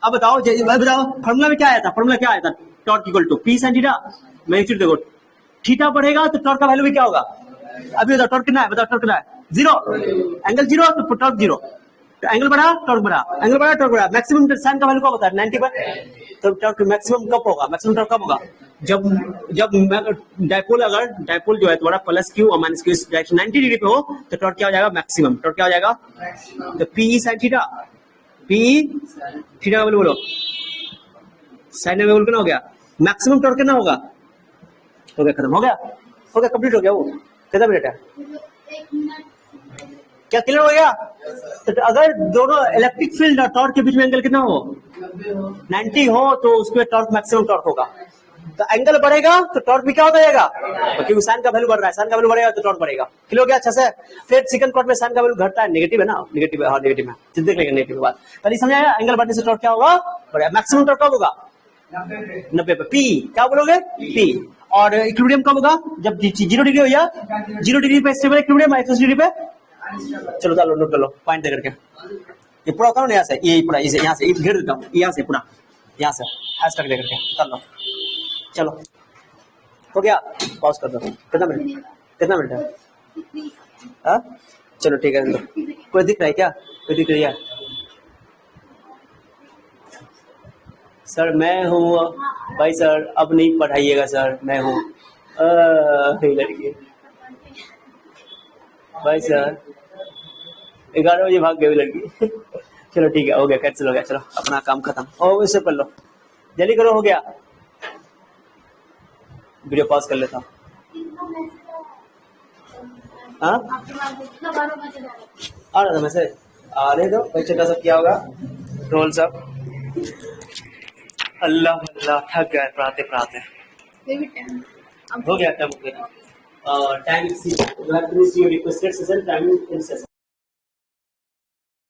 अब बताओ फार्मूला में क्या आया था? फार्मूला क्या आया था? Torque equal to p sine theta. मैं एक चीज देखो, थीटा बढ़ेगा तो टॉर्क का वैल्यू भी क्या होगा? अभी बताओ टॉर्क कितना है? बताओ टॉर्क कितना है? 0, एंगल 0 तो टॉर्क 0, तो एंगल बढ़ा टॉर्क बढ़ा, एंगल बढ़ा टॉर्क बढ़ा। मैक्सिमम साइन का वैल्यू क्या होता है? 90 पर, तो टॉर्क मैक्सिमम कब होगा? मैक्सिमम टॉर्क कब होगा? जब डायपोल जो है तुम्हारा प्लस क्यू और माइनस क्यू डायरेक्शन 90 डिग्री पे हो, तो टॉर्क क्या हो जाएगा? मैक्सिमम टॉर्क क्या हो जाएगा? तो P sine theta, P theta का वैल्यू बोलो, साइन का वैल्यू कितना हो गया? मैक्सिमम टॉर्क कितना होगा? हो गया, खत्म हो गया, कंप्लीट हो गया। वो कितना मिनट है? क्या क्लियर हो गया? तो अगर दोनों इलेक्ट्रिक फील्ड और टॉर्क के बीच में एंगल कितना हो? 90 हो, तो उसमें टॉर्क मैक्सिमम टॉर्क होगा। तो एंगल बढ़ेगा तो टॉर्क भी क्या होता जाएगा? क्योंकि साइन का वैल्यू बढ़ रहा है, साइन का वैल्यू बढ़ेगा तो टॉर्क बढ़ेगा। क्लियर हो गया अच्छा से? फिर सेकंड पार्ट में साइन का वैल्यू घटता है, नेगेटिव है ना, नेगेटिव है, हाँ नेगेटिव है, देख लेंगे नेगेटिव बात। पहले समझ आया? एंगल बढ़ने से टॉर्क क्या होगा? बढ़ेगा। मैक्सिमम टॉर्क कब होगा? 90 पे। पी क्या बोलोगे? पी। और इक्विलिब्रियम कब होगा? जब 0 डिग्री हो या 0 डिग्री पे स्टेबल इक्विलिब्रियम, 180 डिग्री पे। चलो चलो नोट कर लो पॉइंट दे करके, ये पूरा करो ना, यहाँ से, ये पूरा यहाँ से घेर देता हूँ, यहाँ से पूरा, यहाँ से हैशटैग दे करके कर लो। चलो हो गया, पॉज कर दो। कितना मिनट है? हाँ चलो ठीक है। कोई दिख रहा है क्या? कोई दिख रही है? सर मैं हूँ भाई, सर अब नहीं पढ़ाइएगा सर, मैं हूँ। ये लड़की भाई सर 11 बजे भाग गई लड़की। चलो ठीक है, हो गया, कैंसिल हो गया। चलो अपना काम खत्म। ओ इसे कर लो, जल्दी करो, हो गया। वीडियो पॉज कर लेता हूँ। हाँ आ रहा था मैसेज, आने दो बच्चे का सब क्या होगा रोल सब। अल्लाह अल्लाह, थक गए पढ़ाते पढ़ाते। हो गया time, time requested session timing in session.